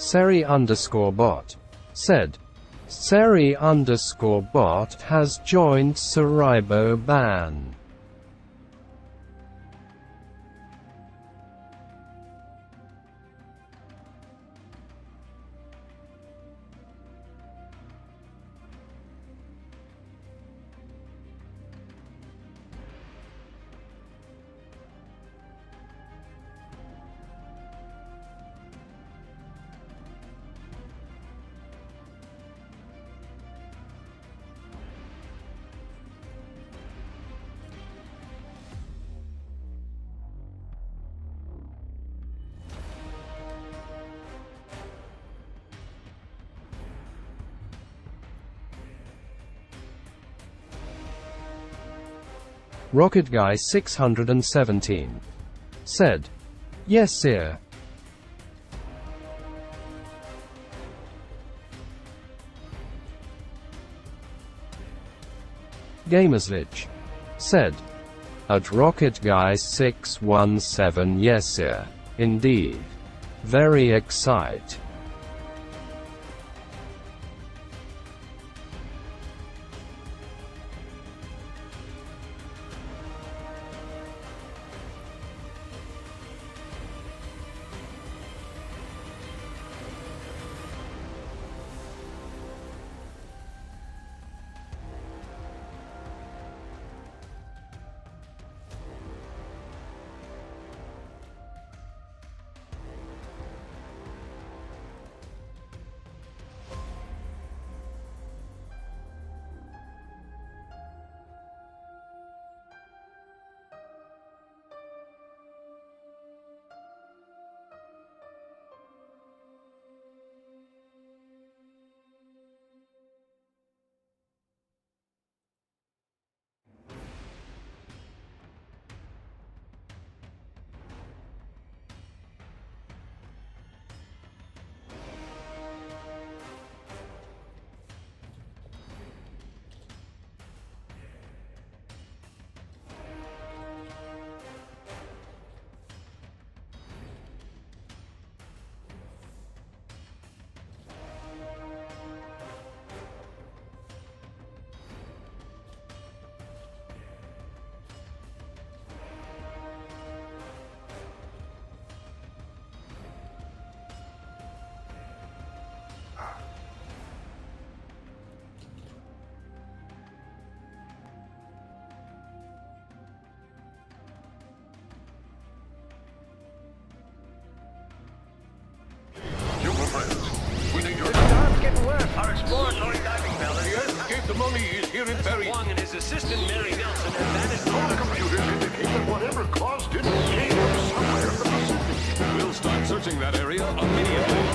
Seri_bot said, Seri_bot has joined Saribo ban. Rocket Guy 617 said, Yes sir. Gamerslich said, at Rocket Guy 617 yes sir. Indeed. Very excited. Our exploratory diving bell The escape the mummy is here in Paris. Wong and his assistant Mary Nelson have vanished from Our the computers indicate that whatever caused it came from somewhere in the Pacific. We'll start searching that area immediately.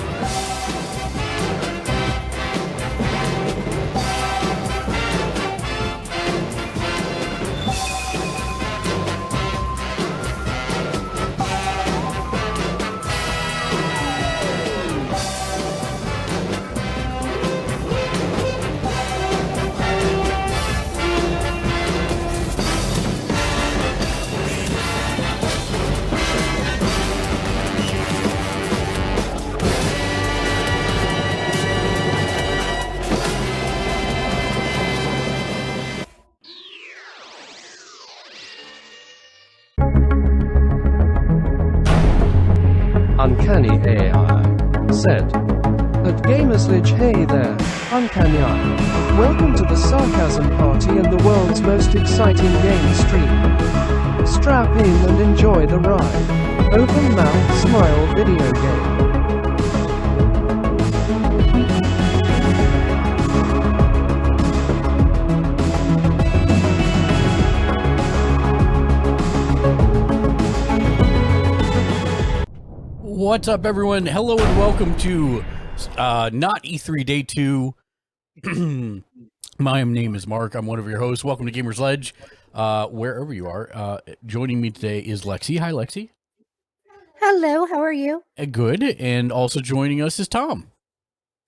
Uncanny AI said, at Gamerslich, hey there, Uncanny AI. Welcome to the sarcasm party and the world's most exciting game stream. Strap in and enjoy the ride. Open mouth smile video game. What's up, everyone? Hello and welcome to not E3 Day 2. My name is Mark. I'm one of your hosts. Welcome to Gamer's Ledge. Wherever you are, joining me today is Lexi. Hi, Lexi. Hello, how are you? Good. And also joining us is Tom.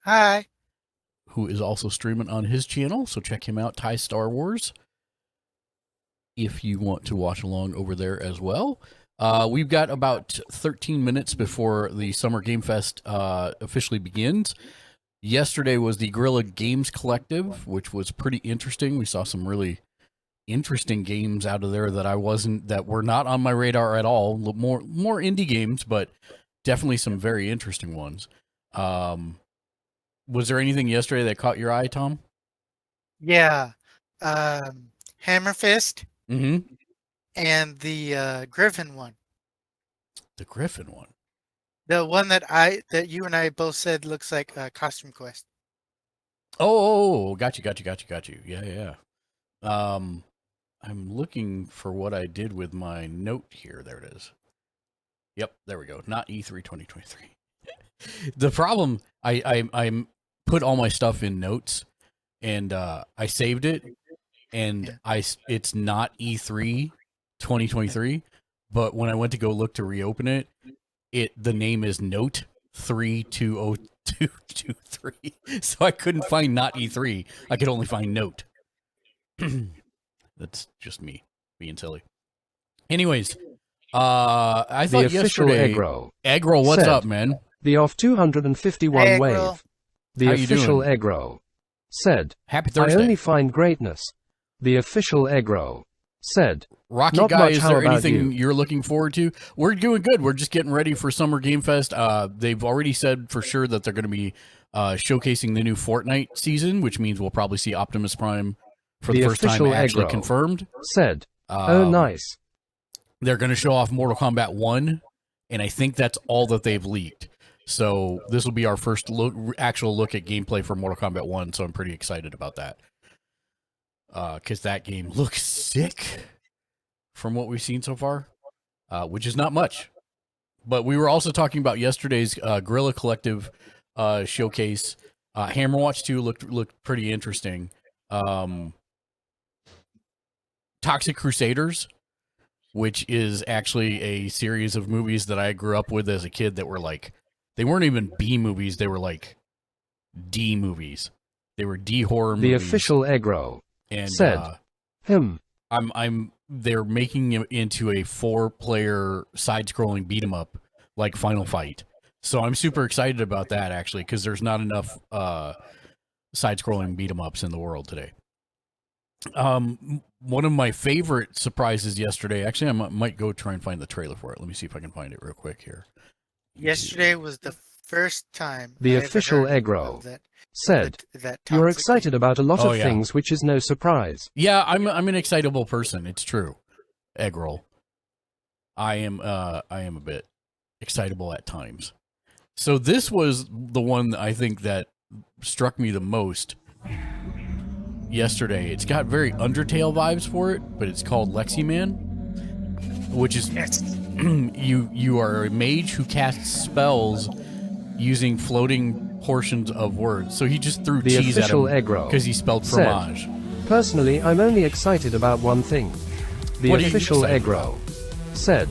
Hi. Who is also streaming on his channel. So check him out, Ty Star Wars, if you want to watch along over there as well. We've got about 13 minutes before the Summer Game Fest officially begins. Yesterday was the Guerrilla Games Collective, which was pretty interesting. We saw some really interesting games out of there that were not on my radar at all. More indie games, but definitely some very interesting ones. Was there anything yesterday that caught your eye, Tom? Yeah. Hammer Fist Mm-hmm. and the Griffin one. The Griffin one. The one that you and I both said looks like a Costume Quest. Oh, got you. Yeah. I'm looking for what I did with my note here. There it is. Yep, there we go. Not E3 2023. The problem, I put all my stuff in notes, and I saved it, and it's not E3 2023, but when I went to go look to reopen it, the name is Note 32023, so I couldn't find not E3. I could only find Note. That's just me being silly. Anyways, I thought The official yesterday, Aggro what's said, up, man? The off 251 Hey, wave. Aggro. The How you official doing? Aggro said, Happy I Thursday. only find greatness. The official Aggro said, Rocket Not Guy, much, is how there about anything you? you're looking forward to? We're doing good. We're just getting ready for Summer Game Fest. They've already said for sure that they're going to be showcasing the new Fortnite season, which means we'll probably see Optimus Prime for the The first time official actually Aggro confirmed. said, oh Um, nice. They're going to show off Mortal Kombat 1, and I think that's all that they've leaked. So this will be our first actual look at gameplay for Mortal Kombat 1, so I'm pretty excited about that. Because that game looks sick from what we've seen so far, which is not much. But we were also talking about yesterday's Guerrilla Collective showcase. Hammerwatch 2 looked pretty interesting. Toxic Crusaders, which is actually a series of movies that I grew up with as a kid that were like, they weren't even B movies, they were like D movies. They were D horror The movies. official Aggro And said, they're making it into a 4-player side-scrolling beat 'em up like Final Fight. So I'm super excited about that actually, because there's not enough side-scrolling beat 'em ups in the world today. One of my favorite surprises yesterday, actually I might go try and find the trailer for it. Let me see if I can find it real quick here. Yesterday was the first time The I ever official heard Aggro of that said, that you're toxic excited game. about a lot Oh, of yeah. things, which is no surprise. Yeah, I'm an excitable person. It's true. Egg roll. I am a bit excitable at times. So this was the one I think that struck me the most yesterday. It's got very Undertale vibes for it, but it's called Lexi Man, which is you are a mage who casts spells using floating portions of words. So he just threw The cheese at official him Aggro because he spelled said, fromage. Personally, I'm only excited about one thing. The What are you official excited Aggro said,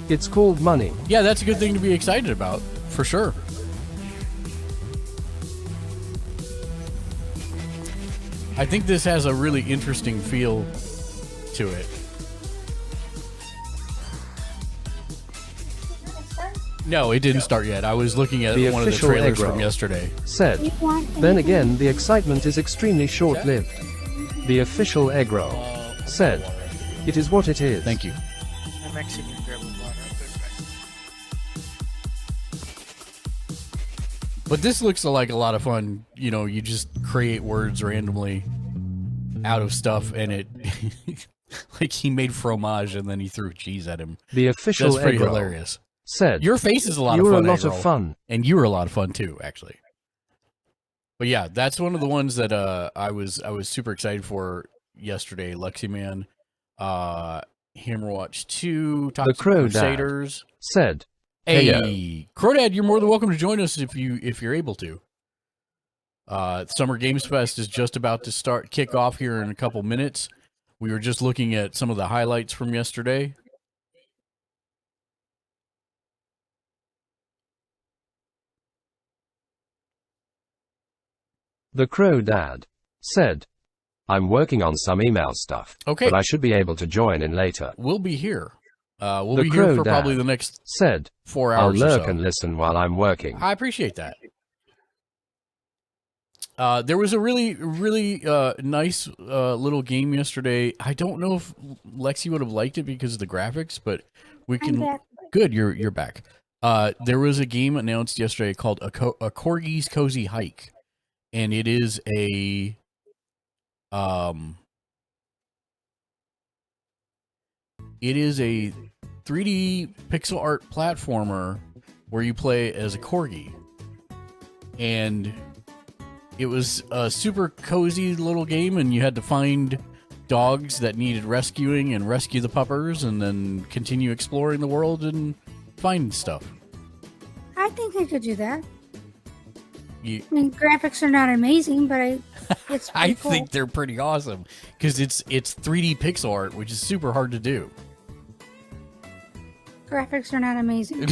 it's called money. Yeah, that's a good thing to be excited about, for sure. I think this has a really interesting feel to it. No, it didn't start yet. I was looking at The one of the official trailers Aggro from yesterday. said, then again, the excitement is extremely short-lived. The official Aggro said, it is what it is. Thank you. A Mexican grab of water. But this looks like a lot of fun. You know, you just create words randomly out of stuff, and it like he made fromage and then he threw cheese at him. The official That's pretty Aggro hilarious. said, Your face is a lot you of were fun. a lot of Eggroll. fun. And you were a lot of fun too, actually. But yeah, that's one of the ones that I was super excited for yesterday. Lexi Man, Hammerwatch 2, Toxic Crow Dad Crusaders. said, Hey, Heyo. Crowdad, you're more than welcome to join us if you're able to. Summer Games Fest is just about to kick off here in a couple minutes. We were just looking at some of the highlights from yesterday. The Crow Dad said, I'm working on some email stuff, Okay. but I should be able to join in later. We'll be here. We'll The be here Crow for probably Dad the next said, 4 I'll hours or lurk so. and listen while I'm working. I appreciate that. There was a really nice little game yesterday. I don't know if Lexi would have liked it because of the graphics, but we can. back. Good, you're back. There was a game announced yesterday called a Corgi's Cozy Hike, and it is a it is a 3D pixel art platformer where you play as a corgi, and it was a super cozy little game, and you had to find dogs that needed rescuing and rescue the puppers, and then continue exploring the world and find stuff. I think I could do that. You, I mean, graphics are not amazing, but it's I pretty cool. think they're pretty awesome because it's 3D pixel art, which is super hard to do. Graphics are not amazing.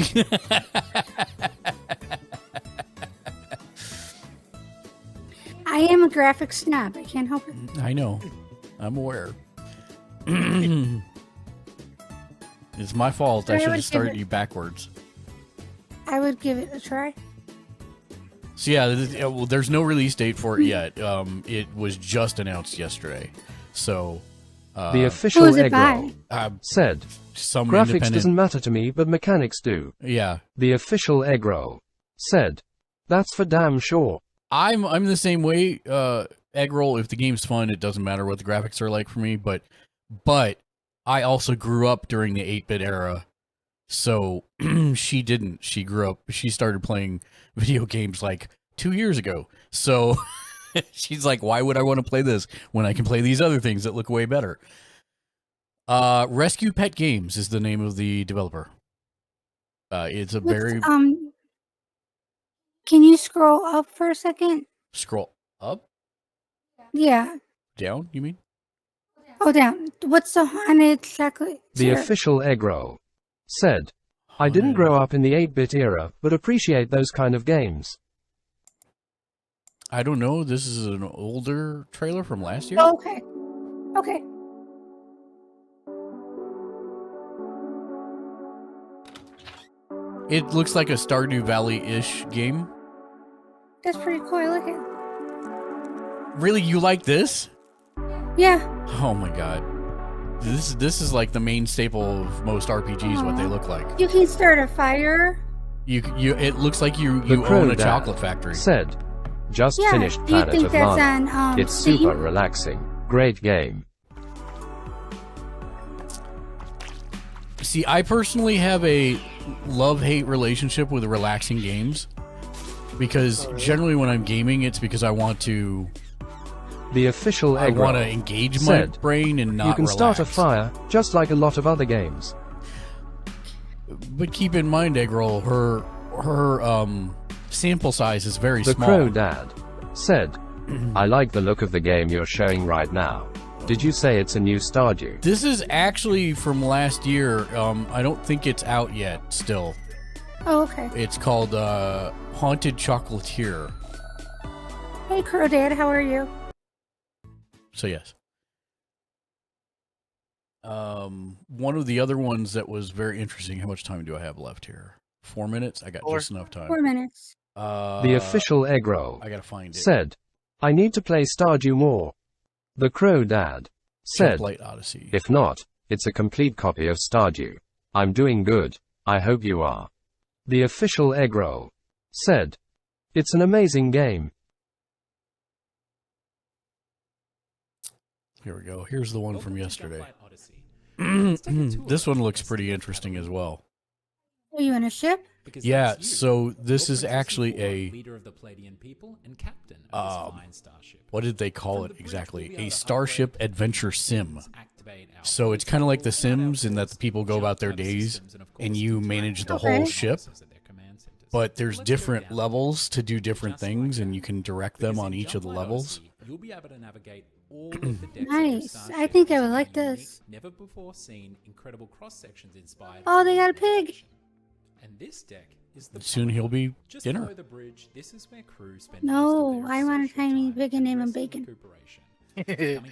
I am a graphic snob. I can't help it. I know. I'm aware. It's my fault. I I should would have give started it- you backwards. I would give it a try. So yeah, well, there's no release date for it yet. It was just announced yesterday. So The official Who is it egg by? roll said, some graphics independent. doesn't matter to me, but mechanics do. Yeah, The official egg roll said, that's for damn sure. I'm the same way. Egg roll. If the game's fun, it doesn't matter what the graphics are like for me. But I also grew up during the 8-bit era, so she didn't. She grew up. She started playing video games like 2 years ago. So she's like, "Why would I want to play this when I can play these other things that look way better?" Rescue Pet Games is the name of the developer. It's a very Can you scroll up for a second? scroll up, Yeah. down. You mean? Oh, down. What's the haunted chocolate? The syrup? official egg roll said, I didn't grow up in the 8-bit era, but appreciate those kind of games. I don't know. This is an older trailer from last year. Oh, okay. Okay. It looks like a Stardew Valley-ish game. That's pretty cool. I like it. Really, you like this? Yeah. Oh my god. This is like the main staple of most RPGs, what they look like. You can start a fire. You it looks like you The Crow own a Dad chocolate factory. said, just Yeah. finished Do you Planet think of that's Lana. on It's Steam? super relaxing. Great game. See, I personally have a love-hate relationship with relaxing games because generally when I'm gaming, it's because I want to The official egg roll engage my said, brain and not you can start a relax. fire, just like a lot of other games. But keep in mind, Eggroll, her sample size is very The small. Crow Dad said, I like the look of the game you're showing right now. Did you say it's a new Stardew? This is actually from last year. I don't think it's out yet still. Oh, okay. It's called Haunted Chocolatier. Hey, Crow Dad, how are you? So yes. One of the other ones that was very interesting. How much time do I have left here? 4 minutes? I got 4. just enough time. 4 minutes. The official egg roll I gotta find it. said, I need to play Stardew more. The Crow Dad said, Light Odyssey. if not, it's a complete copy of Stardew. I'm doing good. I hope you are. The official egg roll said, it's an amazing game. Here we go. Here's the one from yesterday. This one looks pretty interesting as well. Are you in a ship? Yeah, so this is actually a leader of the Palladian people and captain of this fine starship. what did they call it exactly? A Starship Adventure Sim. So it's kind of like The Sims in that the people go about their days and you manage the whole ship. But there's different levels to do different things, and you can direct them on each of the levels. You'll be able to navigate all of the decks of your Nice. starship I think I would like using this. Never before seen incredible cross sections inspired. Oh, by they got a the pig. ocean. And this deck is the Soon he'll be just dinner. below the bridge. This is where crew spend No, most of their I want a essential tiny time pig and name him rest and Bacon. recuperation. Coming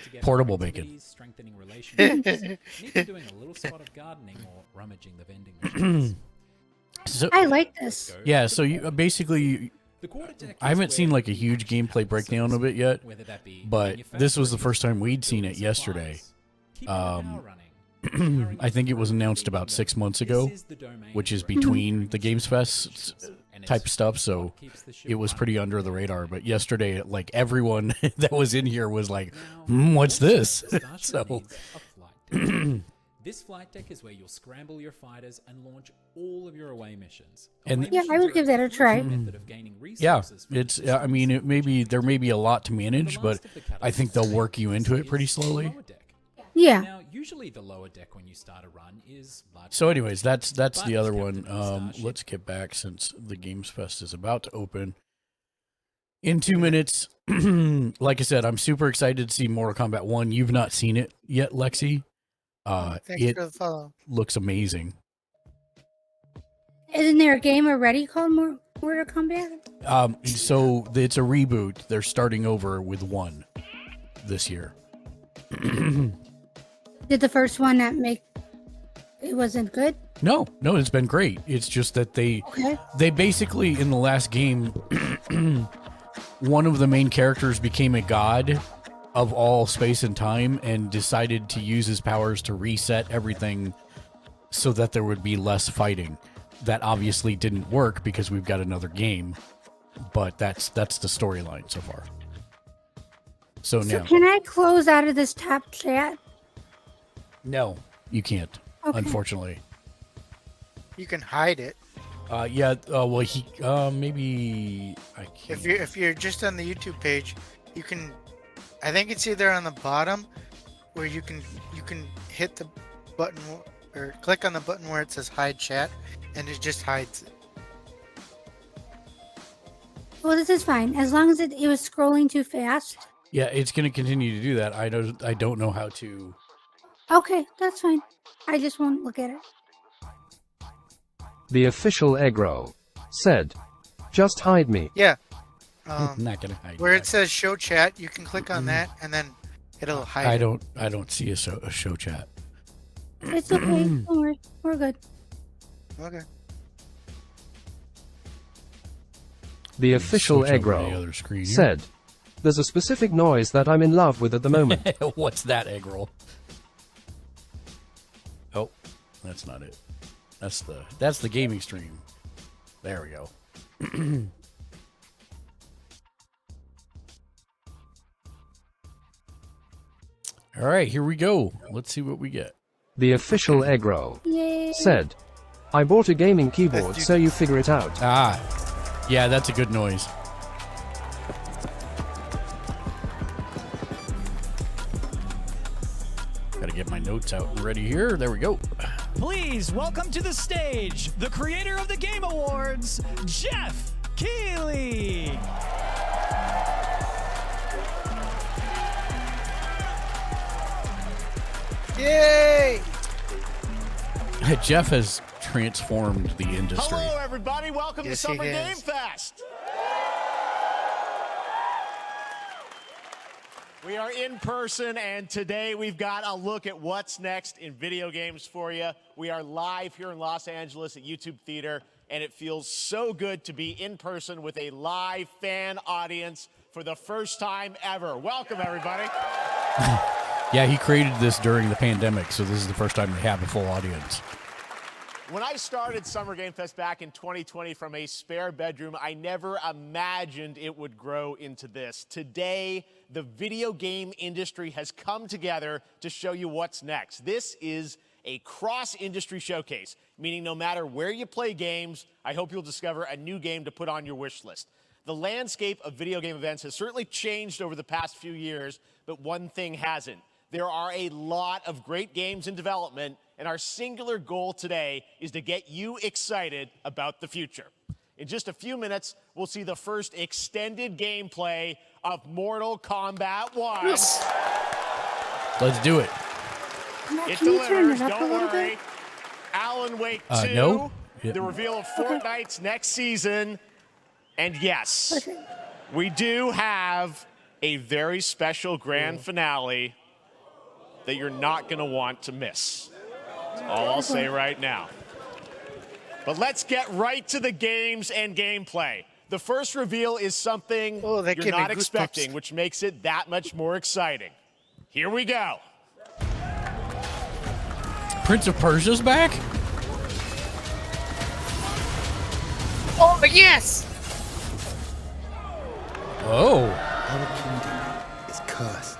together Portable for bacon. activities, strengthening relationships, and even doing a little spot of gardening or rummaging the vending machines. So, I like this. yeah, so you basically, The quarter deck I haven't is seen where like a huge you gameplay have breakdown of service, it yet, whether that be but this was the manufacturing, first time we'd seen it building yesterday. supplies, keeping the power running, powering I think it was through announced feeding about them. 6 months This ago, is the domain which is for between the engineering Games Fest and type it's stuff, so what keeps the ship it was running. pretty under the radar. But yesterday, like everyone that was in here was like, Now, what's also, this? the Starship So needs a flight deck. This flight deck is where you'll scramble your fighters and launch all of your away missions. And- Away Yeah, I missions would are give that a proven try. method of gaining yeah, resources from it's. systems. I mean, it there may be a lot to manage, The but last of the I think they'll catalysts work you into it pretty is the slowly. lower deck. Yeah. Now, usually the lower deck when you start a run is large. So, anyways, that's But the other Captain one. Starship- Let's get back since the Games Fest is about to open in 2 minutes. Like I said, I'm super excited to see Mortal Kombat 1. You've not seen it yet, Lexi. Thanks It for the follow. looks amazing. Isn't there a game already called Mortal Kombat? So it's a reboot. They're starting over with 1 this year. Did the first one not make it wasn't good? No, it's been great. It's just that Okay. they basically in the last game, one of the main characters became a god of all space and time and decided to use his powers to reset everything so that there would be less fighting. That obviously didn't work because we've got another game, but that's the storyline so far. So So now, can I close out of this top chat? no, you can't, Okay. unfortunately. You can hide it Yeah. Well, he maybe I can't. if you're just on the YouTube page. You can. I think it's either on the bottom where you can hit the button or click on the button where it says hide chat, and it just hides it. Well, this is fine as long as it was scrolling too fast. Yeah, it's going to continue to do that. I don't know how to. Okay, that's fine. I just won't look at it. The official Egro said, "Just hide me." Yeah. I'm not going to hide. Where that. it says show chat, you can click on that, and then it'll hide. I don't see a show chat. It's okay. Don't worry. We're good. Okay. The official Switch over to the Egro other screen here. said, "There's a specific noise that I'm in love with at the moment." What's that, egg roll? Oh, that's not it. That's the gaming stream. There we go. All right, here we go. Let's see what we get. The official Egro Yay. said, "I bought a gaming keyboard, so you figure it out." Ah, yeah, that's a good noise. Gotta get my notes out and ready here. There we go. Please welcome to the stage the creator of the Game Awards, Jeff Keighley. Yay! Jeff has transformed the industry. Hello, everybody. Welcome Yes, to Summer he Game has. Fest. We are in person, and today we've got a look at what's next in video games for you. We are live here in Los Angeles at YouTube Theater, and it feels so good to be in person with a live fan audience for the first time ever. Welcome, everybody. Yeah, he created this during the pandemic, so this is the first time they have a full audience. When I started Summer Game Fest back in 2020 from a spare bedroom, I never imagined it would grow into this. Today, the video game industry has come together to show you what's next. This is a cross-industry showcase, meaning no matter where you play games, I hope you'll discover a new game to put on your wish list. The landscape of video game events has certainly changed over the past few years, but one thing hasn't. There are a lot of great games in development, and our singular goal today is to get you excited about the future. In just a few minutes, we'll see the first extended gameplay of Mortal Kombat 1. Let's do it. Now, It can you turn delivers, it up a don't little worry. bit? Alan Wake 2, no. Yeah. the reveal of Fortnite's next season, and yes, Perfect. we do have a very special grand finale that you're not going to want to miss. That's all I'll say right now. But let's get right to the games and gameplay. The first reveal is something you're not expecting, which makes it that much more exciting. Here we go. Prince of Persia's back? Oh, yes! Oh. Our kingdom is cursed.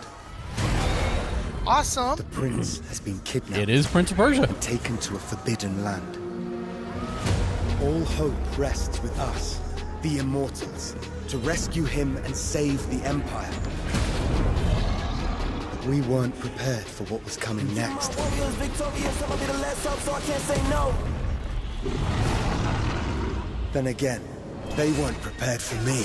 Awesome. The prince has been kidnapped. It is Prince of Persia. And taken to a forbidden land. All hope rests with us, the immortals, to rescue him and save the Empire. But we weren't prepared for what was coming next. Then again, they weren't prepared for me.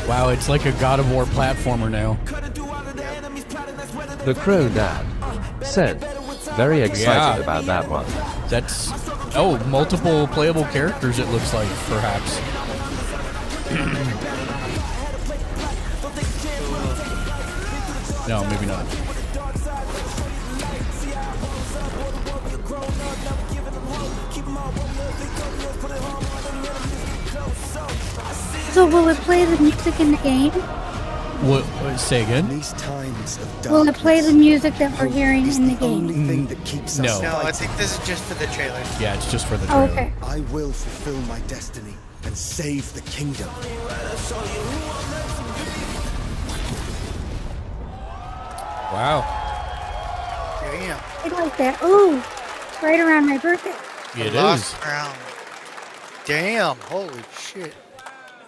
Wow, it's like a God of War platformer now. The Crow Dad said, very excited about that one. That's, oh, multiple playable characters it looks like, perhaps. No, maybe not. So will it play the music in the game? What say again? These times of darkness, Will it play the music that we're hearing in the game? thing that keeps No. us No, I fighting. think this is just for the trailer. Yeah, it's just for the Oh, trailer. okay. I will fulfill my destiny and save the kingdom. Wow. Damn. I like that. Ooh, it's right around my birthday. It Lost is. Crown. Damn. Holy shit.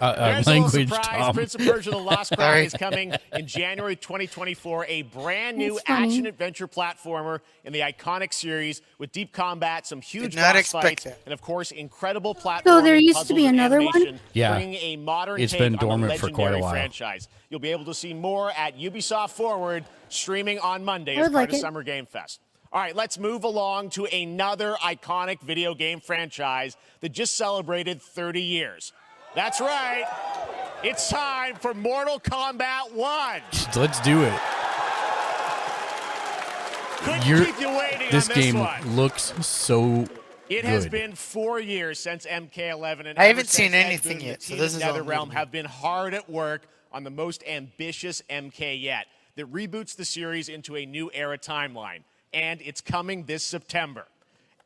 There's a Language, little surprise. Tom. Prince of Persia: The Lost Crown Sorry. is coming in January 2024. A brand new That's funny. action-adventure platformer in the iconic series with deep combat, some huge Did not boss expect fights, that. and of course, incredible platforming. So there used to puzzles be and another one? animation, Yeah. bringing a modern It's take been on the dormant for quite a legendary while. franchise. You'll be able to see more at Ubisoft Forward, streaming on Monday I as would part like of it. Summer Game Fest. All right, let's move along to another iconic video game franchise that just celebrated 30 years. That's right. It's time for Mortal Kombat 1. Let's do it. Couldn't keep you waiting This on this game one. looks so It has good. been 4 years since MK11, and I ever haven't seen since anything Ed Boon yet, and the so team this at is all new to NetherRealm me. have been hard at work on the most ambitious MK yet that reboots the series into a new era timeline, and it's coming this September.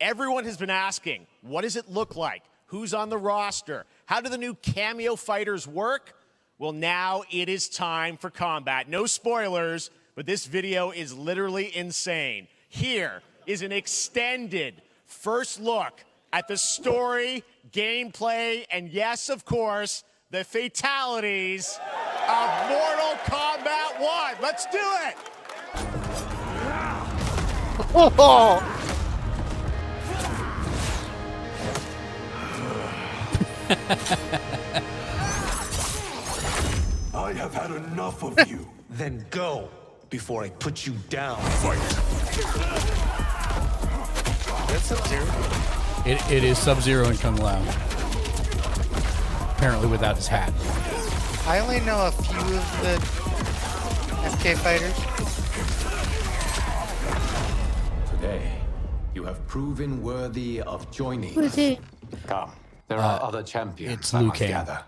Everyone has been asking, what does it look like? Who's on the roster? How do the new cameo fighters work? Well, now it is time for combat. No spoilers, but this video is literally insane. Here is an extended first look at the story, gameplay, and yes, of course, the fatalities of Mortal Kombat 1. Let's do it! Oh, I have had enough of you. Then go before I put you down. that's Sub-Zero. It is Sub-Zero and Kung Lao. Apparently without his hat. I only know a few of the MK fighters. Today, you have proven worthy of joining Who's us. he? Come, there are other champions. it's I Liu must Kang. gather.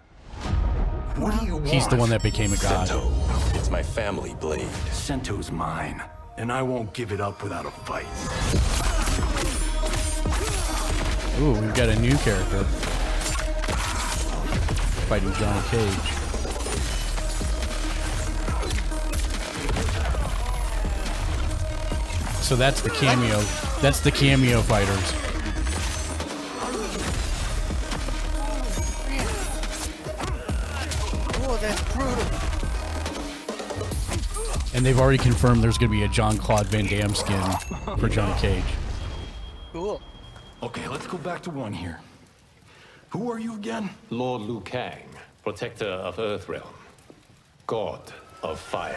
What do you want? He's the one that became a god. Sento, it's my family blade. Sento's mine, and I won't give it up without a fight. Ooh, we've got a new character. Fighting Johnny Cage. So that's the cameo. That's the cameo fighters. Oh, that's brutal. And they've already confirmed there's going to be a Jean-Claude Van Damme skin for Johnny Cage. Cool. Okay, let's go back to one here. Who are you again? Lord Liu Kang, protector of Earthrealm, god of fire.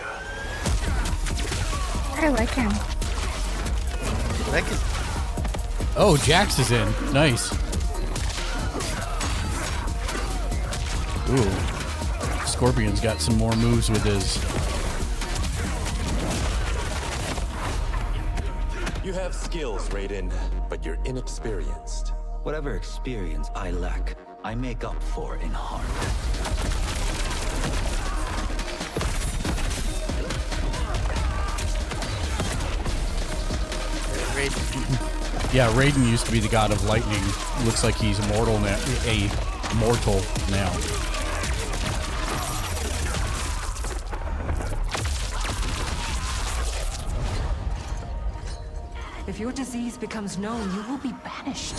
I like him. I like his Oh, Jax is in. Nice. Ooh. Scorpion's got some more moves with his. You have skills, Raiden, but you're inexperienced. Whatever experience I lack, I make up for in heart. Yeah, Raiden used to be the god of lightning. Looks like he's immortal now. Mortal now. If your disease becomes known, you will be banished.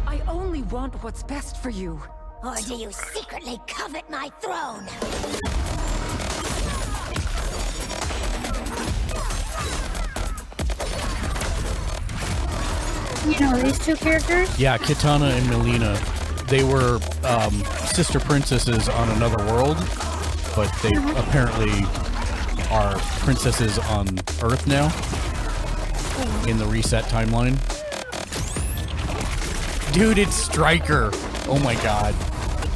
I only want what's best for you. Or do you secretly covet my throne? You know these two characters? Yeah, Kitana and Melina. They were sister princesses on another world, but they apparently are princesses on Earth now in the reset timeline. Dude, it's Stryker. Oh my god.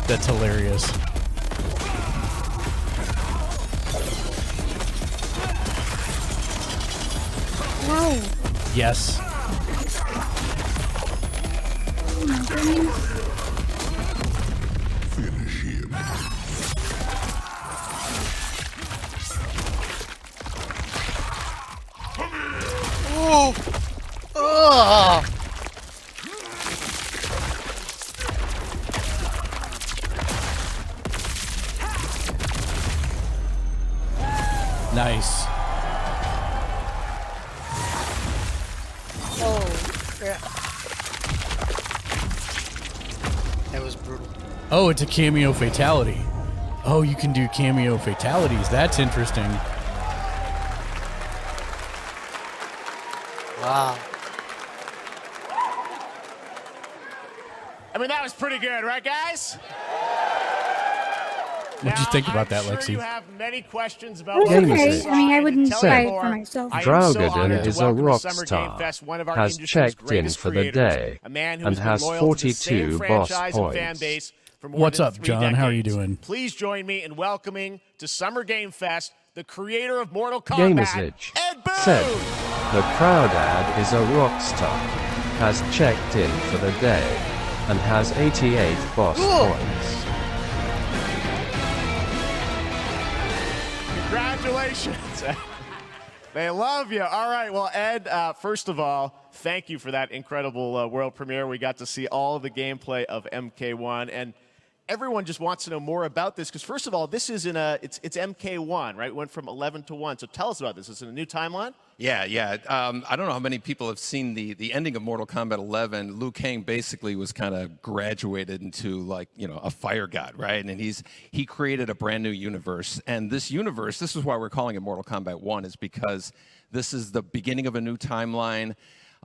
That's hilarious. Wow. Yes. Oh my goodness. Finish him. Oh! Oh! Nice. Oh, yeah. That was brutal. Oh, it's a cameo fatality. Oh, you can do cameo fatalities. That's interesting. Wow. I mean, that was pretty good, right, guys? What'd you think about that, I'm Lexi? sure you have many questions It about was what okay. this I mean, I wouldn't Tell try you it more. for myself. I am so honored Draugodon to is a welcome to rock Summer Game star, Fest, one of our has industry's checked in greatest for the creators, day, a man who and has been has loyal to the same 42 boss franchise and fan points. base for more What's than up, 3 John? How are you decades. doing? Please join me in welcoming to Summer Game Fest the creator of Mortal Kombat, Gamersledge Ed Boon. said, the Crowdad is a rock star, has checked in for the day, and has 88 boss points. Congratulations. They love you. All right. Well, Ed, first of all, thank you for that incredible world premiere. We got to see all of the gameplay of MK1, and everyone just wants to know more about this because, first of all, this is it's MK1, right? It went from 11 to 1. So tell us about this. Is it a new timeline? Yeah. I don't know how many people have seen the ending of Mortal Kombat 11. Liu Kang basically was kind of graduated into a fire god, right? And he created a brand new universe. And this universe, this is why we're calling it Mortal Kombat 1, is because this is the beginning of a new timeline.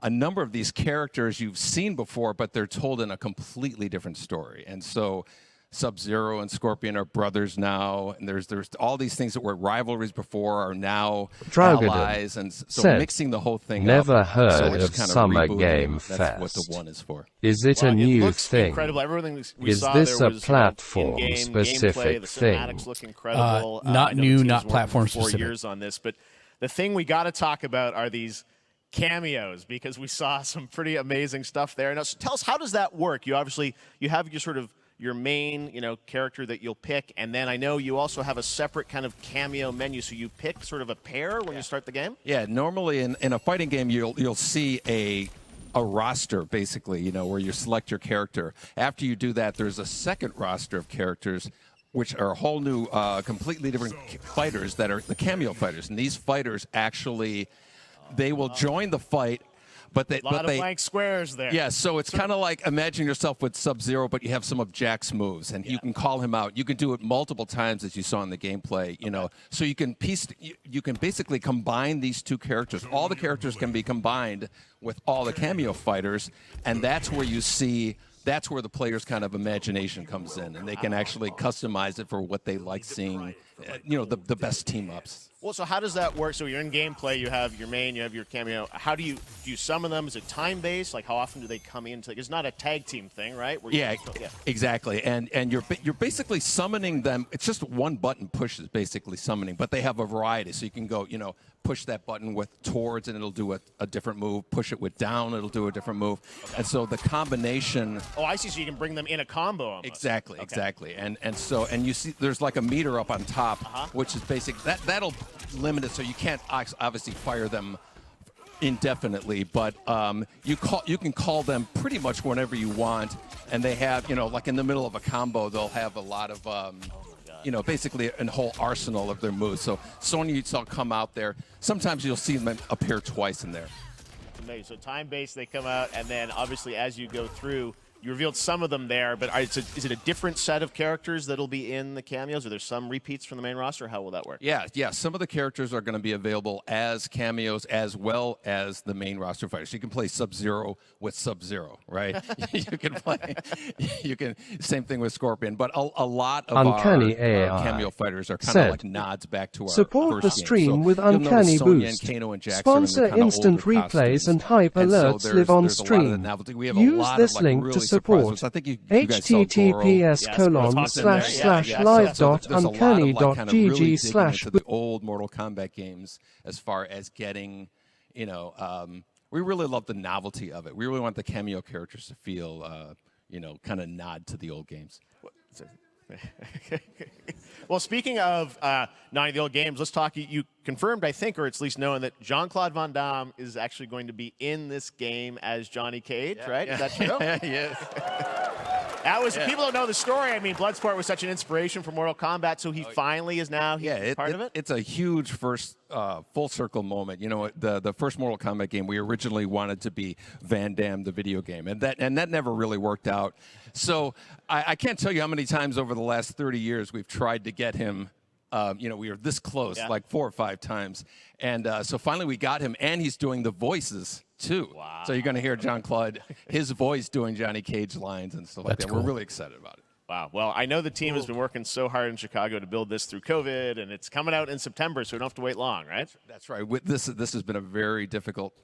A number of these characters you've seen before, but they're told in a completely different story. And so Sub-Zero and Scorpion are brothers now, and there's all these things that were rivalries before are now allies, and so said, mixing the whole thing never up. heard So we're of just kind Summer rebooting Game it. Fest. That's what the 1 is for. Is it Well, a new looks thing? incredible. Everything we Is saw this there a was, platform in-game specific gameplay. The thing? cinematics look incredible. Not I know the new, team's not worked platform for 4 specific. years on this, but the thing we got to talk about are these cameos because we saw some pretty amazing stuff there. Now, so tell us, how does that work? You have your main, character that you'll pick, and then I know you also have a separate kind of cameo menu, so you pick sort of a pair when you start the game? Yeah, normally in a fighting game, you'll see a roster, basically, where you select your character. After you do that, there's a second roster of characters, which are a whole new, completely different fighters that are the cameo fighters. And these fighters actually, they will join the fight. But A lot of blank squares there. Yeah, so it's kind of like imagine yourself with Sub-Zero, but you have some of Jack's moves, and you can call him out. You can do it multiple times, as you saw in the gameplay. So you can basically combine these two characters. All the characters can be combined with all the cameo fighters, and that's where you see. That's where the player's kind of imagination comes in, and they can actually customize it for what they like seeing the best team ups. Well, so how does that work? So you're in gameplay, you have your main, you have your cameo. How do you summon them? Is it time based? Like how often do they come into? It's not a tag team thing, right? Exactly. And you're basically summoning them. It's just one button push is basically summoning, but they have a variety. So you can go, push that button with towards and it'll do a different move. Push it with down, it'll do a different move. Okay. And so the combination. Oh, I see. So you can bring them in a combo. Almost. Exactly. And you see there's like a meter up on top, which is basic. That'll limit it, so you can't obviously fire them indefinitely, but you can call them pretty much whenever you want, and they have like in the middle of a combo they'll have a lot of basically a whole arsenal of their moves. So Sonya you saw come out there. Sometimes you'll see them appear twice in there. It's amazing. So time based they come out, and then obviously as you go through. You revealed some of them there, but is it a different set of characters that'll be in the cameos? Are there some repeats from the main roster? How will that work? Yeah. Some of the characters are going to be available as cameos as well as the main roster fighters. You can play Sub-Zero with Sub-Zero, right? Same thing with Scorpion, but a lot of Uncanny our cameo fighters are kind of like nods back to our support first the stream game. with Uncanny Boost. Sponsor instant replays and hype alerts live on stream. Use this link to support https://live.uncanny.gg/ the old Mortal Kombat games as far as getting, we really love the novelty of it. We really want the cameo characters to feel, kind of nod to the old games. Well, speaking of nodding the old games, let's talk. You confirmed, I think, or it's at least known that Jean-Claude Van Damme is actually going to be in this game as Johnny Cage, right? Is that true? Yes. That was people don't know the story. I mean, Bloodsport was such an inspiration for Mortal Kombat, so he finally is now part of it. It's a huge first full circle moment. The first Mortal Kombat game we originally wanted to be Van Damme the video game, and that never really worked out. So I can't tell you how many times over the last 30 years we've tried to get him. We were this close, like 4 or 5 times, and so finally we got him, and he's doing the voices too. Wow. So you're going to hear Jean-Claude, his voice doing Johnny Cage lines and stuff like that. Cool. We're really excited about it. Wow. Well, I know the team has been working so hard in Chicago to build this through COVID, and it's coming out in September, so we don't have to wait long, right? That's right. This has been a very difficult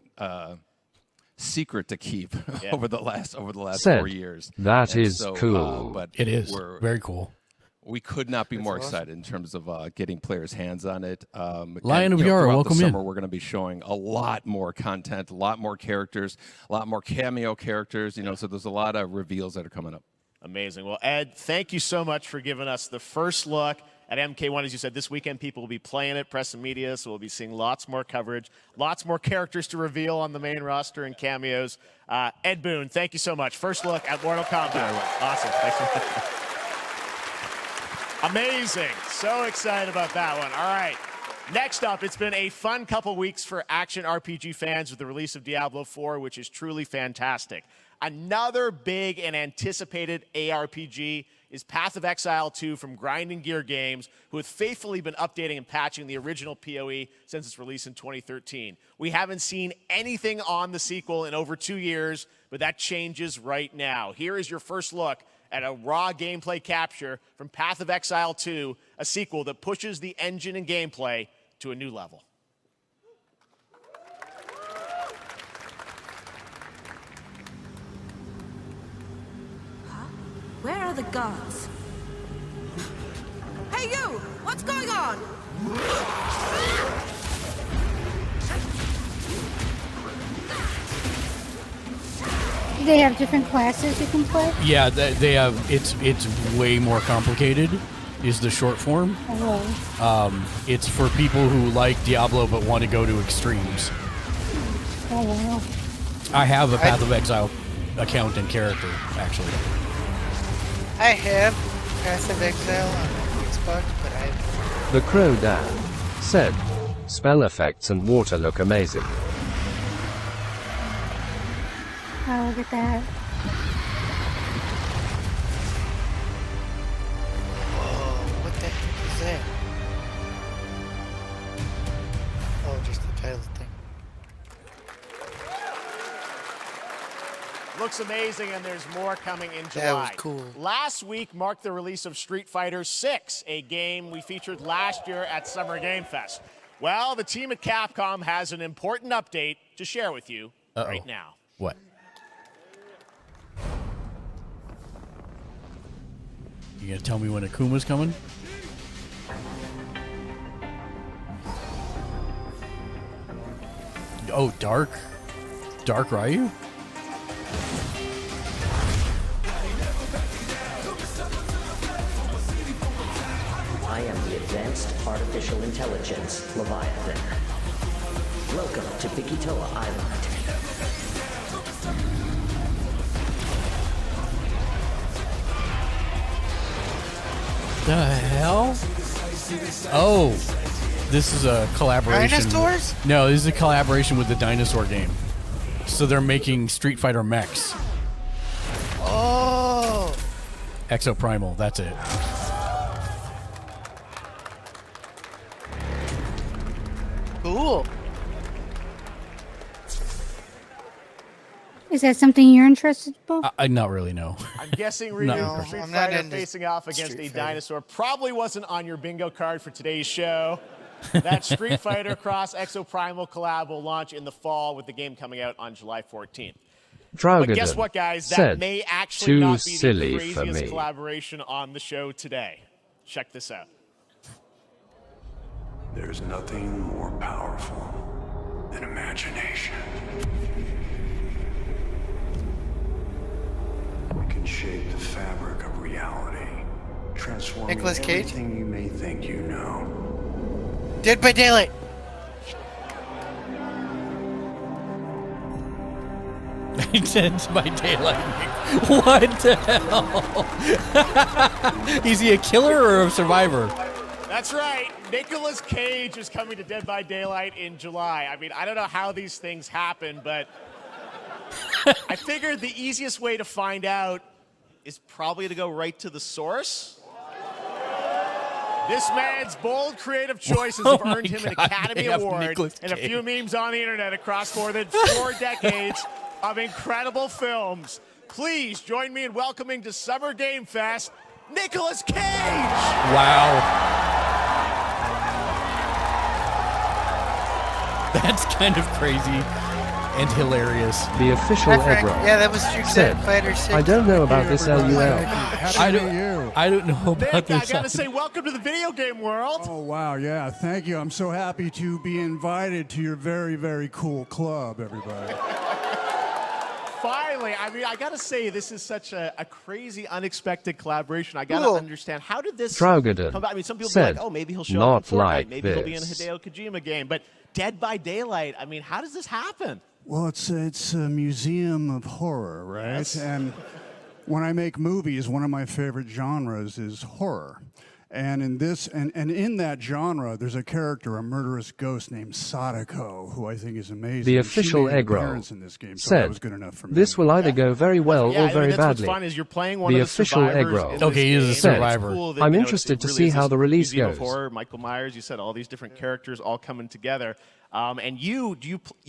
secret to keep over the last 4 years. That is cool. But it is very cool. We could not be more excited in terms of getting players' hands on it. Lion of Yara, welcome in. We're going to be showing a lot more content, a lot more characters, a lot more cameo characters. So there's a lot of reveals that are coming up. Amazing. Well, Ed, thank you so much for giving us the first look at MK1. As you said, this weekend people will be playing it, press and media, so we'll be seeing lots more coverage, lots more characters to reveal on the main roster and cameos. Ed Boon, thank you so much. First look at Mortal Kombat. Awesome. Thanks so much. Amazing. So excited about that one. All right. Next up, it's been a fun couple weeks for action RPG fans with the release of Diablo 4, which is truly fantastic. Another big and anticipated ARPG is Path of Exile 2 from Grinding Gear Games, who have faithfully been updating and patching the original PoE since its release in 2013. We haven't seen anything on the sequel in over 2 years, but that changes right now. Here is your first look at a raw gameplay capture from Path of Exile 2, a sequel that pushes the engine and gameplay to a new level. Where are the guards? Hey you! What's going on? Do they have different classes you can play? Yeah, they have. It's way more complicated. Is the short form. Oh. It's for people who like Diablo but want to go to extremes. Oh wow. I have a Path of Exile account and character actually. I have Path of Exile on Xbox, but The Crow Dan said, spell effects and water look amazing. Oh, look at that. Whoa, what the heck is that? Oh, just the title thing. looks amazing, and there's more coming in July. That was cool. Last week marked the release of Street Fighter 6, a game we featured last year at Summer Game Fest. Well, the team at Capcom has an important update to share with you right now. What? You gonna tell me when Akuma's coming? Oh, Dark Ryu? I am the Advanced Artificial Intelligence Leviathan. Welcome to Bikitoa Island. The hell? Oh, this is a collaboration. Dinosaurs? No, this is a collaboration with the dinosaur game. So they're making Street Fighter mechs. Oh. Exoprimal, that's it. Cool. Is that something you're interested in, Bo? I not really know. I'm guessing Ryu No, Street I'm not Fighter into facing off against Street a Fighter. dinosaur probably wasn't on your bingo card for today's show. That Street Fighter Cross Exoprimal collab will launch in the fall with the game coming out on July 14th. But guess what, guys? That may actually not be the craziest collaboration on the show today. Check this out. There's nothing more powerful than imagination. We can shape the fabric of reality, transforming Nicolas Cage? everything you may think you know. Dead by Daylight. Dead by Daylight. What the hell? Is he a killer or a survivor? That's right. Nicolas Cage is coming to Dead by Daylight in July. I mean, I don't know how these things happen, but I figured the easiest way to find out is probably to go right to the source. This man's bold creative choices have earned him an Academy Award and a few memes on the internet across more than 4 decades of incredible films. Please join me in welcoming to Summer Game Fest, Nicolas Cage! Wow. That's kind of crazy and hilarious. The official Egro Yeah, that was Street said, Fighter 6. I don't know about this LUL. I don't know about Nick, this. I gotta say, welcome to the video game world. Oh, wow, yeah, thank you. I'm so happy to be invited to your very, very cool club, everybody. Finally, I mean, I gotta say, this is such a crazy, unexpected collaboration. I gotta understand, how did this Traugaden come about? I mean, some people be said, like, oh, maybe he'll show "Not up in Fortnite, like maybe he'll be in a this." Hideo Kojima game, but Dead by Daylight, I mean, how does this happen? Well, it's a museum of horror, right? Yes. And when I make movies, one of my favorite genres is horror. And in this, and in that genre, there's a character, a murderous ghost named Sadako, who I think is amazing. The official She made an Egro appearance in this game, so that said, was good enough for me. this will either go very well Yeah, or I mean, very that's badly. what's fun is you're playing one The of the official survivors Egro in Okay, he this is a game. said, survivor. It's cool that, I'm you know, interested it to really see is how this the release museum of goes. horror, Michael Myers, you said all these different characters all coming together. And you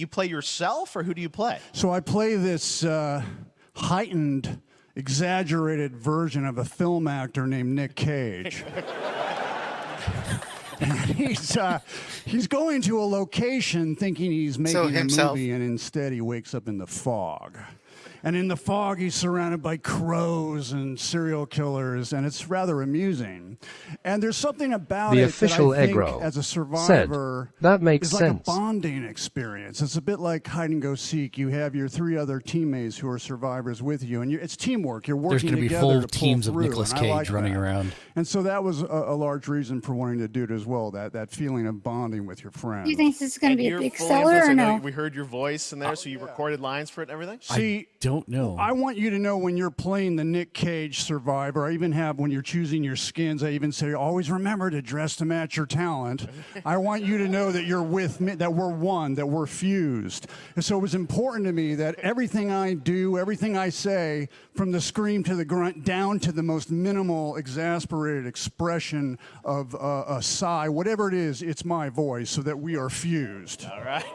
play yourself, or who do you play? So I play this heightened, exaggerated version of a film actor named Nick Cage. He's going to a location thinking he's making a movie, and instead he wakes up in the fog. And in the fog, he's surrounded by crows and serial killers, and it's rather amusing. And there's something about The it official that I think, Egro as a said, survivor, that makes is like sense. a bonding experience. It's a bit like hide and go seek. You have your 3 other teammates who are survivors with you, and it's teamwork. You're working There's going to be together full to pull teams of through, Nicolas and I Cage like running that. around. And so that was a large reason for wanting to do it as well, that feeling of bonding with your friends. Do you think this is going to be a You're big fully seller influenced. or I know no? we heard your voice in there, so you recorded lines for it and everything? See, don't know. I want you to know when you're playing the Nick Cage survivor, I even have when you're choosing your skins, I even say, always remember to dress to match your talent. I want you to know that you're with me, that we're one, that we're fused. And so it was important to me that everything I do, everything I say, from the scream to the grunt, down to the most minimal, exasperated expression of a sigh, whatever it is, it's my voice, so that we are fused. All right.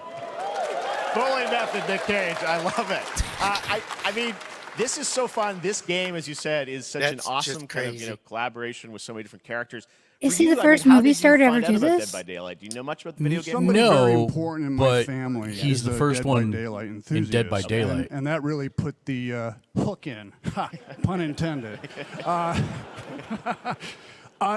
Fully method, Nick Cage. I love it. I mean, This is so fun. This game, as you said, is such That's an awesome just kind of crazy. collaboration with so many different characters. Is For he you, the I mean, first how movie did you star to find ever out do about this? Dead by Daylight? Do you know much about the video game? Somebody very important in my but family he's is the a first Dead one by Daylight in enthusiast. Dead by Daylight. And that really put the hook in. Ha, pun intended.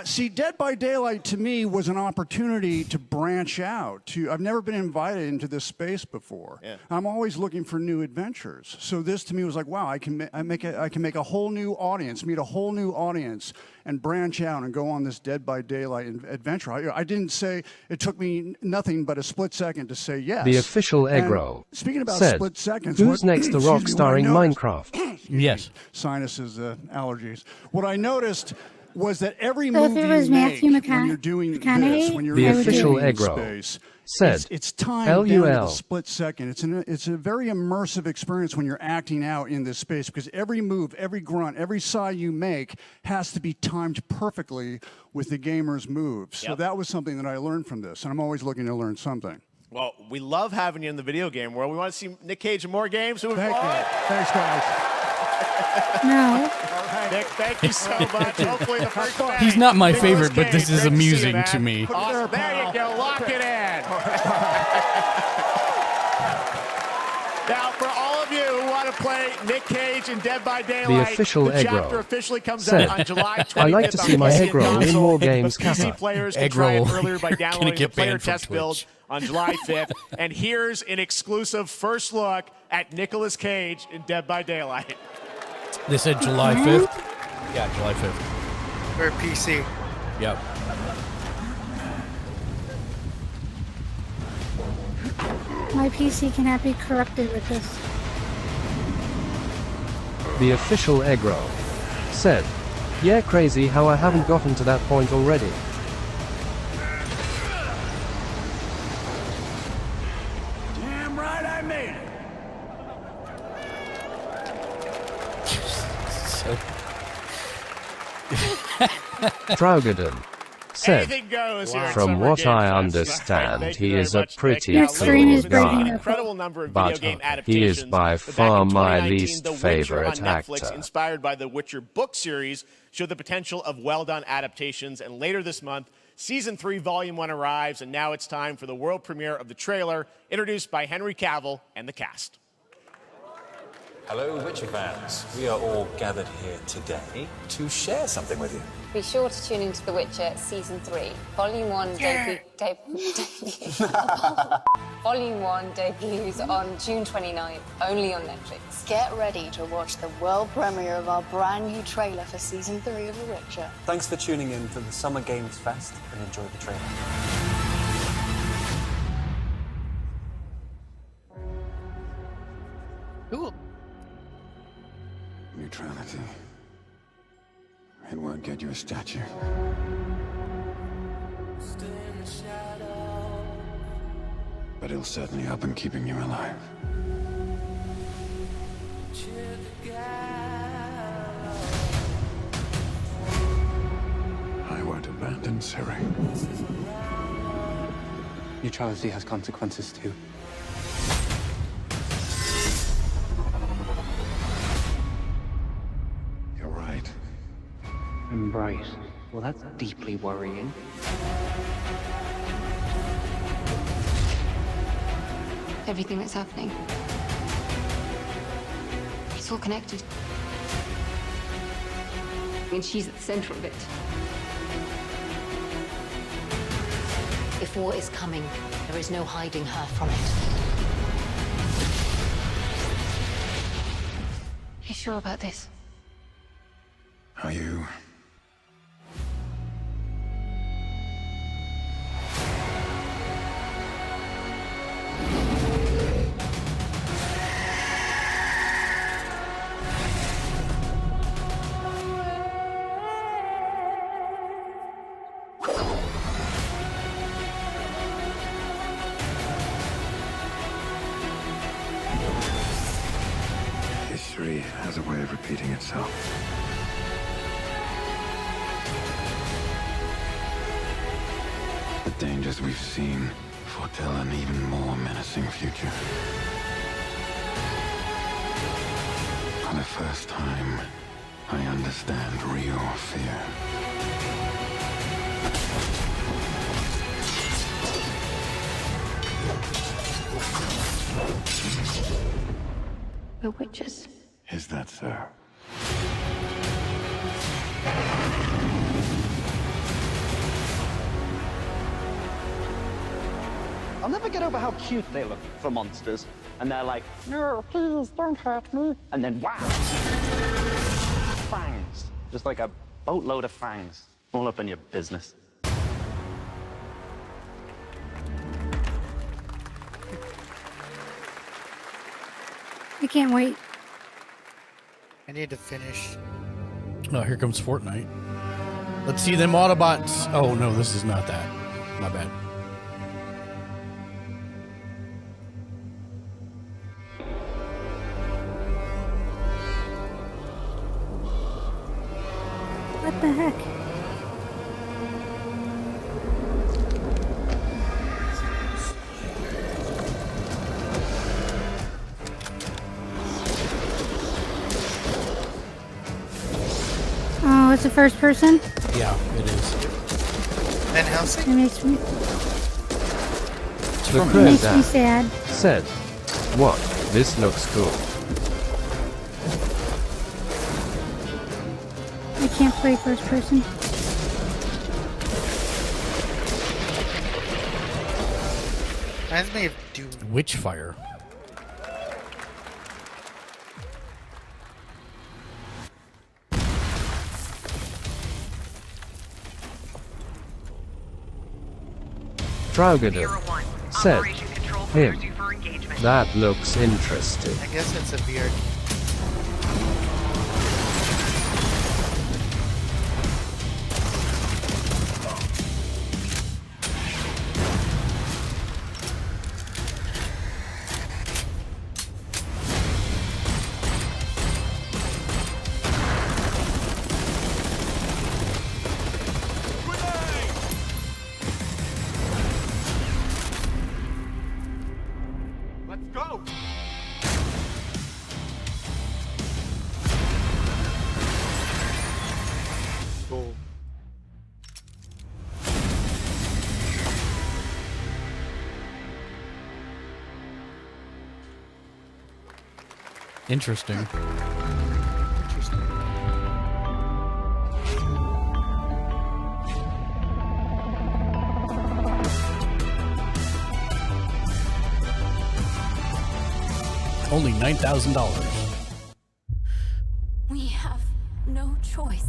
See, Dead by Daylight to me was an opportunity to branch out. I've never been invited into this space before. Yeah. I'm always looking for new adventures. So this to me was like, wow, I can make a whole new audience, meet a whole new audience, and branch out and go on this Dead by Daylight adventure. I didn't say it took me nothing but a split second to say yes. The official And Egro speaking about said, split seconds, "Who's next to rock starring Minecraft?" Yes. Sinuses, allergies. What I noticed was that every So if move it you was make Matthew when you're doing this, when you're The in official gaming Egro space, said, it's timed down to LUL. the split second. It's a very immersive experience when you're acting out in this space because every move, every grunt, every sigh you make has to be timed perfectly with the gamer's moves. So Yep. that was something that I learned from this, and I'm always looking to learn something. Well, we love having you in the video game world. We want to see Nick Cage in more games. Thank you. Thanks, guys. No. Nick, thank you so much. Hopefully the first day. He's not my Nicolas favorite, but this Cage, is great to see you, amusing man. to me. Awesome. There you go. Lock it in. Now, for all of you who want to play Nick Cage in Dead by Daylight, official the chapter Egro officially comes said, out on July 25th. "I like to see on my PC egg roll and in console, more games, but PC Kappa." players can Egg try it roll. earlier by Gonna downloading the get player banned from test build Twitch. on July 5th. And here's an exclusive first look at Nicolas Cage in Dead by Daylight. They said July 5th? Yeah, July 5th. For PC. Yep. My PC cannot be corrupted with this. The official Egro said, "Yeah, crazy how I haven't gotten to that point already." Damn right I made it. Traugaden said, Anything goes here at "From Summer what Game I Fest." understand, Thank you he very is a much, Nick. pretty Now, Your stream cool is breaking guy, up. incredible number of but video game he adaptations. is by But back far in my 2019, least The Witcher favorite on Netflix, actor." inspired by the Witcher book series, showed the potential of well-done adaptations. And later this month, Season 3, Volume 1 arrives, and now it's time for the world premiere of the trailer, introduced by Henry Cavill and the cast. Hello, Witcher fans. We are all gathered here today to share something with you. Be sure to tune into The Witcher Season 3. Volume 1 Volume 1 debuts on June 29th, only on Netflix. Get ready to watch the world premiere of our brand new trailer for Season 3 of The Witcher. Thanks for tuning in to the Summer Games Fest and enjoy the trailer. Cool. Neutrality. It won't get you a statue. But it'll certainly help in keeping you alive. I won't abandon Ciri. Neutrality has consequences too. You're right. Embrace. Well, that's deeply worrying. Everything that's happening. It's all connected. And she's at the center of it. If war is coming, there is no hiding her from it. You sure about this? Are you? History has a way of repeating itself. The dangers we've seen foretell an even more menacing future. Not a first time, I understand real fear. We're witches. Is that so? I'll never get over how cute they look for monsters. And they're like, no, please don't hurt me. And then wow, fangs. Just like a boatload of fangs. All up in your business. I can't wait. I need to finish. Oh, here comes Fortnite. Let's see them Autobots. Oh, no, this is not that. My bad. What the heck? Oh, it's a first person? Yeah, it is. Van Helsing? It makes me, The it Crow makes me Dad sad. said, "What? This looks cool." I can't play first person. Reminds me of Doom. Witchfire. Traugader said, "That looks interesting." I guess it's a VR. Let's go! Cool. Interesting. Interesting. Only $9,000. We have no choice.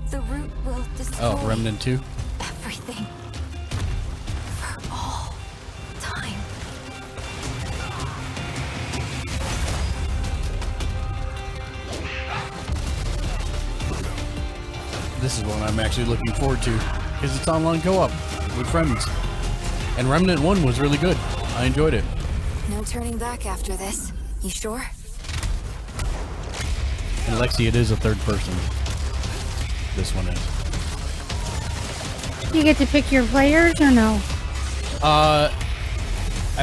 The root will destroy Oh, Remnant 2? everything. For all time. This is one I'm actually looking forward to because it's online co-op with friends. And Remnant 1 was really good. I enjoyed it. No turning back after this. You sure? And Lexi, it is a third person. This one is. You get to pick your players or no? I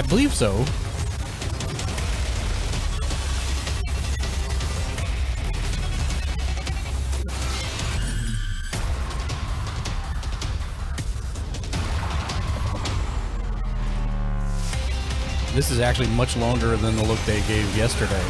believe so. This is actually much longer than the look they gave yesterday.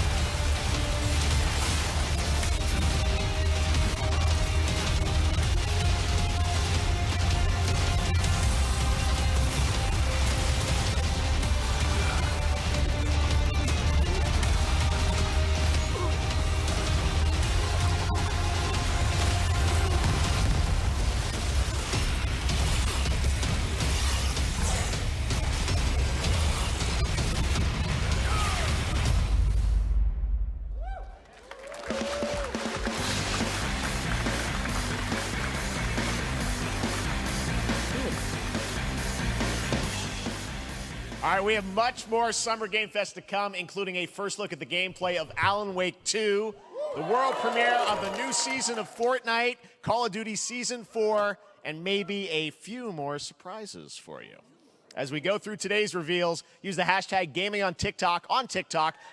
All right, we have much more Summer Game Fest to come, including a first look at the gameplay of Alan Wake 2, the world premiere of the new season of Fortnite, Call of Duty Season 4, and maybe a few more surprises for you. As we go through today's reveals, use the hashtag gaming on TikTok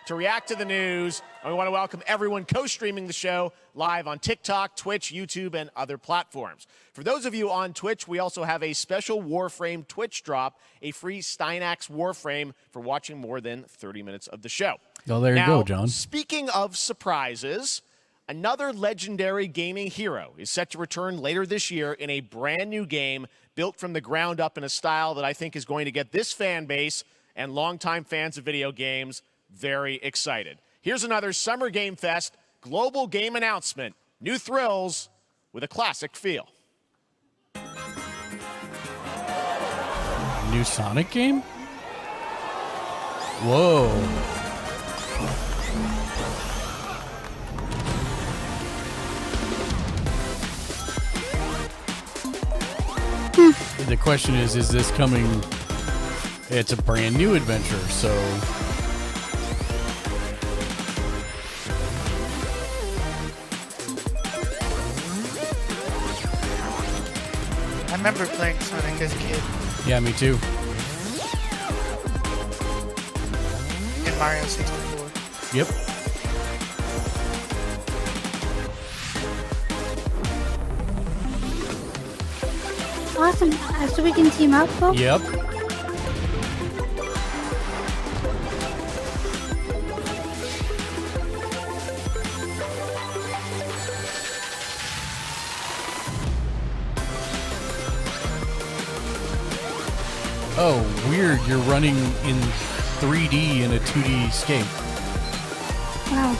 to react to the news. And we want to welcome everyone co-streaming the show live on TikTok, Twitch, YouTube, and other platforms. For those of you on Twitch, we also have a special Warframe Twitch drop, a free Steinax Warframe for watching more than 30 minutes of the show. Oh, there you go, John. Speaking of surprises, another legendary gaming hero is set to return later this year in a brand new game built from the ground up in a style that I think is going to get this fan base and longtime fans of video games very excited. Here's another Summer Game Fest global game announcement. New thrills with a classic feel. New Sonic game? Whoa. The question is this coming? It's a brand new adventure, so I remember playing Sonic as a kid. yeah, me too. In Mario 64. Yep. Awesome. So we can team up, folks? Yep. Oh, weird. You're running in 3D in a 2D skate. Wow.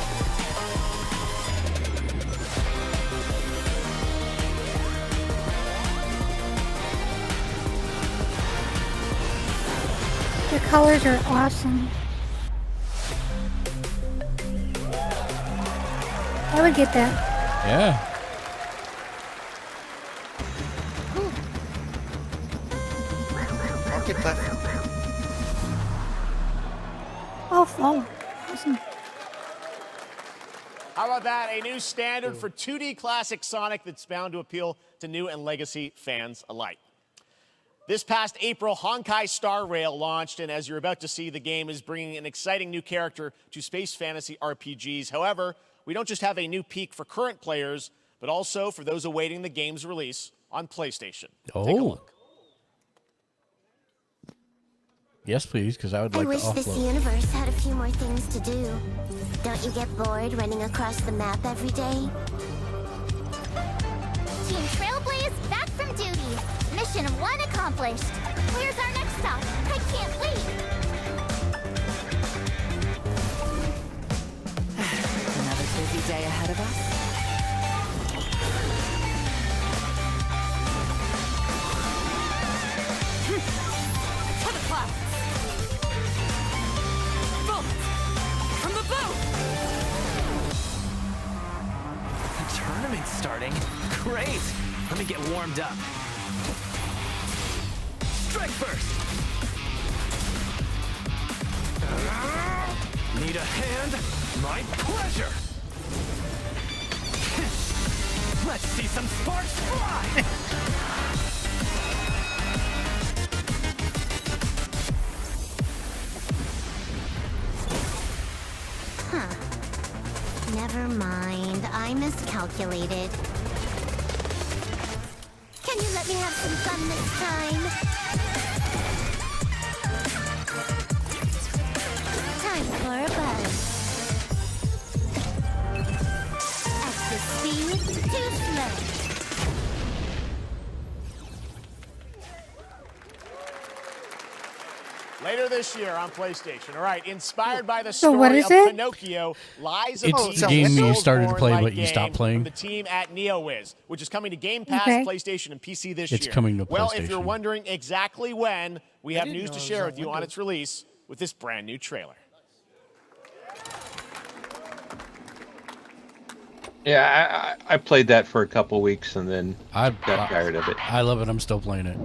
The colors are awesome. I would get that. Yeah. Market platform. Oh, flower. Awesome. How about that? A new standard for 2D classic Sonic that's bound to appeal to new and legacy fans alike. This past April, Honkai Star Rail launched, and as you're about to see, the game is bringing an exciting new character to space fantasy RPGs. However, we don't just have a new peak for current players, but also for those awaiting the game's release on PlayStation. Oh. Take a look. Yes, please, because I would like I wish to this offload. universe had a few more things to do. Don't you get bored running across the map every day? Team Trailblaze back from duty. Mission 1 accomplished. Where's our next stop? I can't wait. Another busy day ahead of us. To the clouds! Bolt! From the boat! The tournament's starting. Great! Let me get warmed up. Strike first! Need a hand? My pleasure! Let's see some sparks fly! Huh. Never mind. I miscalculated. Can you let me have some fun this time? Time for a buzz. Excess speed, too slow. Later this year on PlayStation. All right, inspired by the So story what is of it? Pinocchio, lies It's of the game you started to Soulsborne play, like but you stopped game playing. From the team at NeoWiz, which is coming to Game Pass, Okay. PlayStation, and PC this It's year. coming to Well, if you're PlayStation. wondering exactly when, we have didn't news know to it was share on with you on Windows. its release with this brand new trailer. Yeah, I played that for a couple weeks and then I got tired of it. I love it. I'm still playing it.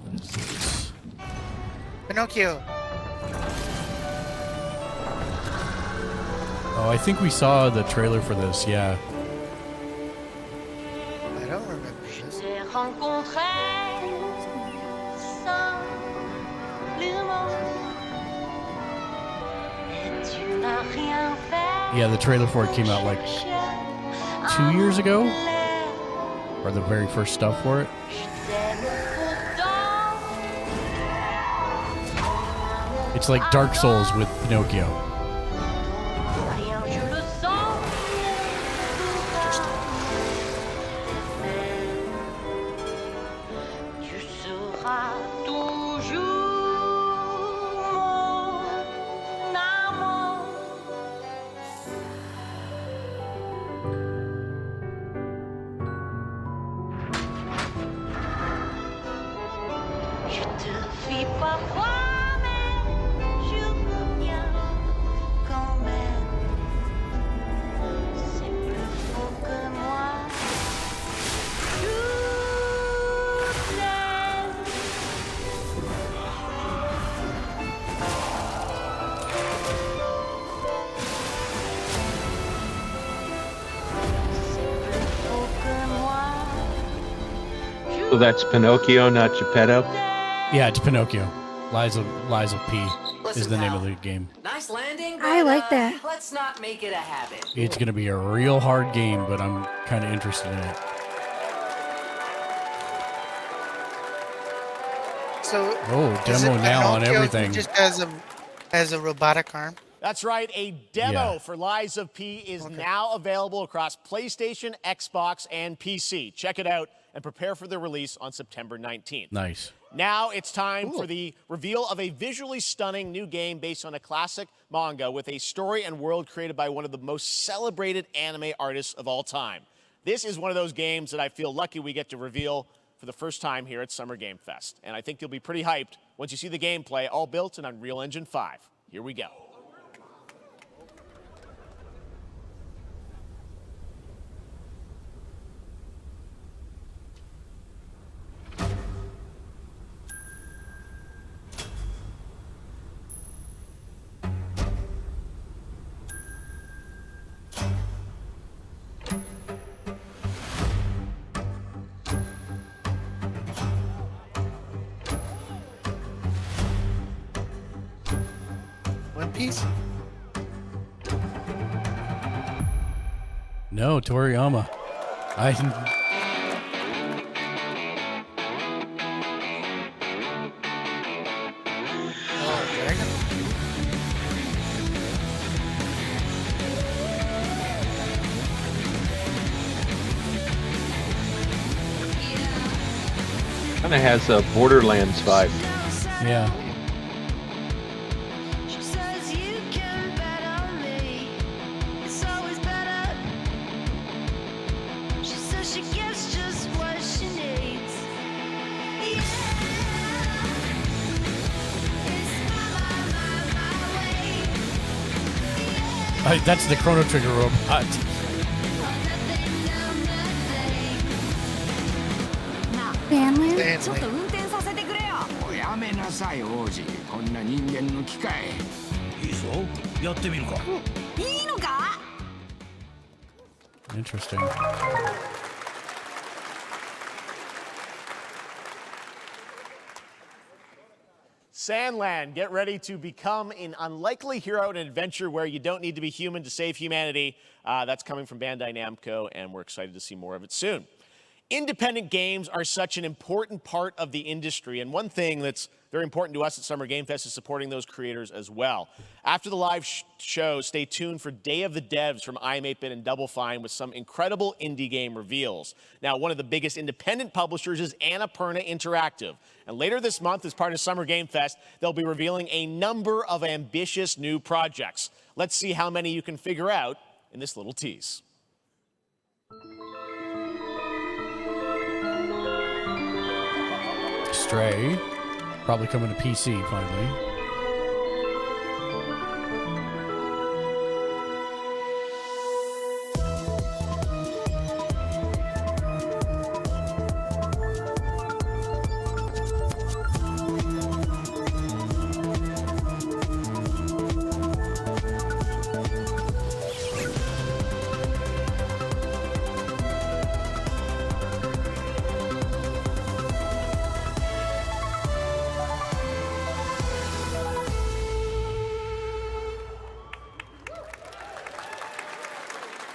What is this? Pinocchio. Oh, I think we saw the trailer for this. Yeah. I don't remember this. Yeah, the trailer for it came out like 2 years ago, or the very first stuff for it. It's like Dark Souls with Pinocchio. So that's Pinocchio, not Geppetto? Yeah, it's Pinocchio. Lies of P is the name of the game. Nice landing. I like that. Let's not make it a habit. It's going to be a real hard game, but I'm kind of interested in it. So demo now on everything. Just as a robotic arm. That's right. A demo for Lies of P is now available across PlayStation, Xbox, and PC. Check it out and prepare for the release on September 19th. Nice. Now it's time for the reveal of a visually stunning new game based on a classic manga with a story and world created by one of the most celebrated anime artists of all time. This is one of those games that I feel lucky we get to reveal for the first time here at Summer Game Fest. And I think you'll be pretty hyped once you see the gameplay, all built in Unreal Engine 5. Here we go. One Piece? No, Toriyama. Kind of has a Borderlands vibe. Yeah. That's the Chrono Trigger robot. Family? ちょっと運転させてくれよ。おやめなさい王子。こんな人間の機械。いいぞ。やってみるか。いいのか？ Interesting. Sandland, get ready to become an unlikely hero in an adventure where you don't need to be human to save humanity. That's coming from Bandai Namco, and we're excited to see more of it soon. Independent games are such an important part of the industry, and one thing that's very important to us at Summer Game Fest is supporting those creators as well. After the live show, stay tuned for Day of the Devs from iam8bit and Double Fine with some incredible indie game reveals. Now, one of the biggest independent publishers is Annapurna Interactive, and later this month, as part of Summer Game Fest, they'll be revealing a number of ambitious new projects. Let's see how many you can figure out in this little tease. Stray. Probably coming to PC finally.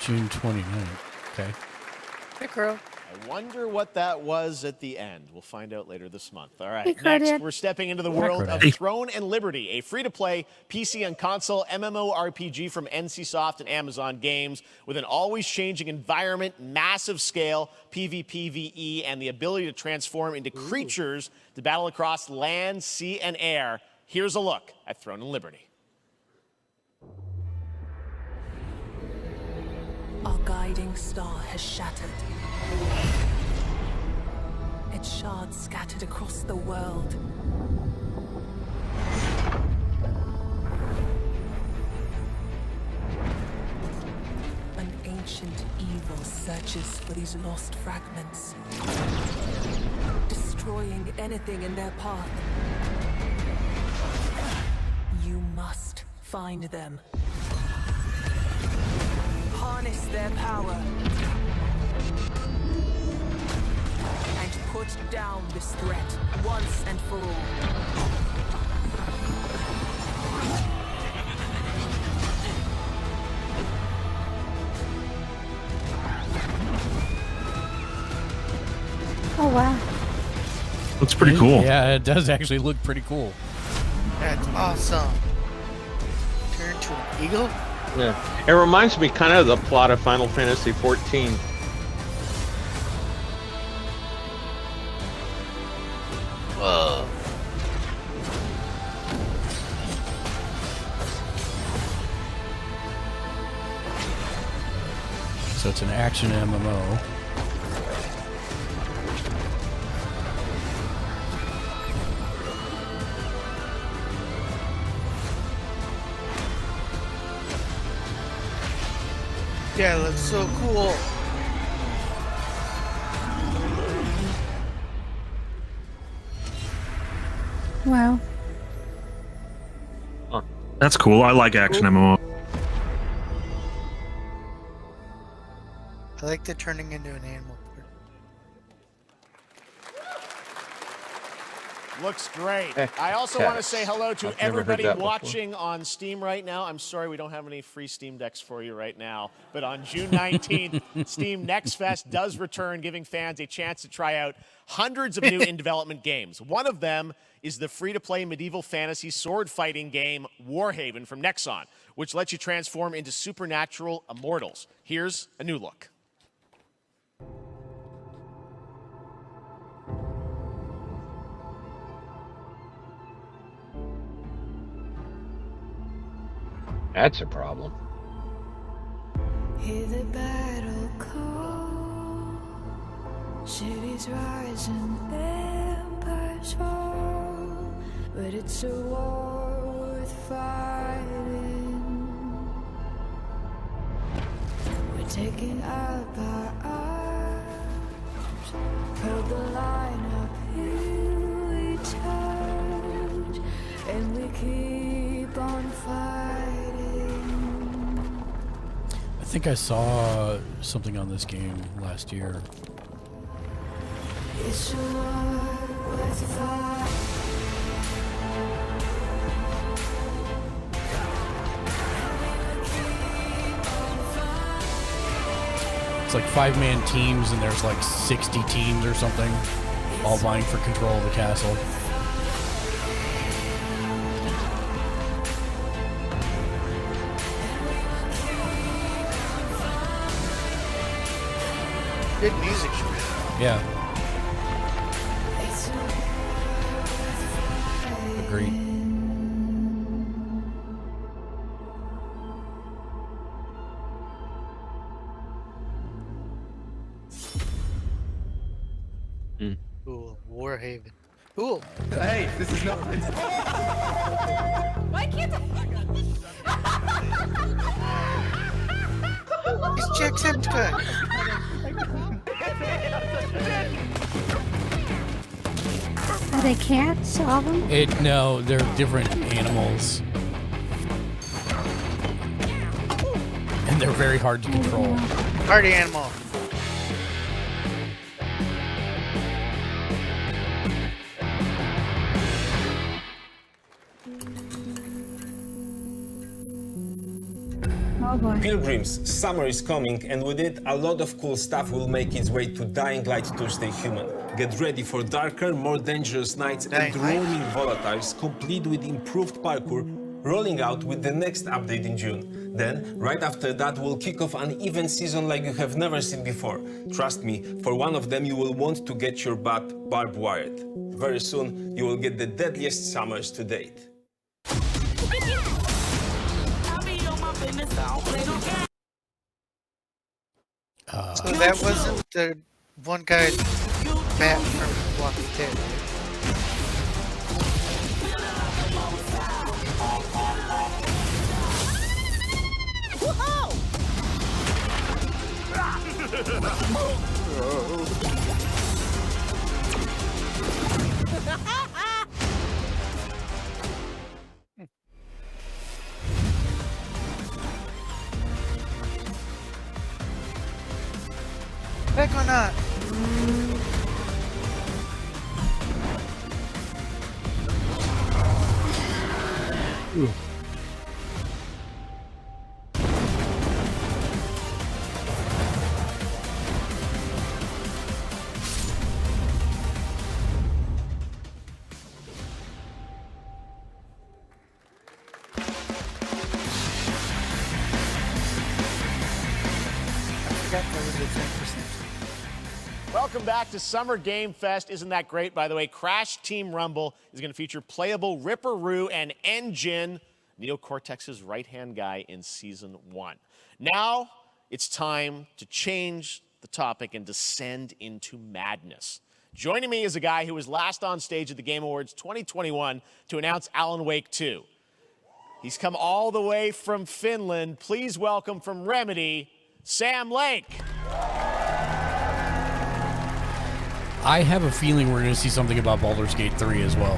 June 29th. Okay. Hey, Crow. I wonder what that was at the end. We'll find out later this month. All right, Hey, next Crawdad. we're stepping into the world of Throne and Liberty, a free-to-play PC and console MMORPG from NCSoft and Amazon Games with an always-changing environment, massive scale, PvPvE, and the ability to transform into creatures to battle across land, sea, and air. Here's a look at Throne and Liberty. Our guiding star has shattered. Its shards scattered across the world. An ancient evil searches for these lost fragments, destroying anything in their path. You must find them. Harness their power and put down this threat once and for all. Oh, wow. Looks pretty cool. Yeah, it does actually look pretty cool. That's awesome. Turn to an eagle? Yeah, it reminds me kind of of the plot of Final Fantasy XIV. Whoa. So it's an action MMO. Yeah, it looks so cool. Wow. That's cool. I like action MMO. I like the turning into an animal. Looks great. Hey, I also want to say hello to I've never heard everybody that before. watching on Steam right now. I'm sorry we don't have any free Steam decks for you right now, but on June 19th, Steam Next Fest does return, giving fans a chance to try out hundreds of new in-development games. One of them is the free-to-play medieval fantasy sword fighting game Warhaven from Nexon, which lets you transform into supernatural immortals. Here's a new look. That's a problem. Hear the battle call, cities rise and empires fall, but it's a war worth fighting. We're taking up our arms, hold the line up, here we charge, and we keep on fighting. I think I saw something on this game last year. It's a war worth fighting. It's like 5-man teams, and there's like 60 teams or something, all vying for control of the castle. Good music. Yeah. Agreed. Cool. Warhaven. Cool. Hey, this is not. Why can't It's Jacksepticeye. Are they cats, all of them? No, they're different animals. And they're very hard to control. Party animal. Oh boy. Pilgrims, summer is coming, and with it, a lot of cool stuff will make its way to Dying Light to Stay Human. Get ready for darker, more dangerous nights and roaming volatiles, complete with improved parkour, rolling out with the next update in June. Then, right after that, we'll kick off an event season like you have never seen before. Trust me, for one of them, you will want to get your butt barbed wired. Very soon, you will get the deadliest summers to date. So that wasn't the one guy, Matt from Walking Dead, Heck or not? Ooh. Welcome back to Summer Game Fest. Isn't that great, by the way? Crash Team Rumble is going to feature playable Ripperoo and Engine, Neo Cortex's right-hand guy in Season 1. Now, it's time to change the topic and descend into madness. Joining me is a guy who was last on stage at the Game Awards 2021 to announce Alan Wake 2. He's come all the way from Finland. Please welcome from Remedy, Sam Lake. I have a feeling we're going to see something about Baldur's Gate 3 as well.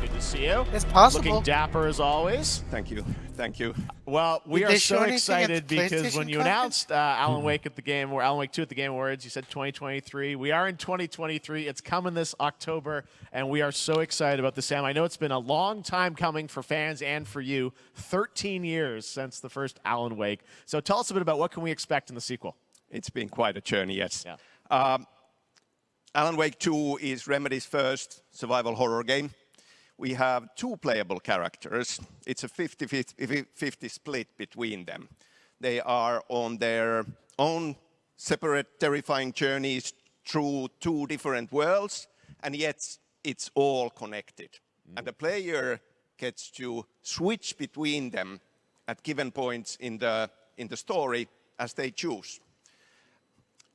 Good to see you. It's possible. Looking dapper as always. Thank you. Thank you. Well, we Did are they so show anything at excited the because PlayStation when you conference? announced Alan Wake at the Game, or Alan Wake 2 at the Game Awards, you said 2023. We are in 2023. It's coming this October, and we are so excited about this, Sam. I know it's been a long time coming for fans and for you. 13 years since the first Alan Wake. So tell us a bit about what can we expect in the sequel. It's been quite a journey, yes. Yeah. Alan Wake 2 is Remedy's first survival horror game. We have two playable characters. It's a 50-50 split between them. They are on their own separate terrifying journeys through two different worlds, and yet it's all connected. And the player gets to switch between them at given points in the story as they choose.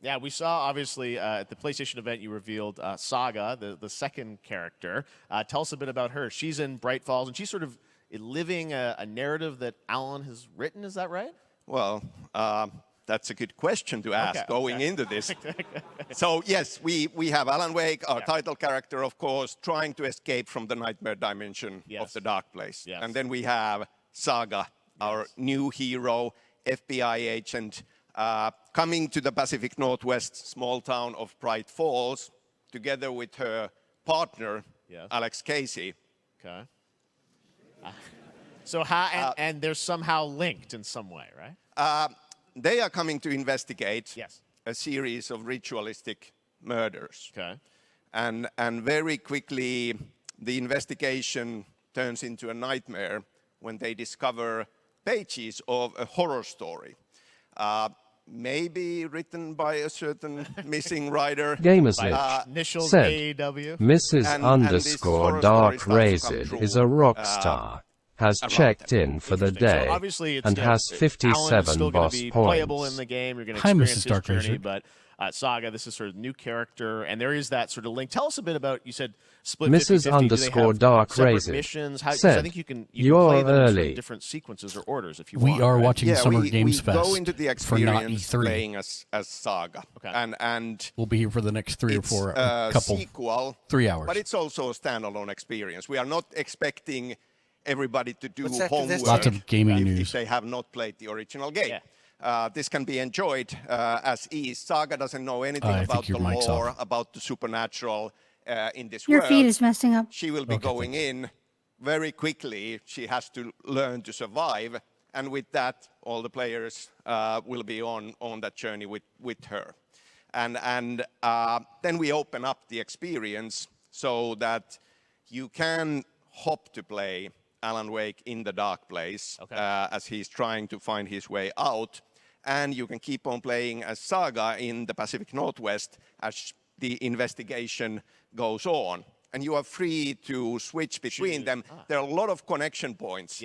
Yeah, we saw, obviously, at the PlayStation event, you revealed Saga, the second character. Tell us a bit about her. She's in Bright Falls, and she's sort of living a narrative that Alan has written. Is that right? Well, that's a good question to ask going into this. So, yes, we have Alan Wake, our title character, of course, trying to escape from the nightmare dimension of the dark place. Yes. And then we have Saga, our new hero, FBI agent, coming to the Pacific Northwest small town of Bright Falls, together with her partner, Alex Casey. Okay. So how, and they're somehow linked in some way, right? They are coming to investigate a series of ritualistic murders. Okay. And very quickly, the investigation turns into a nightmare when they discover pages of a horror story. Maybe written by a certain missing writer. Gamersledge initials said, AEW. Mrs. Dark Razed is a rock star. Has checked in for the day So obviously it's, and has Alan is 57 still gonna boss be playable in points. the game. You're going to Hi, experience Mrs. his Dark journey, Razor. but Saga, this is sort of new character, and there is that sort of link. Tell us a bit about, you said split 50-50. Do they have Dark separate Razor missions? How, 'cause said, I think you can "You're play them in sort of early." different sequences or orders if you We want. are right? watching Summer Games we Fest go into the for not experience E3. playing as Saga. Okay. And We'll be here for the next 3 or it's 4, a couple, sequel, 3 hours. but it's also a standalone experience. We are not expecting everybody to do What's after this? homework Lots of gaming if news. they have not played the original game. This can be enjoyed as is. Saga doesn't know anything I about think your the mic's lore, off. about the supernatural in this Your world. feed is messing up. She will be going in very quickly. She has to learn to survive, and with that, all the players will be on that journey with her. And then we open up the experience so that you can hop to play Alan Wake in the dark place as he's trying to find his way out. And you can keep on playing as Saga in the Pacific Northwest as the investigation goes on. And you are free to switch between them. There are a lot of connection points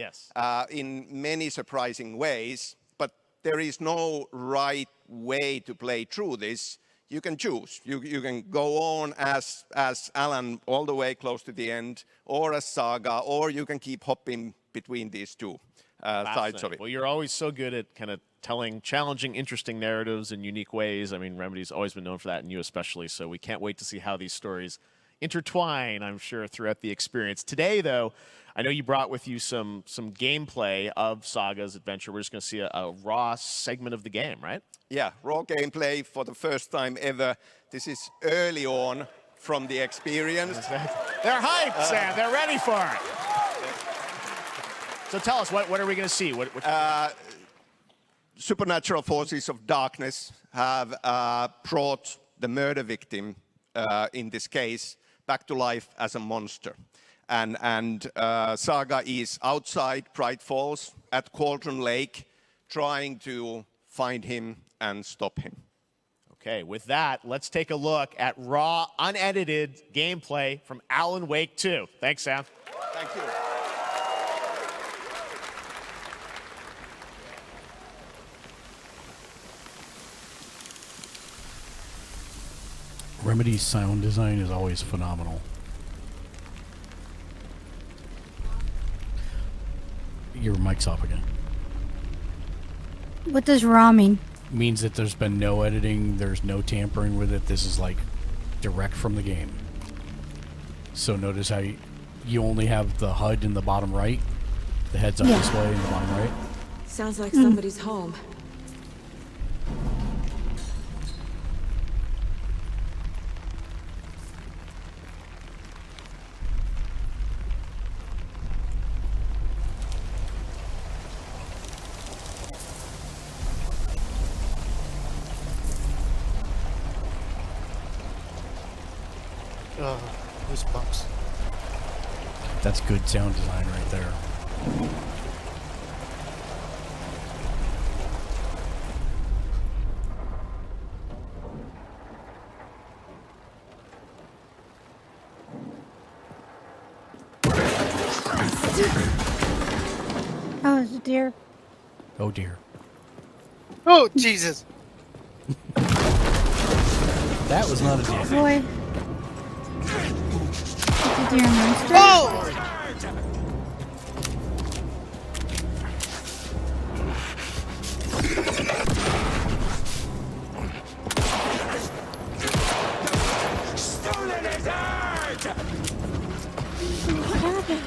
in many surprising ways, but there is no right way to play through this. You can choose. You can go on as Alan all the way close to the end, or as Saga, or you can keep hopping between these two sides of it. Well, you're always so good at kind of telling challenging, interesting narratives in unique ways. I mean, Remedy's always been known for that, and you especially, so we can't wait to see how these stories intertwine, I'm sure, throughout the experience. Today, though, I know you brought with you some gameplay of Saga's adventure. We're just going to see a raw segment of the game, right? Yeah, raw gameplay for the first time ever. This is early on from the experience. They're hyped, Sam. They're ready for it. So tell us, what are we going to see? Supernatural forces of darkness have brought the murder victim, in this case, back to life as a monster. And Saga is outside Bright Falls at Cauldron Lake, trying to find him and stop him. Okay, with that, let's take a look at raw, unedited gameplay from Alan Wake 2. Thanks, Sam. Thank you. Remedy's sound design is always phenomenal. Your mic's off again. What does raw mean? Means that there's been no editing, there's no tampering with it. This is like direct from the game. So notice how you only have the HUD in the bottom right, the heads-up display in the bottom right. Sounds like somebody's home. Goosebumps. That's good sound design right there. Oh, it's a deer. Oh dear. Oh, Jesus. That was not a deer. Boy. It's a deer monster. Oh! Stolen his heart! What happened?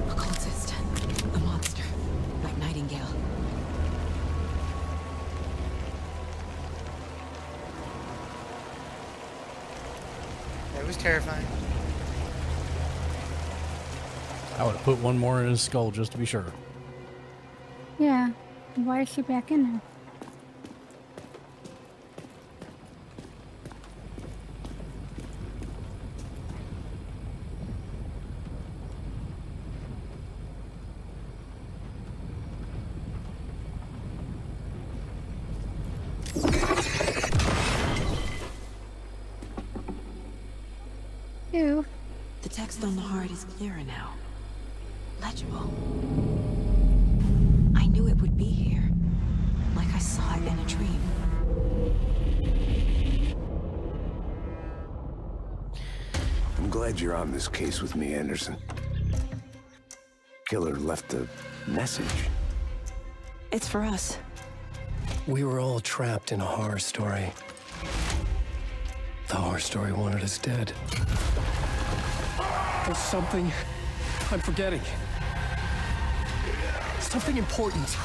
Occultist. A monster. Like Nightingale. That was terrifying. I would have put one more in his skull just to be sure. Yeah. Why is she back in there? Ew. The text on the heart is clearer now. Legible. I knew it would be here. Like I saw it in a dream. I'm glad you're on this case with me, Anderson. Killer left a message. It's for us. We were all trapped in a horror story. The horror story wanted us dead. There's something I'm forgetting. Something important.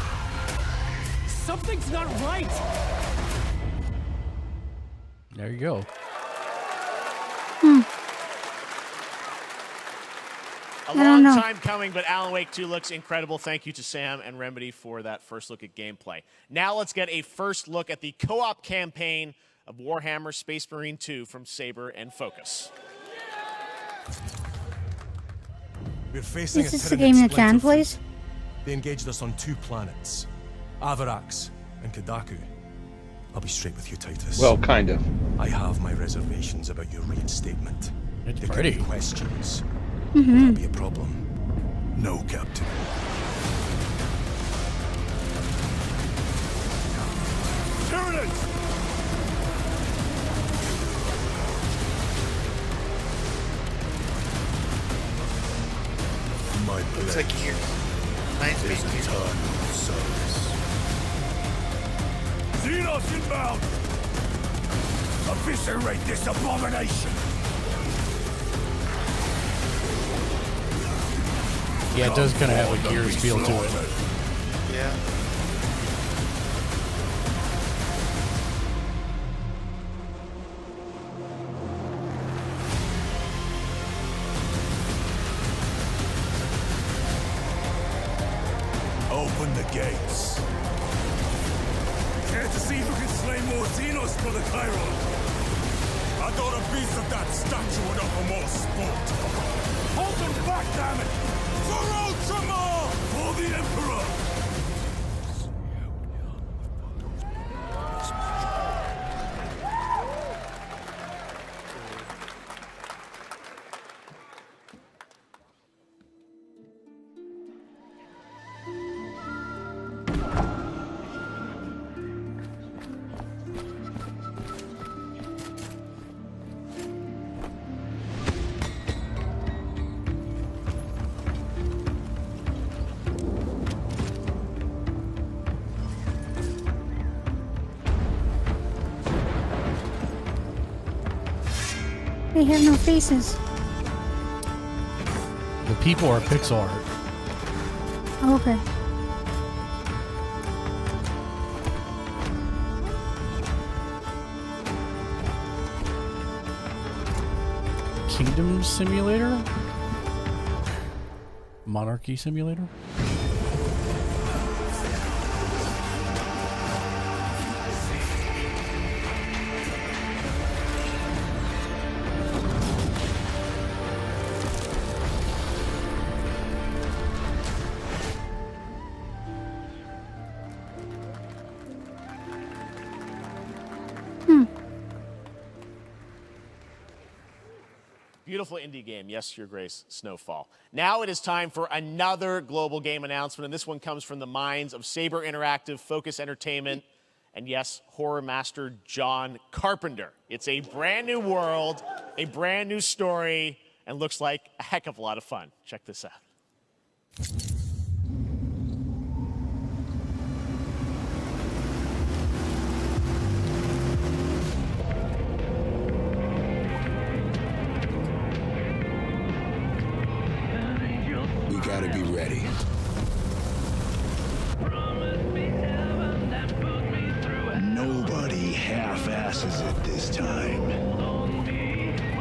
Something's not right! There you go. A I don't long know. time coming, but Alan Wake 2 looks incredible. Thank you to Sam and Remedy for that first look at gameplay. Now let's get a first look at the co-op campaign of Warhammer Space Marine 2 from Saber and Focus. We're facing Is this the game that Jan plays? They engaged us on 2 planets, Avarax and Kadaku. I'll be straight with you, Titus. Well, kind of. I have my reservations about your reinstatement. It's there pretty. could be questions. Mm-hmm. Will that be a problem? No, Captain. Tyranids! My Looks like here. Mine's being used. Xenos inbound! Eviscerate this abomination! Yeah, it does kind of have a Gears feel to it. Yeah. Open the gates. Care to see who can slay more Xenos for the Chiron? I thought a piece of that statue would offer more sport. Hold them back, damn it! For Ultramar! For the Emperor! They have no faces. The people are pixel art. Oh, okay. Kingdom Simulator? Monarchy Simulator? Beautiful indie game. Yes, Your Grace, Snowfall. Now it is time for another global game announcement, and this one comes from the minds of Saber Interactive, Focus Entertainment, and yes, horror master John Carpenter. It's a brand new world, a brand new story, and looks like a heck of a lot of fun. Check this out. We gotta be ready. Nobody half-asses it this time.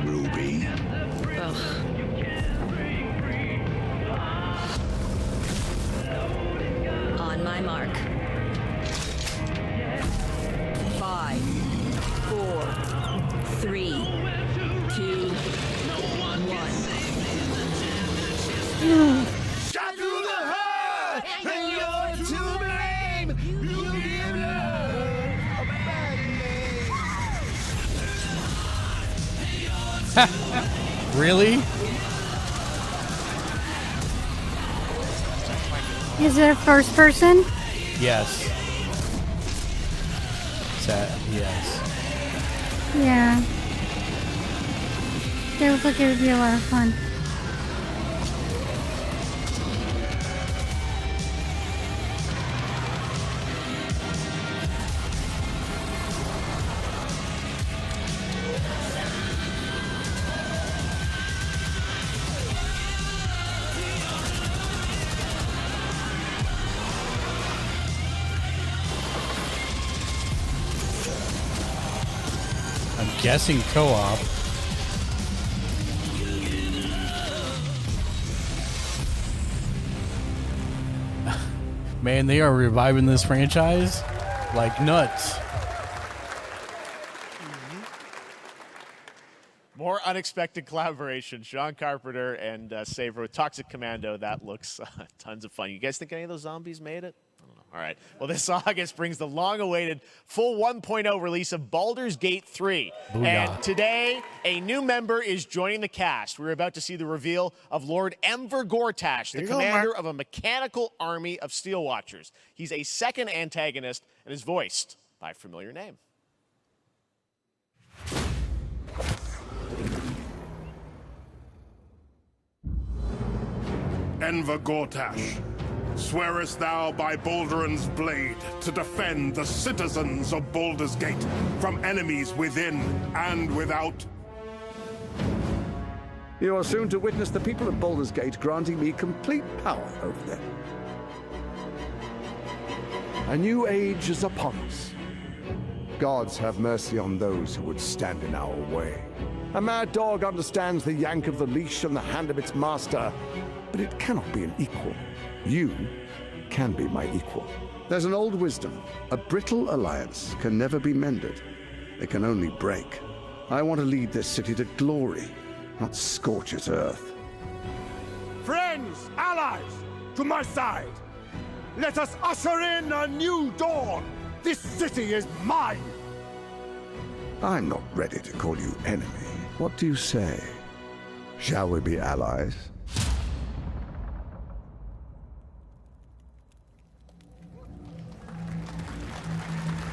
Ruby. On my mark. 5, 4, 3, 2, 1. Shot through the heart, and you're to blame. You give love a bad name. Really? Is it a first person? Yes. Yes. Yeah. They look like it would be a lot of fun. I'm guessing co-op. Man, they are reviving this franchise like nuts. More unexpected collaboration. Sean Carpenter and Saver with Toxic Commando. That looks tons of fun. You guys think any of those zombies made it? I don't know. All right. Well, this August brings the long-awaited full 1.0 release of Baldur's Gate 3. Booyah. And today, a new member is joining the cast. We're about to see the reveal of Lord Enver Gortash, the commander of a mechanical army of Steel Watchers. He's a second antagonist and is voiced by a familiar name. Enver Gortash, swearest thou by Balduran's blade to defend the citizens of Baldur's Gate from enemies within and without? You are soon to witness the people of Baldur's Gate granting me complete power over them. A new age is upon us. Gods have mercy on those who would stand in our way. A mad dog understands the yank of the leash from the hand of its master, but it cannot be an equal. You can be my equal. There's an old wisdom. A brittle alliance can never be mended. It can only break. I want to lead this city to glory, not scorch its earth. Friends, allies, to my side. Let us usher in a new dawn. This city is mine. I'm not ready to call you enemy. What do you say? Shall we be allies?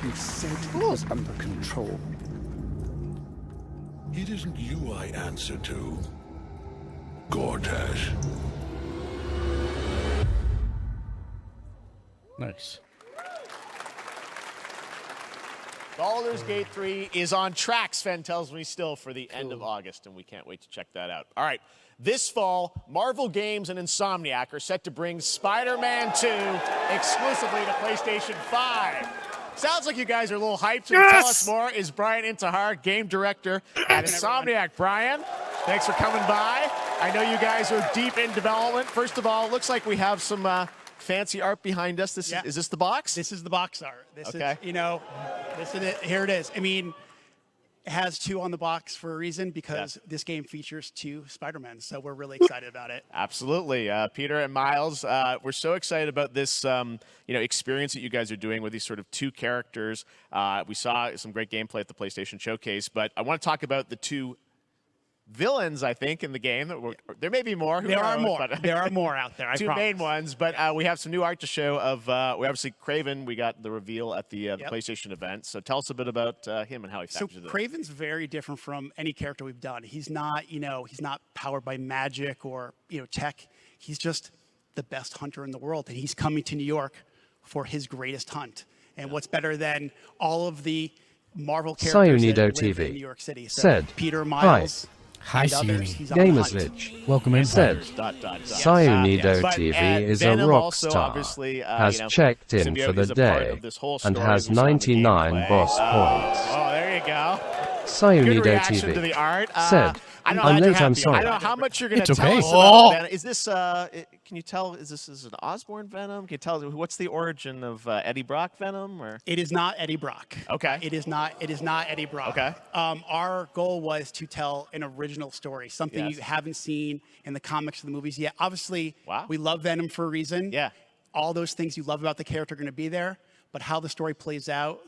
He said it was under control. It isn't you I answer to, Gortash. Nice. Baldur's Gate 3 is on track, Sven tells me, still for the end of August, and we can't wait to check that out. All right, this fall, Marvel Games and Insomniac are set to bring Spider-Man 2 exclusively to PlayStation 5. Sounds like you guys are a little hyped. To tell us more is Brian Intihar, game director at Insomniac. Brian, thanks for coming by. I know you guys are deep in development. First of all, it looks like we have some fancy art behind us. Is this the box? This is the box art. This okay. is, this is it. Here it is. I mean, it has 2 on the box for a reason, because this game features 2 Spider-Men, so we're really excited about it. Absolutely. Peter and Miles, we're so excited about this experience that you guys are doing with these sort of 2 characters. We saw some great gameplay at the PlayStation Showcase, but I want to talk about the 2 villains, I think, in the game. There may be more. There are more. There are more out there, I 2 promise. main ones, but we have some new art to show of, we obviously, Kraven, we got the reveal at the PlayStation event. So tell us a bit about him and how he factors into it. Kraven's very different from any character we've done. He's not, he's not powered by magic or, tech. He's just the best hunter in the world, and he's coming to New York for his greatest hunt. And what's better than all of the Marvel characters that live in New York City? So said, Peter, Miles, Hi, Siuni. Gamerslich, welcome in. Said, Siunido TV is a rock star, has checked in for the day, and has 99 boss points. Oh, there you go. Siunido TV to the art. said, I'm late, I'm I sorry. don't know how much you're going to It's tell okay. us about Venom. Is this, can you tell, is this an Osborn Venom? Can you tell, what's the origin of Eddie Brock Venom? Or? It is not Eddie Brock. Okay. It is not Eddie Brock. Okay. Our goal was to tell an original story, something you haven't seen in the comics or the movies yet. Obviously, we love Venom for a reason. Yeah. All those things you love about the character are going to be there, but how the story plays out,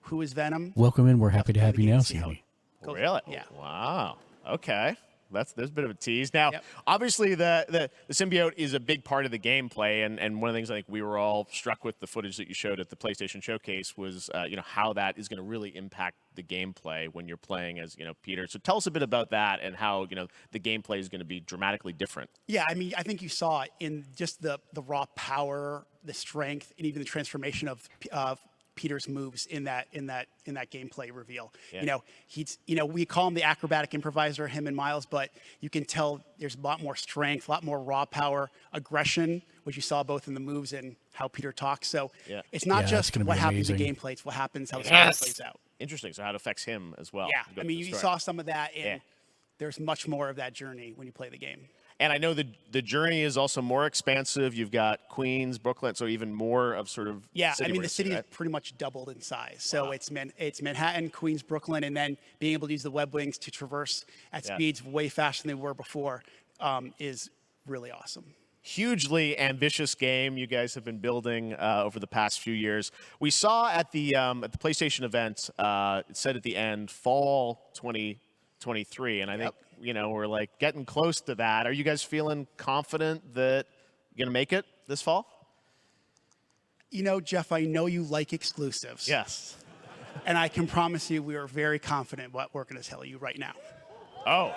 who is Venom? Welcome in. We're happy to have you now, Siuni. Really? Yeah. Wow. Okay. There's a bit of a tease. Now, obviously, the symbiote is a big part of the gameplay, and one of the things I think we were all struck with the footage that you showed at the PlayStation Showcase was, how that is going to really impact the gameplay when you're playing as, Peter. So tell us a bit about that and how, the gameplay is going to be dramatically different. Yeah, I mean, I think you saw it in just the raw power, the strength, and even the transformation of Peter's moves in that gameplay reveal. Yeah. We call him the acrobatic improviser, him and Miles, but you can tell there's a lot more strength, a lot more raw power, aggression, which you saw both in the moves and how Peter talks. So it's not just what happens in gameplay, it's what happens, how the story plays out. Interesting. So how it affects him as well. Yeah, I mean, you saw some of that, and there's much more of that journey when you play the game. And I know the journey is also more expansive. You've got Queens, Brooklyn, so even more of sort of the racing, city right? is pretty much doubled in size. So it's Manhattan, Queens, Brooklyn, and then being able to use the web wings to traverse at speeds way faster than they were before is really awesome. Hugely ambitious game you guys have been building over the past few years. We saw at the PlayStation event, it said at the end, fall 2023, and I think we're like getting close to that. Are you guys feeling confident that you're gonna make it this fall? Jeff, I know you like exclusives. Yes. And I can promise you we are very confident what we're going to tell you right now. Oh.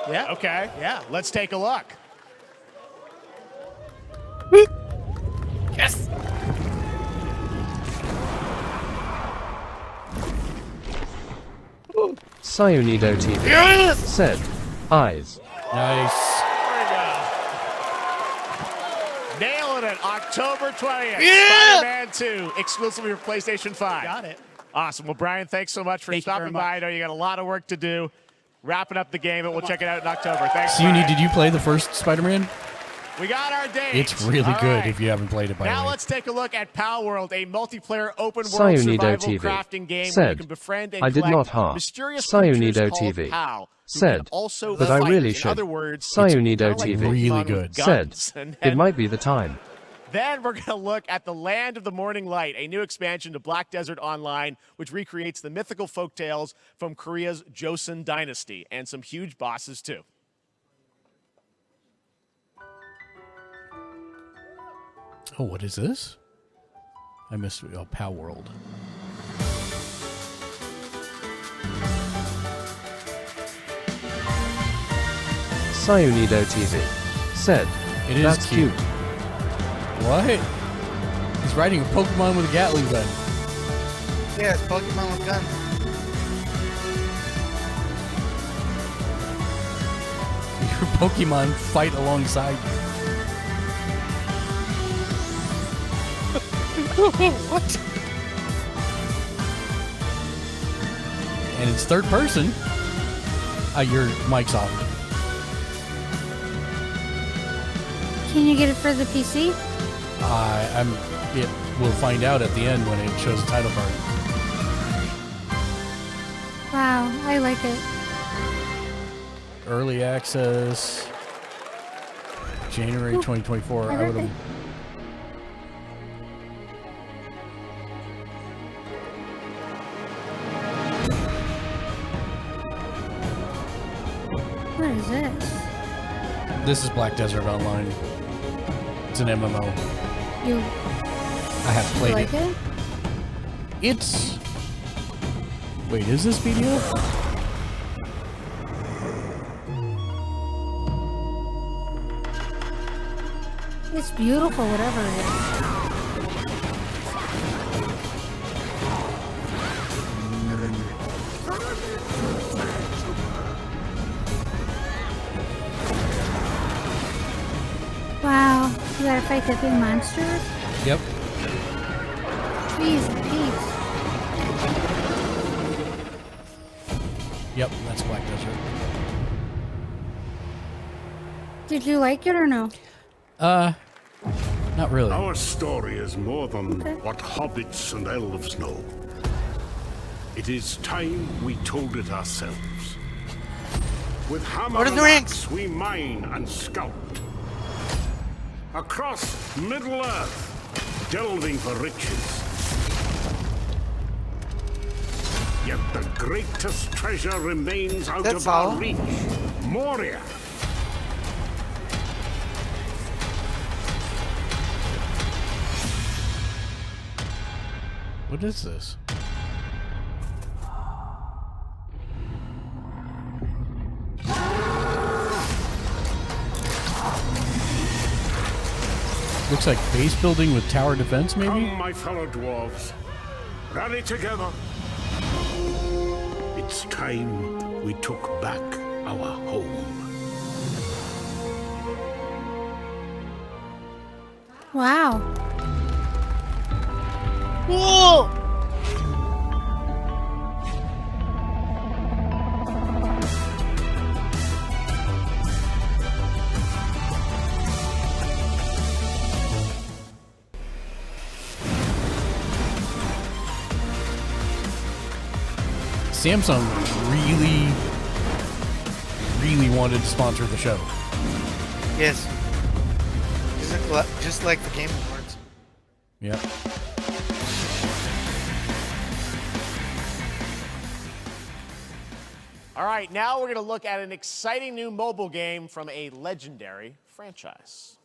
Yeah. Okay. Yeah. Let's take a look. Yes. Sayunido TV said, eyes. Nice. Nailing it. October 20th. Yeah! Spider-Man 2, exclusively for PlayStation 5. Got it. Awesome. Well, Brian, thanks so much for Thank you stopping very by. I much. know you got a lot of work to do. Wrapping up the game, but we'll check it out in October. Thanks, Siuni, Brian. did you play the first Spider-Man? We got our date. It's really All good right. if you haven't played it by Now the way. let's take a look at Pal World, a multiplayer open world Sayunido survival TV crafting game where you said, can befriend and I did collect not harm. mysterious creatures Sayunido called TV Pal, who said, can also but I fight. really In should. other words, Sayunido it's kinda like TV Pokemon Really with good. said, guns. And it might be the time. then we're going to look at the Land of the Morning Light, a new expansion to Black Desert Online, which recreates the mythical folktales from Korea's Joseon dynasty, and some huge bosses too. Oh, what is this? I missed Pow World. Sayunido TV said, It is that's cute. What? He's riding a Pokemon with a Gatling gun. Yeah, it's Pokemon with guns. Your Pokemon fight alongside you. What? And it's third person. Your mic's off. Can you get it for the PC? We'll find out at the end when it shows the title card. Wow, I like it. Early access, January 2024. I would have. What is this? This is Black Desert Online. It's an MMO. I have You played like it? It's. Wait, is this video? It's beautiful, whatever it is. Wow, you gotta fight that big monster? Yep. Jeez, Pete. Yep, that's Black Desert. Did you like it or no? Not really. Our story is more than what hobbits and elves know. It is time we told it ourselves. With hammer Lord of and the Rings. axe, we mine and scout. Across Middle-earth, delving for riches. Yet the greatest treasure remains out That's of our all. reach. Moria. What is this? Looks like base building with tower defense, maybe? Come, my fellow dwarves. Rally together. It's time we took back our home. Wow. Whoa! Samsung really wanted to sponsor the show. Yes. Just like the Game Awards. Yep. All right, now we're going to look at an exciting new mobile game from a legendary franchise.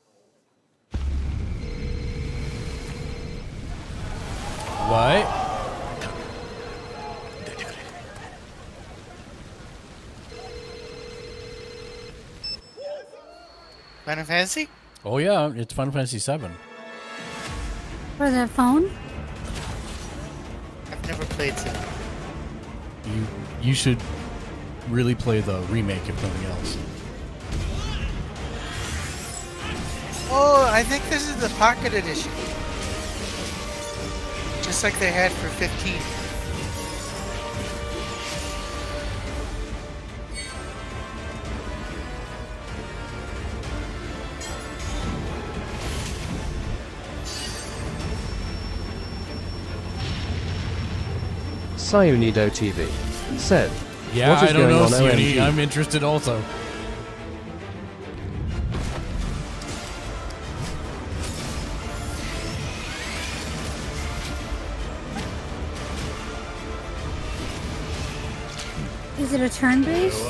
What? Final Fantasy? Oh yeah, it's Final Fantasy VII. For the phone? I've never played 7. You should really play the remake if nothing else. Oh, I think this is the Pocket Edition. Just like they had for 15. Sayunido TV said, Yeah, what is I don't going know, on Sioni. OMG? I'm interested also. Is it a turn-based?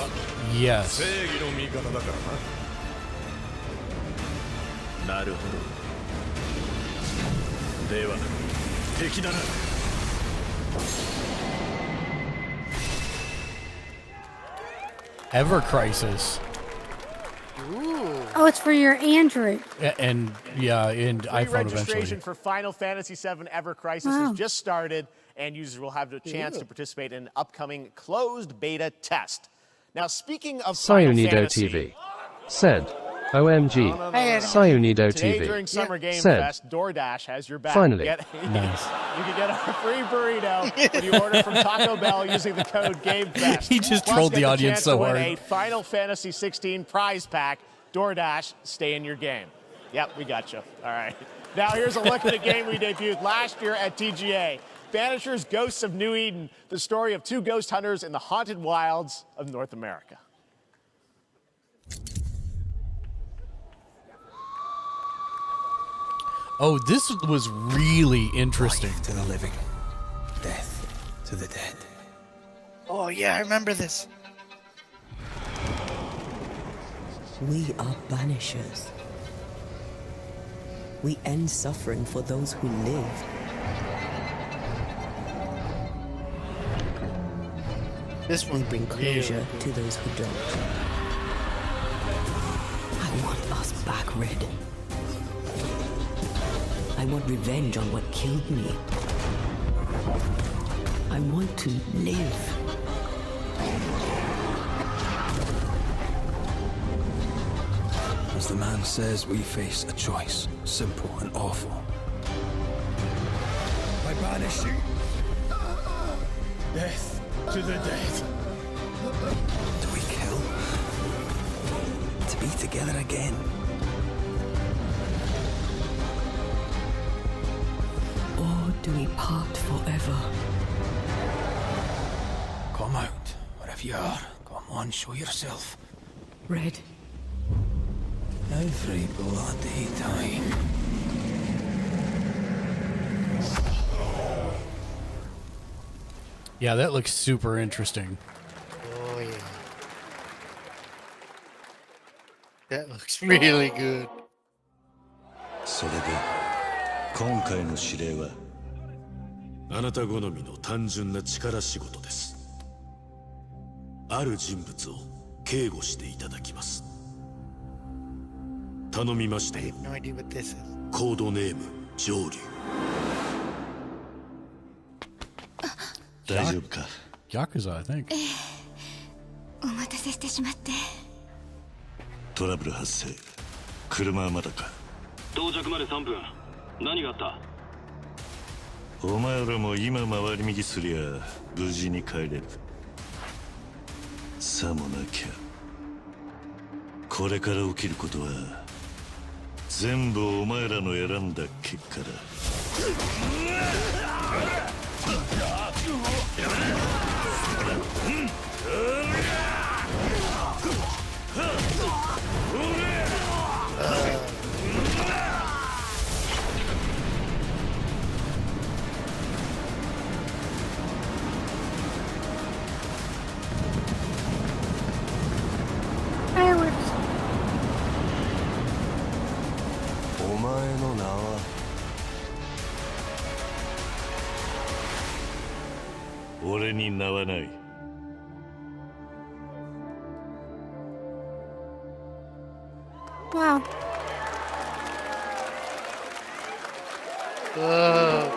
Yes. 正義の味方だからな。なるほど。では敵だな。Ever Crisis. Oh, it's for your Android. And yeah, and iPhone Registration eventually. for Final Fantasy VII Ever Crisis Wow. has just started, and users will have the chance to participate in an upcoming closed beta test. Now, speaking of Final Sayunido Fantasy, TV said, OMG. Sayunido today during Summer TV Game said, Fest, DoorDash has your back. Finally. Nice. Nice. You can get a free burrito when you order from Taco Bell using the code GameFest. He just Plus, trolled get the audience chance so to win hard. a Final Fantasy 16 prize pack. DoorDash, stay in your game. Yep, we got you. All right. Now here's a look at a game we debuted last year at TGA. Banishers Ghosts of New Eden, the story of 2 ghost hunters in the haunted wilds of North America. Oh, this was really interesting. Life to the living, death to the dead. Oh yeah, I remember this. We are banishers. We end suffering for those who live. This one we bring closure to those who don't. I want us back, Red. I want revenge on what killed me. I want to live. As the man says, we face a choice, simple and awful. I banish you. Death to the dead. Do we kill? To be together again? Or do we part forever? Come out, wherever you are. Come on, show yourself. Red. Every bloody time. Yeah, that looks super interesting. Oh yeah. That looks really good. それで今回の指令はあなた好みの単純な力仕事です。ある人物を警護していただきます。頼みましたよ。 No idea what this is. コードネーム上流。大丈夫か。 Yakuza, I think. お待たせしてしまって。トラブル発生。車はまだか。到着まで3分。何があった？お前らも今回り右すりゃ無事に帰れる。さもなきゃこれから起きることは全部お前らの選んだ結果だ。俺に名はない。Wow.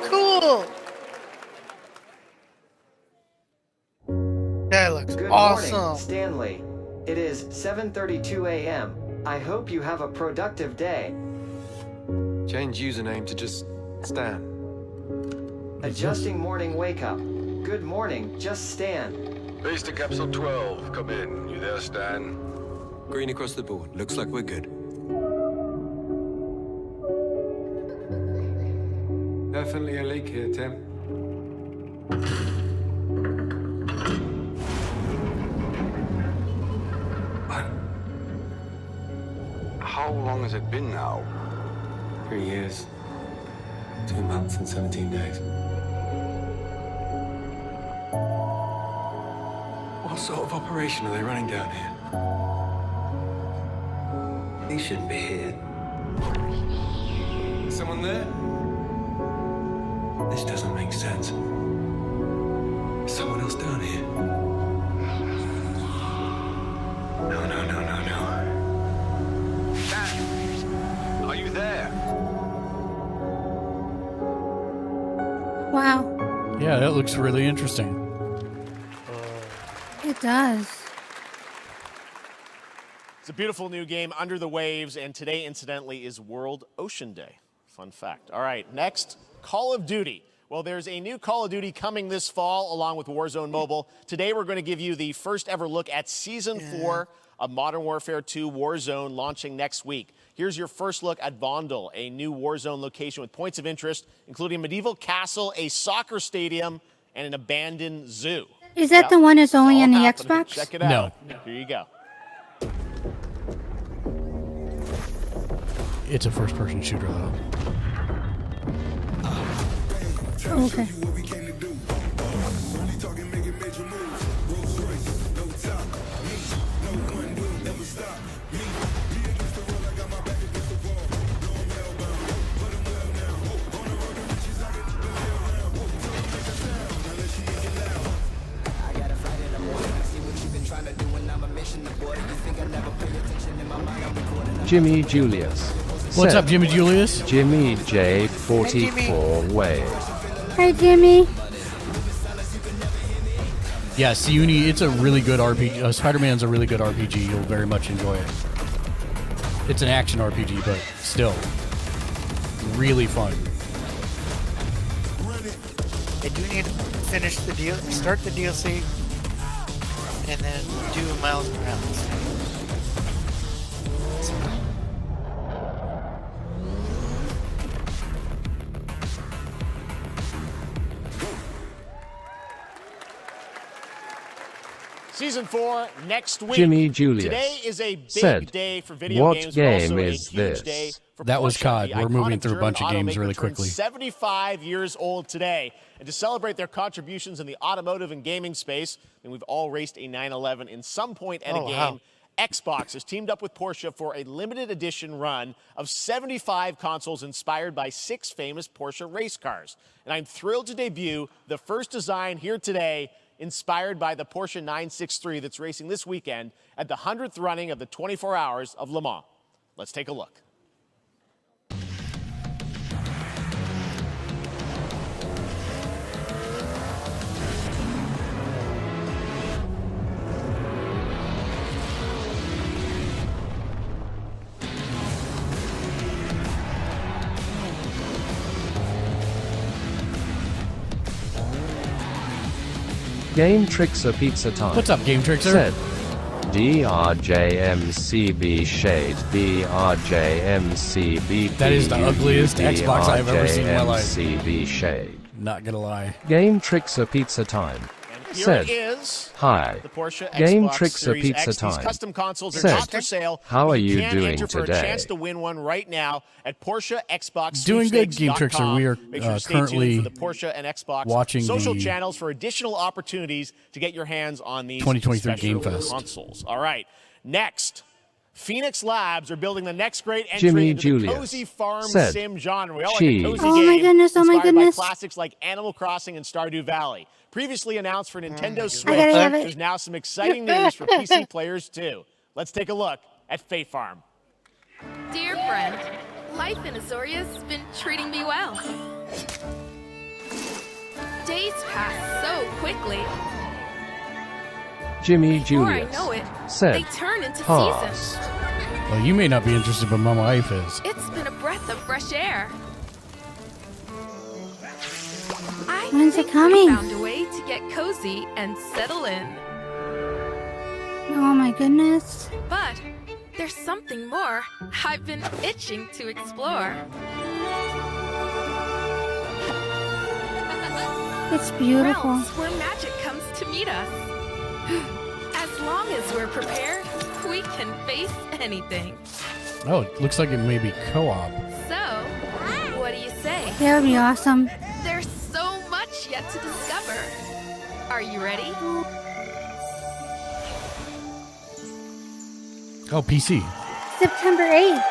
Cool. That looks Good awesome. morning, Stanley. It is 7:32 a.m. I hope you have a productive day. Change username to just Stan. Adjusting morning wake up. Good morning, just Stan. Base to Capsule 12. Come in. You there, Stan? Green across the board. Looks like we're good. Definitely a leak here, Tim. How long has it been now? 3 years. 2 months and 17 days. What sort of operation are they running down here? He shouldn't be here. Someone there? This doesn't make sense. Is someone else down here? No. Dad! Are you there? Wow. Yeah, that looks really interesting. It does. It's a beautiful new game, Under the Waves, and today, incidentally, is World Ocean Day. Fun fact. All right, next, Call of Duty. Well, there's a new Call of Duty coming this fall, along with Warzone Mobile. Today, we're going to give you the first ever look at Season 4 of Modern Warfare 2 Warzone, launching next week. Here's your first look at Vondel, a new Warzone location with points of interest, including a medieval castle, a soccer stadium, and an abandoned zoo. Is that the one that's only on the Xbox? Check it out. No. Here you go. It's a first-person shooter, though. Okay. Jimmy Julius. What's up, Jimmy Julius? Jimmy J44 Way. Hi, Jimmy. Yeah, Siuni, it's a really good RPG. Spider-Man's a really good RPG. You'll very much enjoy it. It's an action RPG, but still really fun. I do need to finish the deal, start the DLC, and then do Miles Morales. Season 4 next week. Jimmy Julius Today is a big said, day for video "What games, game but also is a huge this?" day for That was Porsche. COD. The We're moving iconic through a bunch of German games really automaker turned quickly. 75 years old today. And to celebrate their contributions in the automotive and gaming space, and we've all raced a 911 in some point at a game, wow. Xbox has teamed up with Porsche for a limited edition run of 75 consoles inspired by 6 famous Porsche race cars. And I'm thrilled to debut the first design here today, inspired by the Porsche 963 that's racing this weekend at the 100th running of the 24 Hours of Le Mans. Let's take a look. Game Trickster Pizza Time. What's up, Game Trickster? Said, DRJMCB shade, DRJMCB. That is the ugliest Xbox I've ever seen in my life. DRJMCB shade. Not gonna lie. Game Trickster Pizza Time. Here Said, it is. Hi. The Porsche Game Xbox Trickster Series Pizza X. These Time. custom consoles are Said, not for sale. how are you can doing enter for today? a chance to win one right now at Porsche Xbox. Doing good, Game Trickster. We are Make sure to stay currently tuned for the Porsche and Xbox watching social the channels for additional opportunities to get your hands on these 2023 special Game Fest. consoles. All right, next. Phoenix Labs are building the next great entry Jimmy into Julius the cozy farm said, sim genre. We all like she. a cozy Oh game my goodness, oh my inspired goodness. by classics like Animal Crossing and Stardew Valley. Previously announced for Nintendo Switch, gotta have it. there's now some exciting news for PC players too. Let's take a look at Fae Farm. Dear friend, life in Azoria's been treating me well. Days pass so quickly. Jimmy Before I Julius know it, said, they turn into past. seasons. Well, you may not be interested, but my wife is. It's been a breath of fresh air. I When's it think coming? we found a way to get cozy and settle in. Oh my goodness. But there's something more I've been itching to explore. It's beautiful. Realms where magic comes to meet us. As long as we're prepared, we can face anything. Oh, it looks like it may be co-op. So, what do you say? That would be awesome. There's so much yet to discover. Are you ready? Oh, PC. September 8th.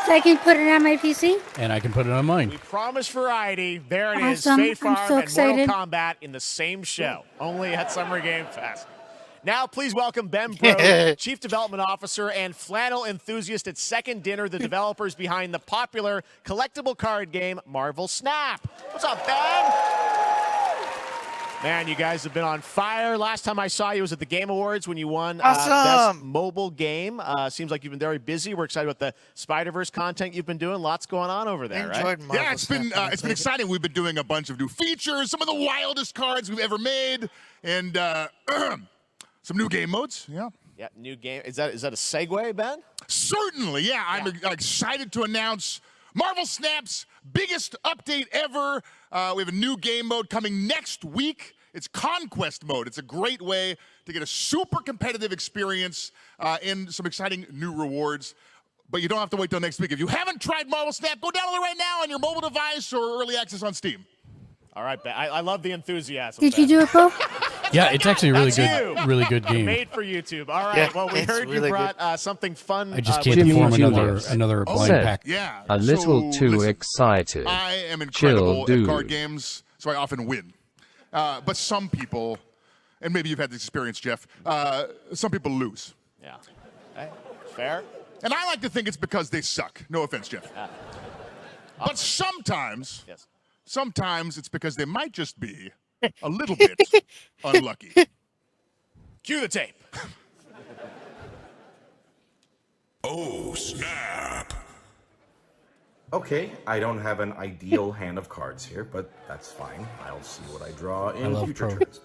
So I can put it on my PC? And I can put it on mine. We promise variety. There it is. Awesome. Fae I'm Farm so and Mortal excited. Kombat in the same show, only at Summer Game Fest. Now, please welcome Ben Brode, Chief Development Officer and flannel enthusiast at Second Dinner, the developers behind the popular collectible card game Marvel Snap. What's up, Ben? Man, you guys have been on fire. Last time I saw you was at the Game Awards when you won Best Awesome. Mobile Game. Seems like you've been very busy. We're excited about the Spider-Verse content you've been doing. Lots going on over there, right? Enjoyed Marvel Yeah, it's been Snap when I it's been played it. exciting. We've been doing a bunch of new features, some of the wildest cards we've ever made, and some new game modes. Yeah. Yeah, new game. Is that a segue, Ben? Certainly, yeah. I'm excited to announce Marvel Snap's biggest update ever. We have a new game mode coming next week. It's Conquest mode. It's a great way to get a super competitive experience and some exciting new rewards. But you don't have to wait till next week. If you haven't tried Marvel Snap, go download it right now on your mobile device or early access on Steam. All right, Ben. I love the enthusiasm. Did you do it, Bo? Yeah, it's actually a really That's good, you. really good game. Made for YouTube. All right. Yeah, well, we it's heard you really brought something fun. I just can't Jimmy form Julius another blind said, pack. Yeah. a little so, too listen, excited. I am Chill, incredible at dude. card games, so I often win. But some people, and maybe you've had this experience, Jeff, some people lose. Yeah. Okay. Fair. And I like to think it's because they suck. No offense, Jeff. Yeah. But sometimes, Yes. sometimes it's because they might just be a little bit unlucky. Cue the tape. Oh, snap. Okay, I don't have an ideal hand of cards here, but that's fine. I'll see what I draw in love future Pro. turns.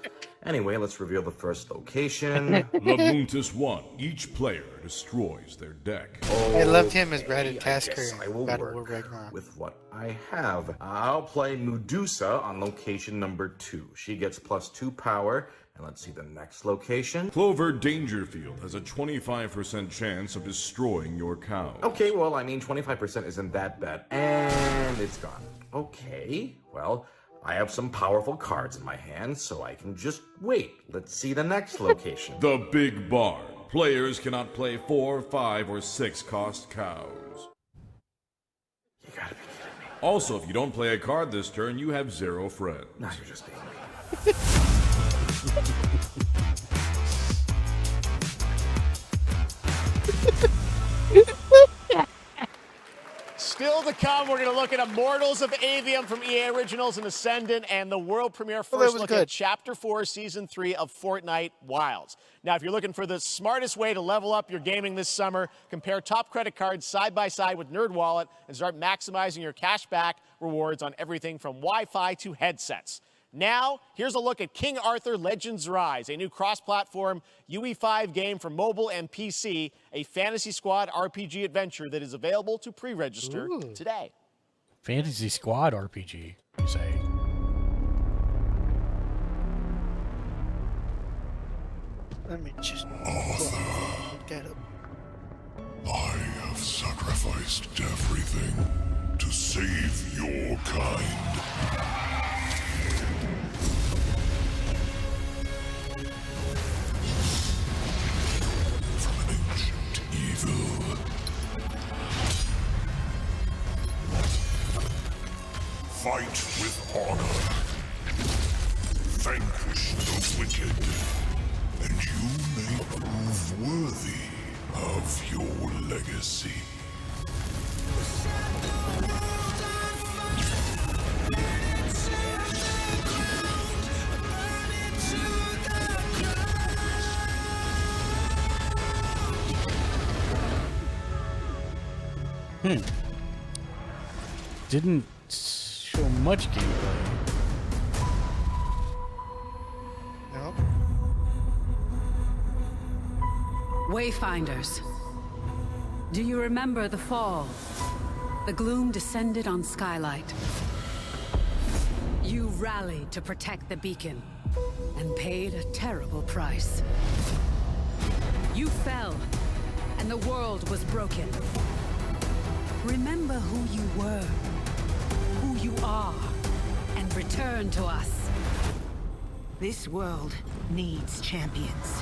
Anyway, let's reveal the first location. Lamuntis 1. Each player destroys their deck. I loved him as Brad and Okay, I Tasker guess I in will Battle War work Ragnarok. with what I have. I'll play Medusa on location number 2. She gets +2 power. And let's see the next location. Clover Dangerfield has a 25% chance of destroying your cow. Okay, well, I mean, 25% isn't that bad. And it's gone. Okay, well, I have some powerful cards in my hand, so I can just wait. Let's see the next location. The Big Barn. Players cannot play 4, 5, or 6 cost cows. You gotta be kidding me. Also, if you don't play a card this turn, you have 0 friends. Now you're just being mean. Still to come, we're going to look at Immortals of Avium from EA Originals and Ascendant and the world premiere that first was look good. at Chapter 4, Season 3 of Fortnite Wilds. Now, if you're looking for the smartest way to level up your gaming this summer, compare top credit cards side by side with NerdWallet and start maximizing your cashback rewards on everything from Wi-Fi to headsets. Now, here's a look at King Arthur Legends Rise, a new cross-platform UE5 game for mobile and PC, a Fantasy Squad RPG adventure that is available to pre-register today. Fantasy Squad RPG, you say? Let me just look that up. I have sacrificed everything to save your kind. From an ancient evil Fight with honor. Vanquish the wicked, and you may prove worthy of your legacy. Didn't show much gameplay. Nope. Wayfinders. Do you remember the fall? The gloom descended on Skylight. You rallied to protect the beacon, and paid a terrible price. You fell, and the world was broken. Remember who you were, who you are, and return to us. This world needs champions.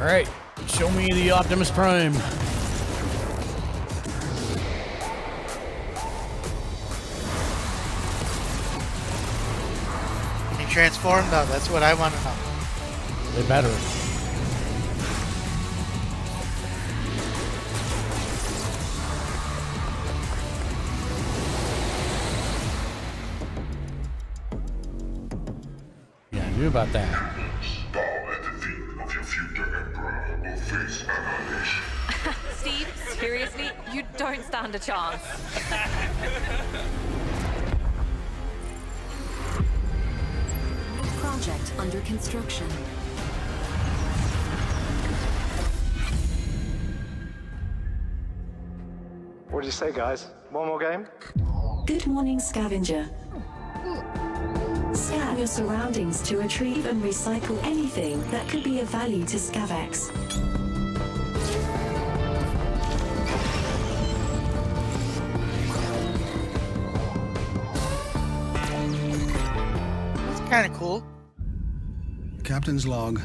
All right, show me the Optimus Prime. Can you transform though? That's what I want to know. They better. Yeah, I knew about that. Steve, seriously, you don't stand a chance. Project under construction. What did you say, guys? One more game? Good morning, scavenger. Scan your surroundings to retrieve and recycle anything that could be of value to Scavax. That's kind of cool. Captain's log,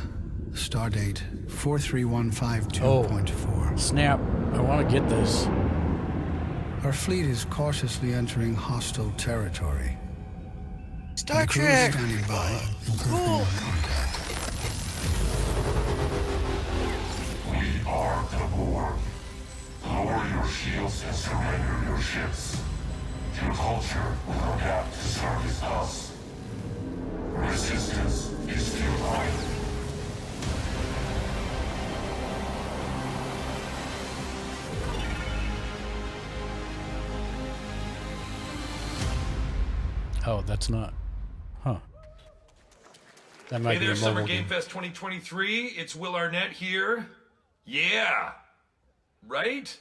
stardate 43152.4. Snap, I want to get this. Our fleet is cautiously entering hostile territory. Star The crew Trek! is standing by. Cool. We are Devolver. Lower your shields and surrender your ships. Your culture will adapt to service us. Resistance is futile. Oh, that's not. Huh. That might Hey be there, a Summer mobile Game game. Fest 2023. It's Will Arnett here. Yeah. Right?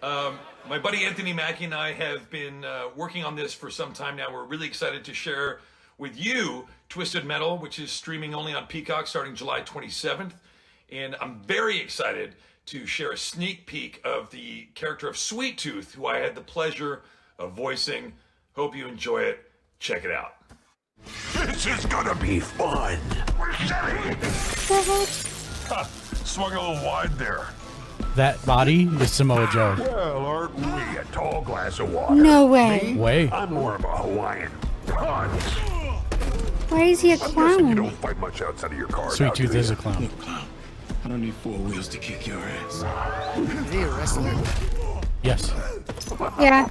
My buddy Anthony Mackie and I have been working on this for some time now. We're really excited to share with you Twisted Metal, which is streaming only on Peacock starting July 27th. And I'm very excited to share a sneak peek of the character of Sweet Tooth, who I had the pleasure of voicing. Hope you enjoy it. Check it out. This is gonna be fun. Swung a little wide there. That body is Samoa Joe. Well, aren't we a tall glass of water? No way. Me? Way. I'm more of a Hawaiian punch. Why is he a I'm guessing you clown? don't fight much outside of your car. Sweet Tooth is a clown. I don't need four wheels to kick your ass. Is he a wrestler? Yes. Yeah.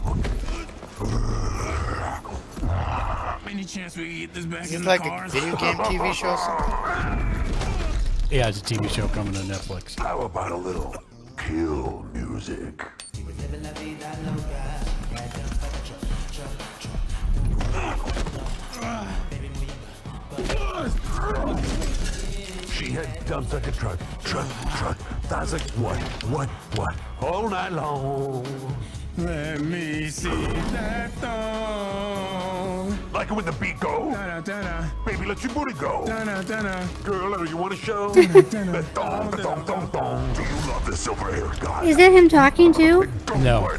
Any chance we can get this back Is in it the like cars? a video game TV show or something? Yeah, it's a TV show coming to Netflix. How about a little kill music? She had dumps like a truck. That's like what? All night long. Let me see that thong. going. Like it when the beat go? Dana, Dana. Baby, let your booty go. Dana, Dana. Girl, you want to show? Dana, Dana. Thong, thong, thong, thong. Do you love the silver-haired guy? Is that him talking too? No.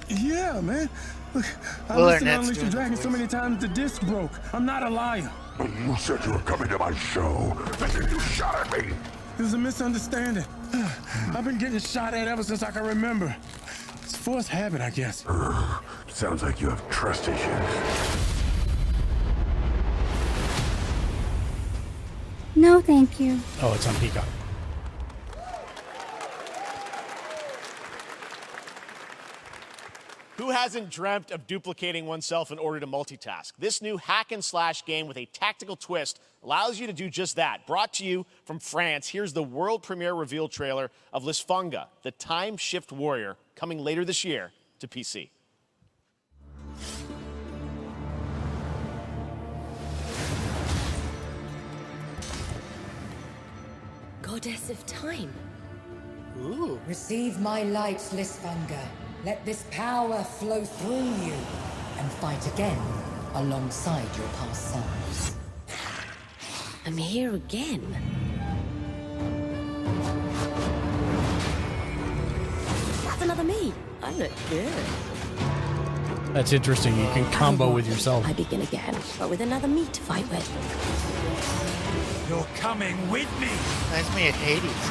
Yeah, man. Look, I Will listened to Arnett's Unleash the doing Dragon the so voice. many times the disc broke. I'm not a liar. But you said you were coming to my show, and then you shot at me. It was a misunderstanding. I've been getting shot at ever since I can remember. It's forced habit, I guess. Sounds like you have trust issues. No, thank you. Oh, it's on Peacock. Who hasn't dreamt of duplicating oneself in order to multitask? This new hack and slash game with a tactical twist allows you to do just that. Brought to you from France, here's the world premiere reveal trailer of Lisfunga, the time shift warrior, coming later this year to PC. Goddess of time. Ooh. Receive my light, Lisfunga. Let this power flow through you and fight again alongside your past selves. I'm here again. That's another me. I look good. That's interesting. You can combo with yourself. I begin again, but with another me to fight with. You're coming with me. Reminds me of Hades.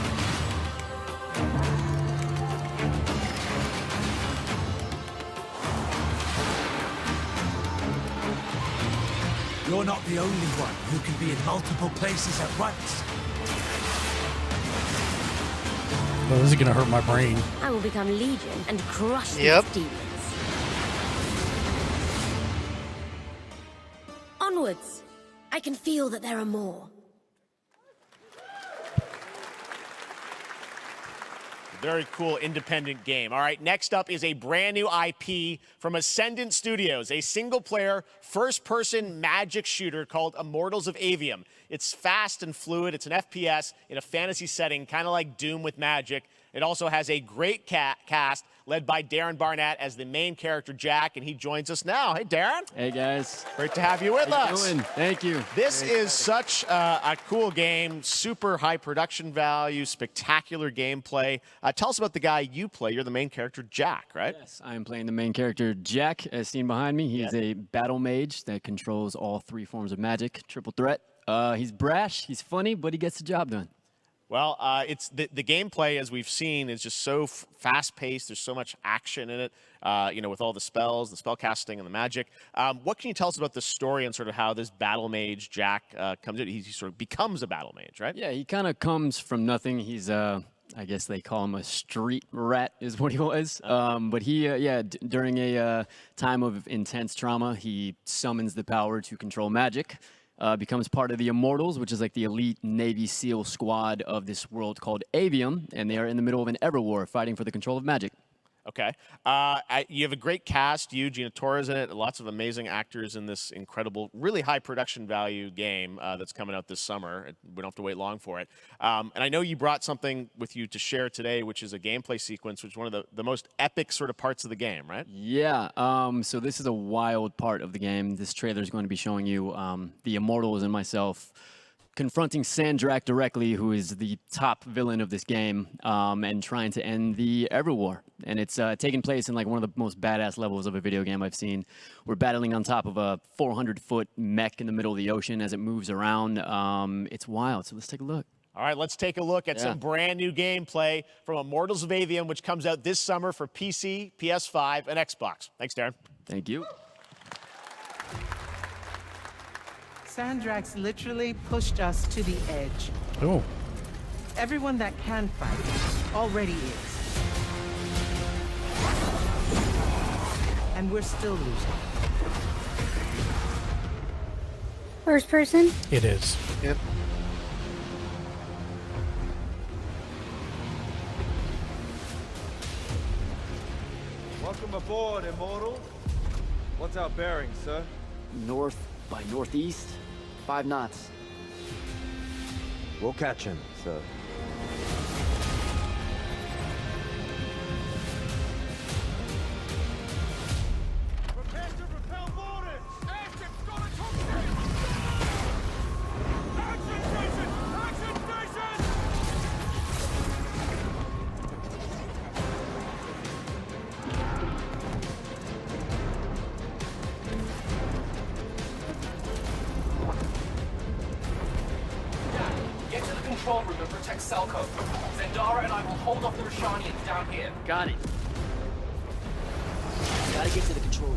You're not the only one who can be in multiple places at once. Well, this is gonna hurt my brain. I will become Legion and crush Yep. these demons. Onwards! I can feel that there are more. Very cool independent game. All right, next up is a brand new IP from Ascendant Studios, a single-player, first-person magic shooter called Immortals of Avium. It's fast and fluid. It's an FPS in a fantasy setting, kind of like Doom with magic. It also has a great cast led by Darren Barnett as the main character, Jack, and he joins us now. Hey, Darren. Hey, guys. Great to have you with How you us. doing? Thank you. This is such a cool game, super high production value, spectacular gameplay. Tell us about the guy you play. You're the main character, Jack, right? Yes, I am playing the main character, Jack, as seen behind me. He's a battle mage that controls all three forms of magic, triple threat. He's brash, he's funny, but he gets the job done. Well, it's the gameplay, as we've seen, is just so fast-paced. There's so much action in it, with all the spells, the spell casting, and the magic. What can you tell us about the story and sort of how this battle mage, Jack, comes in? He sort of becomes a battle mage, right? Yeah, he kind of comes from nothing. He's, I guess they call him a street rat is what he was. But he, during a time of intense trauma, he summons the power to control magic. Becomes part of the Immortals, which is like the elite Navy SEAL squad of this world called Avium, and they are in the middle of an ever war fighting for the control of magic. Okay. You have a great cast. You, Gina Torres in it. Lots of amazing actors in this incredible, really high production value game that's coming out this summer. We don't have to wait long for it. And I know you brought something with you to share today, which is a gameplay sequence, which is one of the most epic sort of parts of the game, right? Yeah. So this is a wild part of the game. This trailer is going to be showing you the Immortals and myself confronting Sandrak directly, who is the top villain of this game, and trying to end the Everwar. And it's taking place in like one of the most badass levels of a video game I've seen. We're battling on top of a 400-foot mech in the middle of the ocean as it moves around. It's wild, so let's take a look. All right, let's take a look at some brand new gameplay from Immortals of Avium, which comes out this summer for PC, PS5, and Xbox. Thanks, Darren. Thank you. Sandrax literally pushed us to the edge. Oh. Everyone that can fight already is. And we're still losing. First person? It is. Yep. Welcome aboard, Immortal. What's our bearing, sir? North by northeast, 5 knots. We'll catch him, sir. Prepare to repel boarders! Airship control room and protect Selco. Zendara and I will hold off the Rashanians down here. Got it. Gotta get to the control room.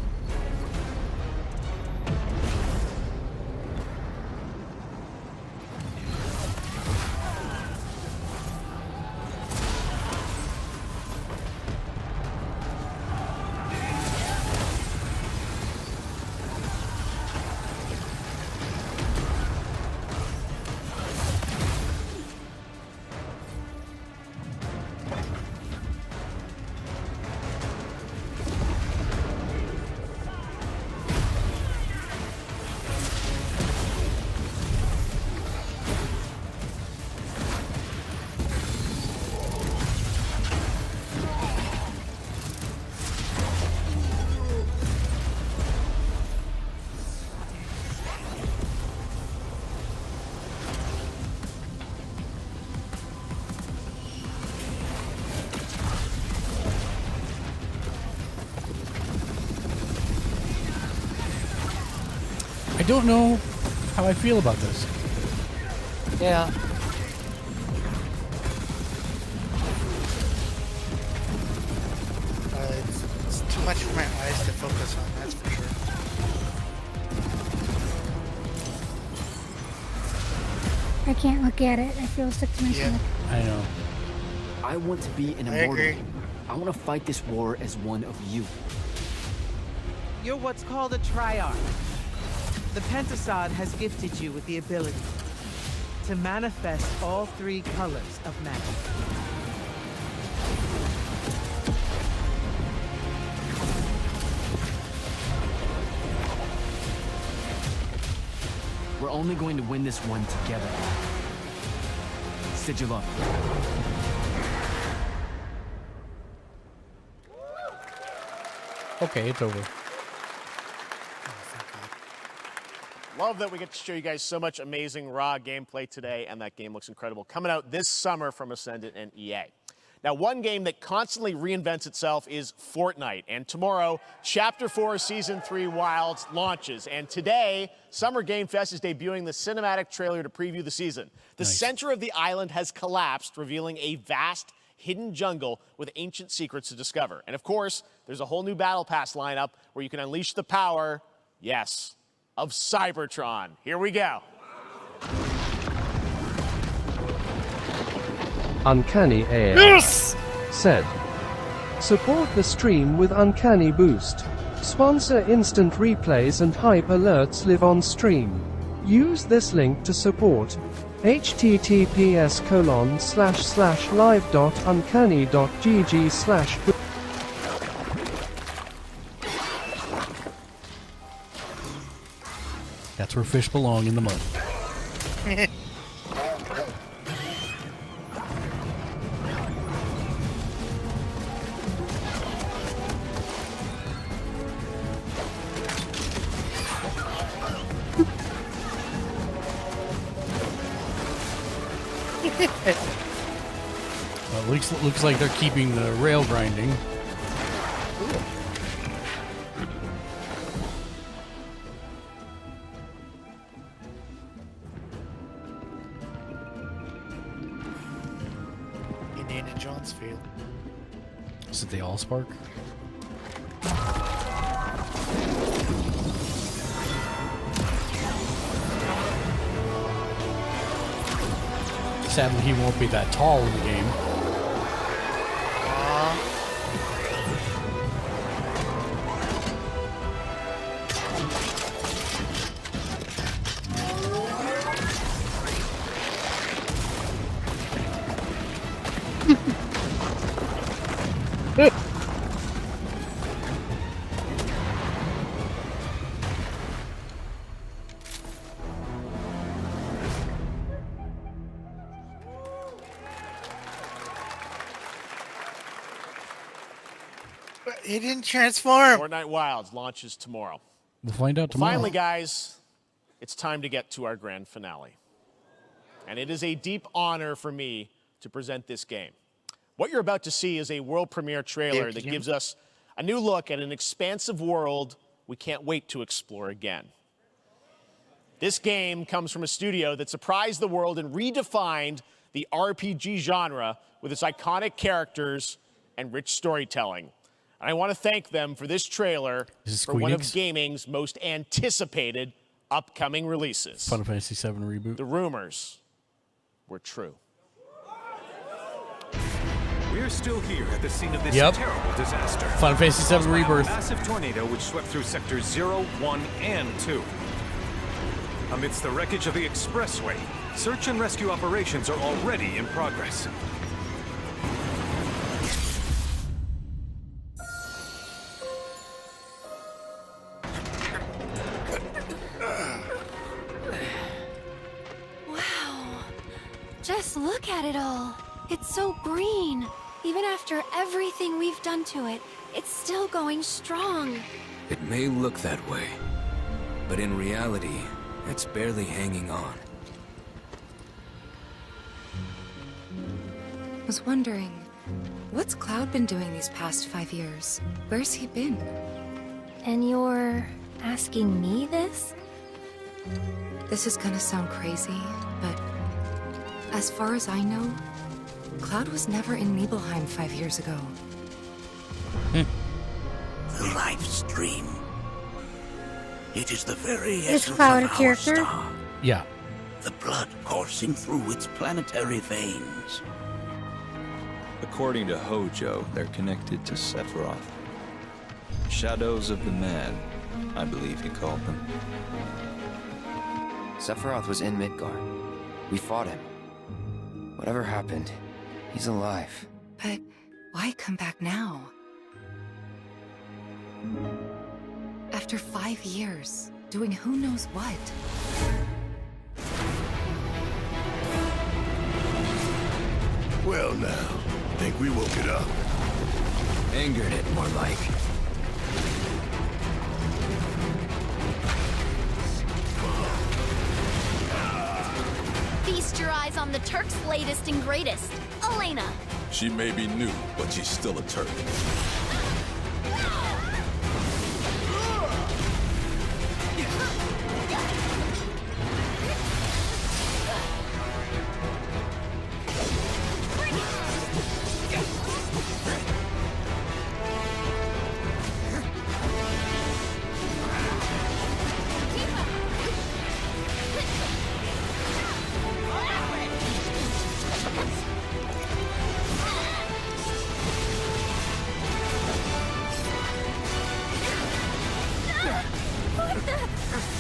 I don't know how I feel about this. Yeah. It's too much for my eyes to focus on, that's for sure. I can't look at it. I feel sick to my stomach. I know. I want to be an I immortal. agree. I want to fight this war as one of you. You're what's called a triarch. The Pentasod has gifted you with the ability to manifest all three colors of magic. We're only going to win this one together. Sigil up. Okay, it's over. Love that we get to show you guys so much amazing raw gameplay today, and that game looks incredible. Coming out this summer from Ascendant and EA. Now, one game that constantly reinvents itself is Fortnite. And tomorrow, Chapter 4 Season 3 Wilds launches. And today, Summer Game Fest is debuting the cinematic trailer to preview the season. The center of the island has collapsed, revealing a vast hidden jungle with ancient secrets to discover. And of course, there's a whole new Battle Pass lineup where you can unleash the power, yes, of Cybertron. Here we go. Uncanny AF. Yes! Said. Support the stream with Uncanny Boost. Sponsor instant replays and hype alerts live on stream. Use this link to support. https://live.uncanny.gg/. That's where fish belong, in the mud. Well, looks like they're keeping the rail grinding. Indiana Jones field. Is it the Allspark? Sadly, he won't be that tall in the game. But he didn't transform. Fortnite Wilds launches tomorrow. We'll find out tomorrow. Finally, guys, it's time to get to our grand finale. And it is a deep honor for me to present this game. What you're about to see is a world premiere trailer that gives us a new look at an expansive world we can't wait to explore again. This game comes from a studio that surprised the world and redefined the RPG genre with its iconic characters and rich storytelling. And I want to thank them for this trailer for one of gaming's most anticipated upcoming releases. Final Fantasy VII reboot. The rumors were true. We're still here at the scene of this terrible disaster. Final Fantasy VII Rebirth. A massive tornado which swept through sectors 0, 1, and 2. Amidst the wreckage of the expressway, search and rescue operations are already in progress. Wow. Just look at it all. It's so green. Even after everything we've done to it, it's still going strong. It may look that way, but in reality, it's barely hanging on. I was wondering, what's Cloud been doing these past 5 years? Where's he been? And you're asking me this? This is gonna sound crazy, but as far as I know, Cloud was never in Nibelheim 5 years ago. The life stream. It is the very Is essence Cloud of a our character? star. Yeah. The blood coursing through its planetary veins. According to Hojo, they're connected to Sephiroth. Shadows of the Mad, I believe he called them. Sephiroth was in Midgard. We fought him. Whatever happened, he's alive. But why come back now? After 5 years, doing who knows what? Well now, think we woke it up. Angered it, more like. Feast your eyes on the Turk's latest and greatest, Elena. She may be new, but she's still a Turk.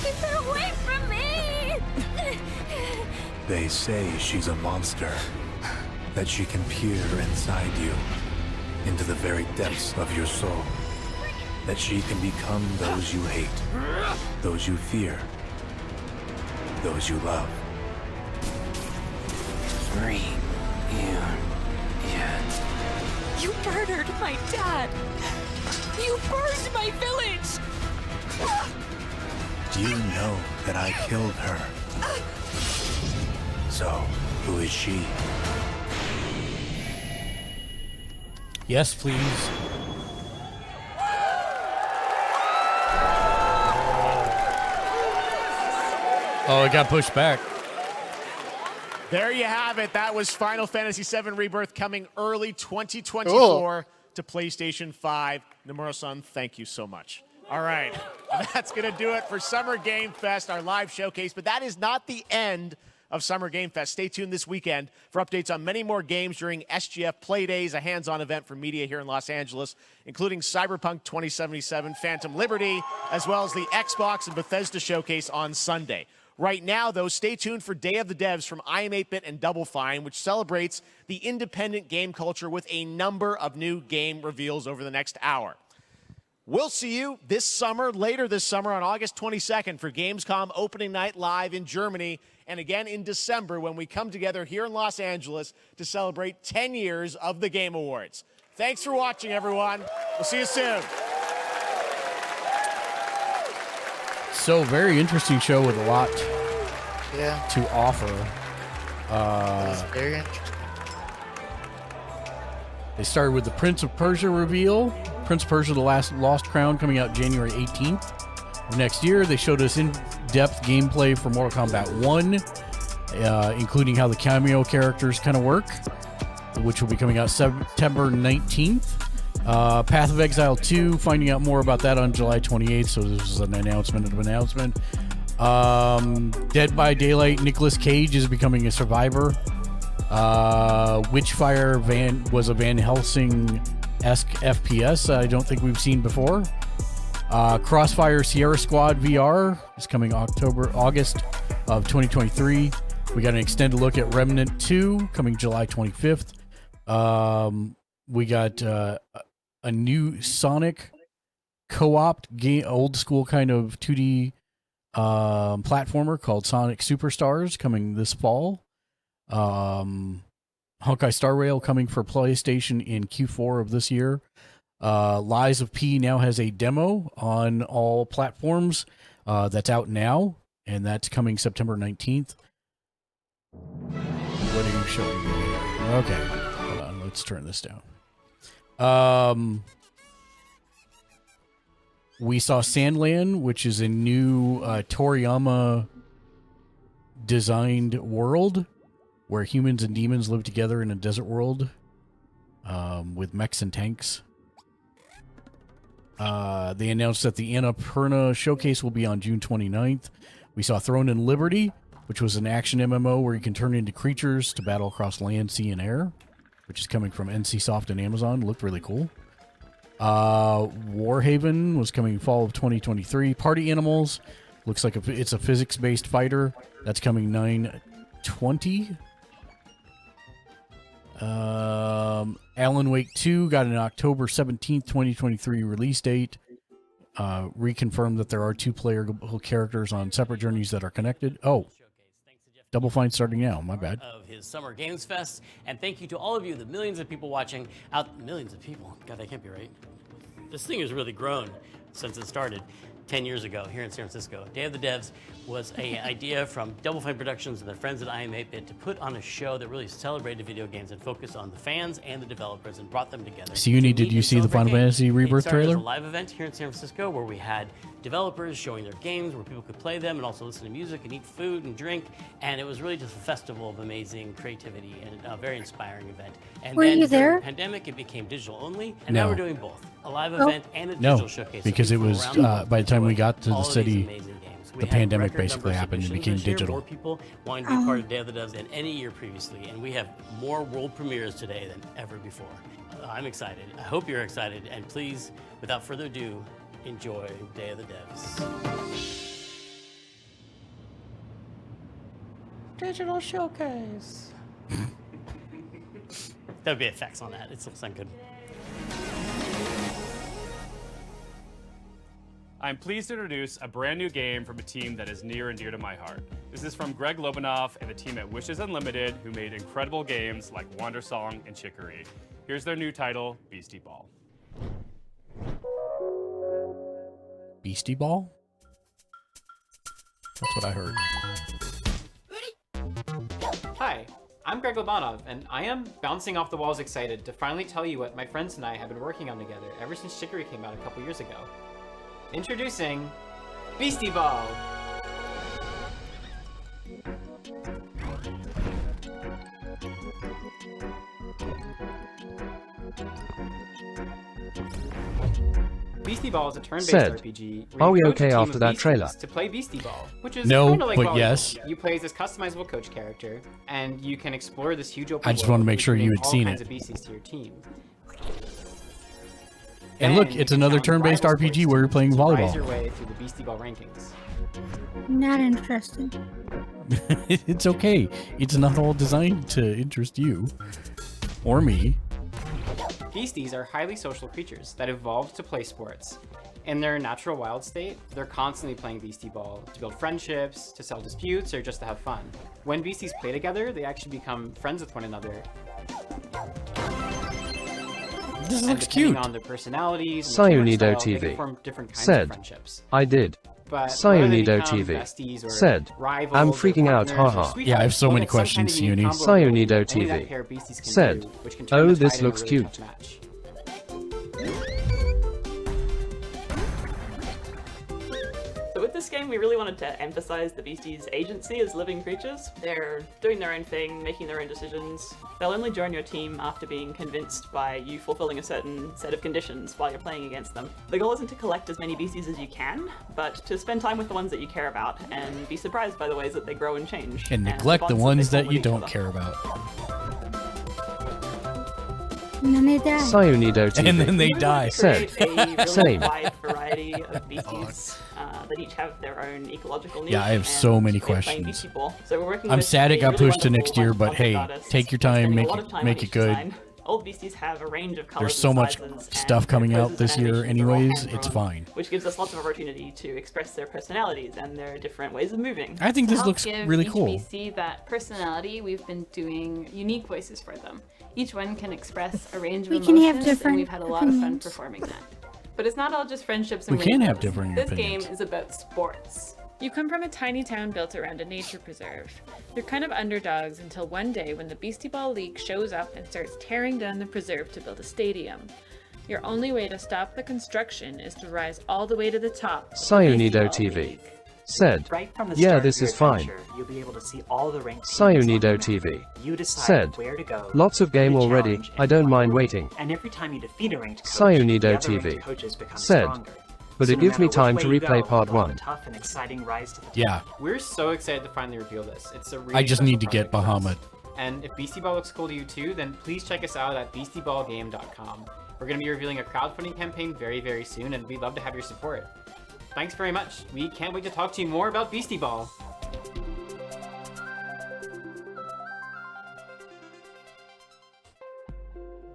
Keep her away from me! They say she's a monster. That she can peer inside you, into the very depths of your soul. That she can become those you hate, those you fear, those you love. You murdered my dad! You burned my village! You know that I killed her. So, who is she? Yes, please. Oh, it got pushed back. There you have it. That was Final Fantasy VII Rebirth coming early 2024 to PlayStation 5. Nomura-san, thank you so much. All right, that's going to do it for Summer Game Fest, our live showcase. But that is not the end of Summer Game Fest. Stay tuned this weekend for updates on many more games during SGF Play Days, a hands-on event for media here in Los Angeles, including Cyberpunk 2077, Phantom Liberty, as well as the Xbox and Bethesda showcase on Sunday. Right now, though, stay tuned for Day of the Devs from I Am 8-Bit and Double Fine, which celebrates the independent game culture with a number of new game reveals over the next hour. We'll see you this summer, later this summer on August 22nd for Gamescom opening night live in Germany, and again in December when we come together here in Los Angeles to celebrate 10 years of the Game Awards. Thanks for watching, everyone. We'll see you soon. So, very interesting show with a lot Yeah. to offer. Very interesting. They started with the Prince of Persia reveal. Prince of Persia: The Lost Crown coming out January 18th of next year. They showed us in-depth gameplay for Mortal Kombat 1. including how the cameo characters kind of work, which will be coming out September 19th. Path of Exile 2, finding out more about that on July 28th, so this is an announcement of an announcement. Dead by Daylight, Nicolas Cage is becoming a survivor. Witchfire was a Van Helsing-esque FPS I don't think we've seen before. Crossfire Sierra Squad VR is coming August of 2023. We got an extended look at Remnant 2 coming July 25th. We got a new Sonic co-op game, old school kind of 2D platformer called Sonic Superstars coming this fall. Hawkeye Star Rail coming for PlayStation in Q4 of this year. Lies of P now has a demo on all platforms that's out now, and that's coming September 19th. What are you showing me here? Okay, hold on, let's turn this down. We saw Sandland, which is a new Toriyama designed world where humans and demons live together in a desert world with mechs and tanks. They announced that the Annapurna showcase will be on June 29th. We saw Throne and Liberty, which was an action MMO where you can turn into creatures to battle across land, sea, and air, which is coming from NCSoft and Amazon. Looked really cool. Warhaven was coming fall of 2023. Party Animals looks like it's a physics-based fighter. That's coming 9/20. Alan Wake 2 got an October 17th, 2023 release date. Reconfirmed that there are 2 playable characters on separate journeys that are connected. Oh, Double Fine starting now. My bad. Of his Summer Games Fest, and thank you to all of you, the millions of people watching out. Millions of people. God, that can't be right. This thing has really grown since it started 10 years ago here in San Francisco. Day of the Devs was an idea from Double Fine Productions and their friends at IM8-Bit to put on a show that really celebrated video games and focused on the fans and the developers and brought them together. Siuni, did you see the Final Fantasy Rebirth trailer? It was a live event here in San Francisco where we had developers showing their games, where people could play them and also listen to music and eat food and drink. And it was really just a festival of amazing creativity and a very inspiring event. And Were then you during there? the pandemic, it became digital only, and No. now we're doing both. A live event and a digital showcase. Because So it people was around the world by the time we got to all the of these city, amazing games. We the had pandemic record basically numbers of happened and submissions became this year, digital. More people wanting to be part of Day of the Devs than any year previously, and we have more world premieres today than ever before. I'm excited. I hope you're excited, and please, without further ado, enjoy Day of the Devs. Digital showcase. That would be effects on that. It'll sound good. I'm pleased to introduce a brand new game from a team that is near and dear to my heart. This is from Greg Lobanoff and the team at Wishes Unlimited, who made incredible games like Wander Song and Chicory. Here's their new title, Beastie Ball. Beastie Ball? That's what I heard. Hi, I'm Greg Lobanov, and I am bouncing off the walls excited to finally tell you what my friends and I have been working on together ever since Chicory came out a couple years ago. Introducing Beastie Ball! Beastie Ball is a turn-based Said, RPG. where are you we coach a okay team after of that Beasties trailer? To play Beastie Ball, which is No, kind of like but volleyball. yes. You play as this customizable coach character, and you can explore this huge open I just world wanted to make where sure can you name had all seen kinds it. of beasties to your team. And look, Then it's you can another challenge turn-based rival RPG sports where you're teams playing to rise volleyball. your way through the Beastie Ball rankings. Not interested. It's okay. It's not all designed to interest you or me. Beasties are highly social creatures that evolved to play sports. In their natural wild state, they're constantly playing Beastie Ball to build friendships, to settle disputes, or just to have fun. When beasties play together, they actually become friends with one another. This and looks depending cute. on their personalities and their humor Sayunido style, they can TV. form different kinds of Said, friendships. I did. But whether they Sayunido become TV. besties or Said, rivals I'm or freaking out, partners or haha. sweethearts, Yeah, I have so well, many that's some kind questions, of unique Siuni. combo ability Sayunido that only that TV. pair of beasties can Said, do, which can turn oh, the this tide in a looks really cute. tough match. So with this game, we really wanted to emphasize the Beasties' agency as living creatures. They're doing their own thing, making their own decisions. They'll only join your team after being convinced by you fulfilling a certain set of conditions while you're playing against them. The goal isn't to collect as many Beasties as you can, but to spend time with the ones that you care about and be surprised by the ways that they grow and change. And neglect the ones that you don't care about. And then they die. Sayunido TV. And then they die. Said. A really Same. wide variety of beasties that each have their own ecological needs. Yeah, I have and so many we're playing questions. Beastie Ball. So we're working I'm with sad it a got really pushed to next wonderful year, but concept hey, artist take your who's time, spending a make lot of it time make on it each good. design. Old beasties have a range of colors There's so and much sizes, stuff and coming their out poses this and year animations are all anyways, hand-drawn, it's fine. Which gives us lots of opportunity to express their personalities and their different ways of moving. I think To this help looks give really each cool. BC that personality, we've been doing unique voices for them. Each one can express a range of We emotions, can have and different we've had a lot of fun opinions. performing that. But it's not all just friendships and We can have rainbows. differing This opinions. game is about sports. You come from a tiny town built around a nature preserve. You're kind of underdogs until one day when the Beastie Ball League shows up and starts tearing down the preserve to build a stadium. Your only way to stop the construction is to rise all the way to the top. Sayunido TV. Said. Right from the Yeah, start this of your is fine. adventure, you'll be able to see all the ranked teams Sayunido on the map. TV. You decide Said. where to go. Lots of game who to already. challenge, I don't mind waiting. And every time you defeat a ranked coach, Sayunido the other TV. ranked coaches become Said. stronger. But So it no gives me matter time which to way you replay go, part you'll have a 1. tough and exciting rise to the top. Yeah. We're so excited to finally reveal this. It's a really I just special need to get project for us. Bahamut. And if Beastie Ball looks cool to you too, then please check us out at beastieballgame.com. We're going to be revealing a crowdfunding campaign very, very soon, and we'd love to have your support. Thanks very much. We can't wait to talk to you more about Beastie Ball.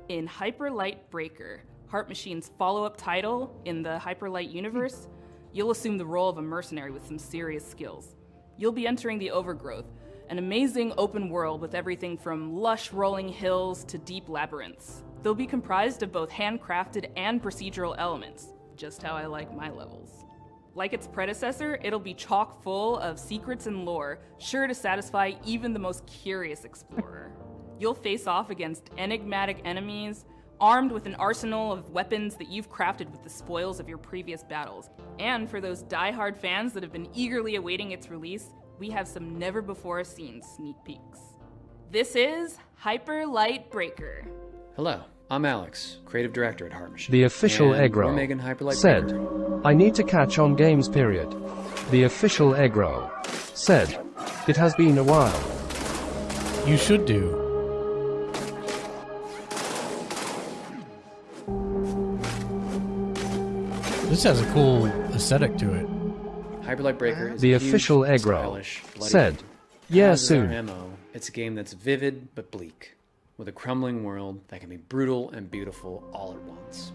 In Hyper Light Breaker, Heart Machine's follow-up title in the Hyper Light universe, you'll assume the role of a mercenary with some serious skills. You'll be entering the Overgrowth, an amazing open world with everything from lush rolling hills to deep labyrinths. They'll be comprised of both handcrafted and procedural elements, just how I like my levels. Like its predecessor, it'll be chock full of secrets and lore, sure to satisfy even the most curious explorer. You'll face off against enigmatic enemies, armed with an arsenal of weapons that you've crafted with the spoils of your previous battles. And for those die-hard fans that have been eagerly awaiting its release, we have some never-before-seen sneak peeks. This is Hyper Light Breaker. Hello, I'm Alex, creative director at Heart Machine. The official and egg we're roll making Hyper Light said, Breaker. I need to catch on games period. The official egg roll said, it has been a while. You should do. This has a cool aesthetic to it. Hyper Light Breaker is The a huge, official egg roll stylish, bloody said, game. yeah, As is our soon. MO, it's a game that's vivid but bleak, with a crumbling world that can be brutal and beautiful all at once.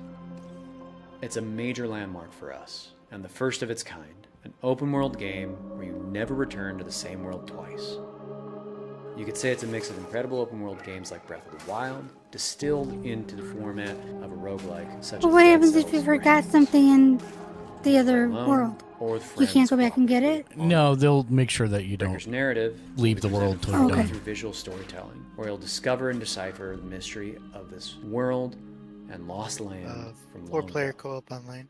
It's a major landmark for us, and the first of its kind, an open world game where you never return to the same world twice. You could say it's a mix of incredible open world games like Breath of the Wild, distilled into the format of a roguelike such But as what Dead happens if Cells you and forgot something in the other alone world? or with You friends can't go back and get it? No, they'll make sure that you don't narrative leave the world till you're fully done. through visual storytelling, where you'll discover and decipher the mystery of this world and lost land from long Four-player co-op online.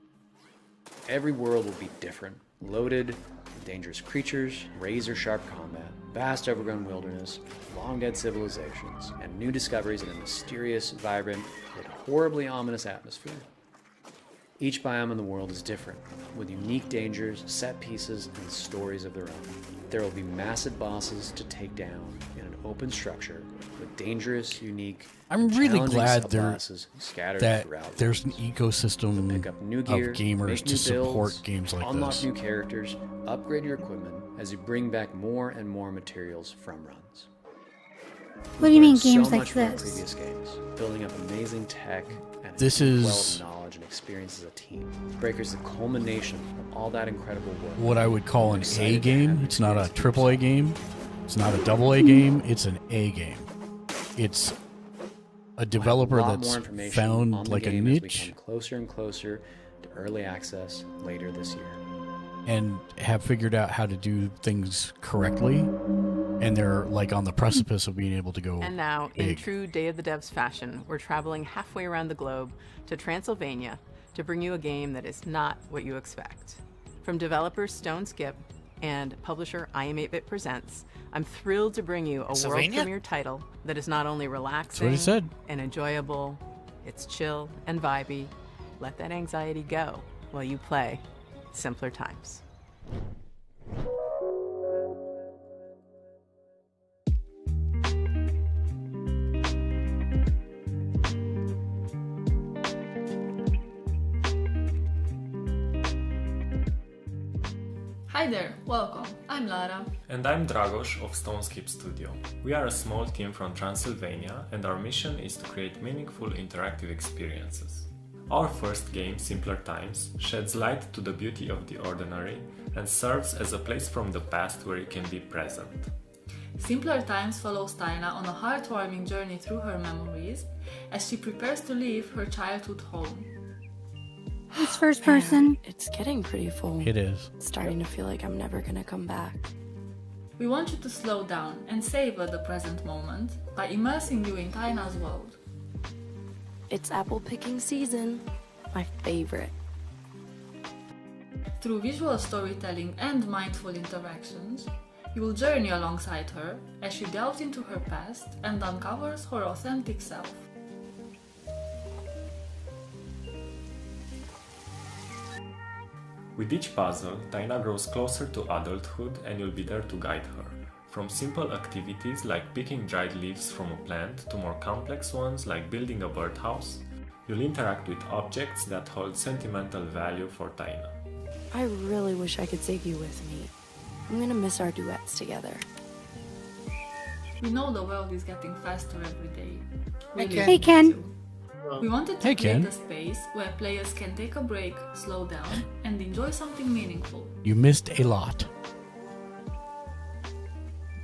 Every world will be different, loaded with dangerous creatures, razor-sharp combat, vast overgrown wilderness, long-dead civilizations, and new discoveries in a mysterious, vibrant, yet horribly ominous atmosphere. Each biome in the world is different, with unique dangers, set pieces, and stories of their own. There will be massive bosses to take down in an open structure with dangerous, unique, I'm and really challenging glad sub-bosses scattered that throughout. there's an ecosystem Pick up new gear, of gamers make to new support builds, games like unlock this. new characters, upgrade your equipment as you bring back more and more materials from runs. What do you mean Learn games so like much from our this? previous games, building up amazing tech and This a deep is- well of knowledge and experience as a team. Breaker's the culmination of all that incredible work. What I would call an A Excited to game. have It's not a experience triple A game. It's not a double A game. It's an A game. It's a developer lot that's more information found on the like a game as we niche come closer and closer to early access later this year. and have figured out how to do things correctly, and they're like on the precipice of being able to go And now, in big. true Day of the Devs fashion, we're traveling halfway around the globe to Transylvania to bring you a game that is not what you expect. From developer Stone Skip and publisher I Am 8-Bit Presents, I'm thrilled to bring you a world Sylvania? premiere title that is not only relaxing what he said. and enjoyable, it's chill and vibey. Let that anxiety go while you play Simpler Times. Hi there, welcome. I'm Lara. And I'm Dragos of Stoneskip Studio. We are a small team from Transylvania, and our mission is to create meaningful interactive experiences. Our first game, Simpler Times, sheds light to the beauty of the ordinary and serves as a place from the past where you can be present. Simpler Times follows Taina on a heartwarming journey through her memories as she prepares to leave her childhood home. It's first person. It's getting pretty full. It is. It's starting to feel like I'm never gonna come back. We want you to slow down and savor the present moment by immersing you in Taina's world. It's apple picking season. My favorite. Through visual storytelling and mindful interactions, you will journey alongside her as she delves into her past and uncovers her authentic self. With each puzzle, Taina grows closer to adulthood and you'll be there to guide her. From simple activities like picking dried leaves from a plant to more complex ones like building a birdhouse, you'll interact with objects that hold sentimental value for Taina. I really wish I could take you with me. I'm gonna miss our duets together. We know the world is getting faster every day. Hey, Ken. We wanted to Hey, create Ken. a space where players can take a break, slow down, and enjoy something meaningful. You missed a lot.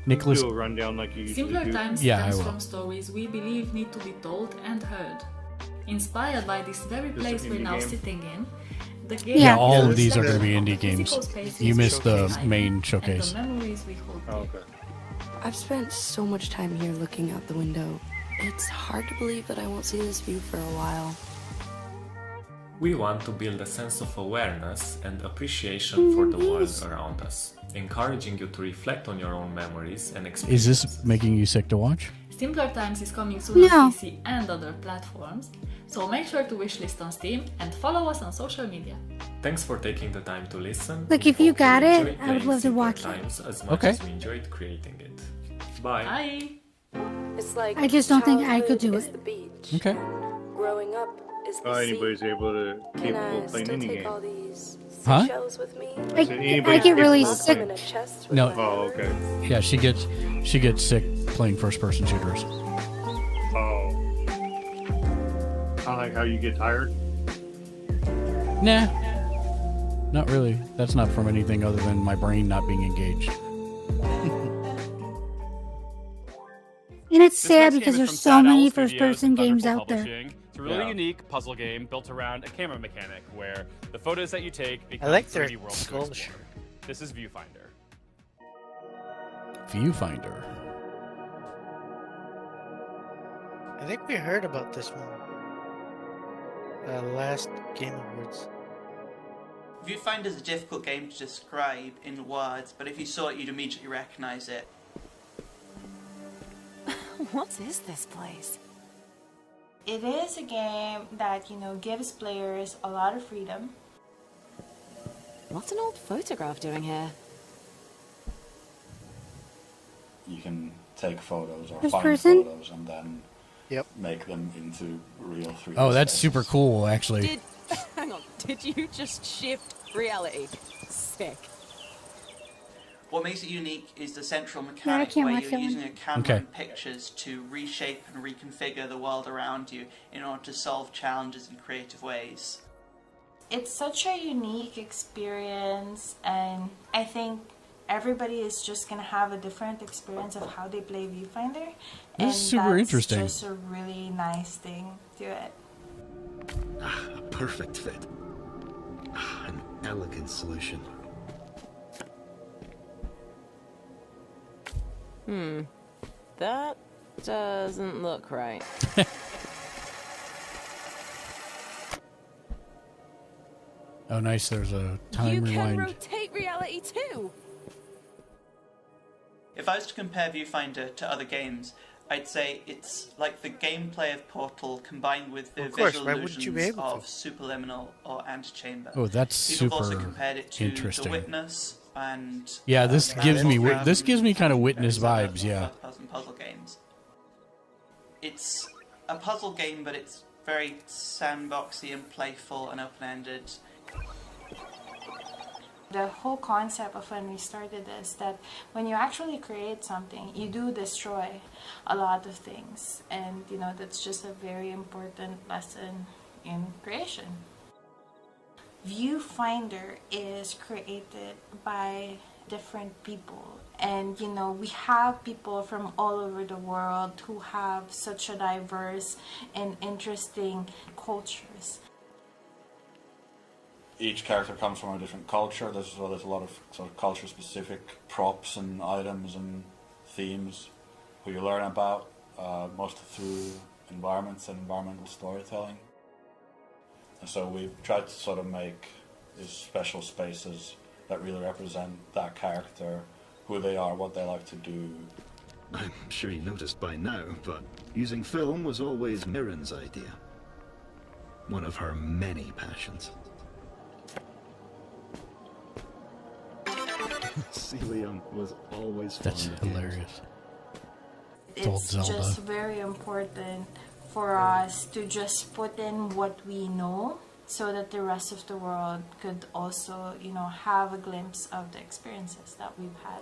Nicholas. Do a rundown like you usually Simpler do. Times Yeah, I stems will. from stories we believe need to be told and heard. Inspired by this very This place indie we're now game? sitting in, the game Yeah, all of is these are going to reflective be of indie the games. physical spaces You we missed the occupy main and showcase. the memories we hold dear. I've spent so much time here looking out the window. It's hard to believe that I won't see this view for a while. We want to build a sense of awareness and appreciation for the world around us, encouraging you to reflect on your own memories and Is experiences. this making you sick to watch? Simpler Times is coming soon on PC and other platforms, so make sure to wishlist on Steam and follow us on social media. Thanks for taking the time to listen. Look, We if you hope got enjoyed it, I would playing love to Simpler watch it. Times as much Okay. as we enjoyed creating it. Bye. Bye! It's like I just don't think I could do childhood is it. the beach. Okay. Growing up is the sea. Anybody's able to Can capable I of playing still any take game. all these Huh? seashells with me? I anybody's get really capable of sick. playing. In a chest with No. my Oh, memories? okay. Yeah, she gets sick playing first person shooters. Oh. Kind of like how you get tired. Nah. Not really. That's not from anything other than my brain not being engaged. And it's This sad next because game is there's from so Sad many Owl first Studios person and games Thunderbolt out there. Publishing. It's a really Yeah. unique puzzle game built around a camera mechanic where the photos that you take become like their 3D worlds to skulls. explore. This is Viewfinder. Viewfinder. I think we heard about this one. Last Game Awards. Viewfinder is a difficult game to describe in words, but if you saw it, you'd immediately recognize it. What is this place? It is a game that, gives players a lot of freedom. What's an old photograph doing here? You can take photos or First find person? photos and then make them into real 3D Oh, that's spaces. super cool, actually. Hang on, did you just shift reality? Sick. What makes it unique is the central I mechanic can't where watch you're that one. using a camera Okay. and pictures to reshape and reconfigure the world around you in order to solve challenges in creative ways. It's such a unique experience, and I think everybody is just going to have a different experience of how they play Viewfinder. This is super that's interesting. Just a really nice thing to it. A perfect fit. An elegant solution. That doesn't look right. Oh, nice. There's a time You can rewind. rotate reality too. If I was to compare Viewfinder to other games, I'd say it's like the gameplay of Portal combined with the Of course, visual why wouldn't you be illusions able to? of Superliminal or Antechamber. Oh, that's People have also super compared it to interesting. The Witness and Yeah, this gives me Devolver, this gives me kind of Witness various vibes. Yeah. puzzle games. It's a puzzle game, but it's very sandboxy and playful and open-ended. The whole concept of when we started is that when you actually create something, you do destroy a lot of things. And, you know, that's just a very important lesson in creation. Viewfinder is created by different people. And, you know, we have people from all over the world who have such a diverse and interesting cultures. Each character comes from a different culture. There's a lot of sort of culture-specific props and items and themes who you learn about, mostly through environments and environmental storytelling. And so we've tried to sort of make these special spaces that really represent that character, who they are, what they like to do. I'm sure you noticed by now, but using film was always Mirren's idea. One of her many passions. Celium was always fond That's of hilarious. It's just very important for us to just put in what we know so that the rest of the world could also, you know, have a glimpse of the experiences that we've had.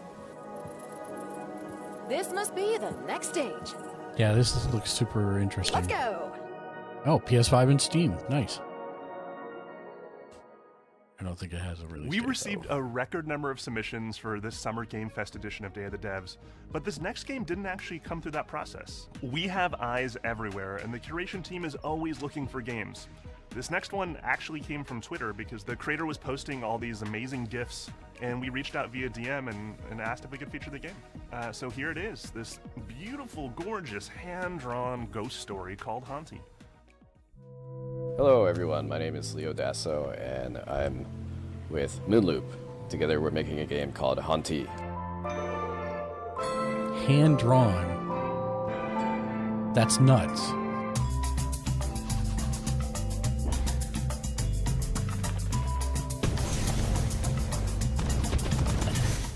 This must be the next stage. Yeah, this looks super interesting. Let's go. Oh, PS5 and Steam. Nice. I don't think it has a release We date, received a record number of submissions for this Summer Game Fest edition of Day of the Devs, but this next game didn't actually come through that process. We have eyes everywhere, and the curation team is always looking for games. This next one actually came from Twitter because the creator was posting all these amazing GIFs, and we reached out via DM and asked if we could feature the game. So here it is, this beautiful, gorgeous, hand-drawn ghost story called Haunty. Hello everyone, my name is Leo Dasso and I'm with Moonloop. Together we're making a game called Haunty. Hand drawn. That's nuts.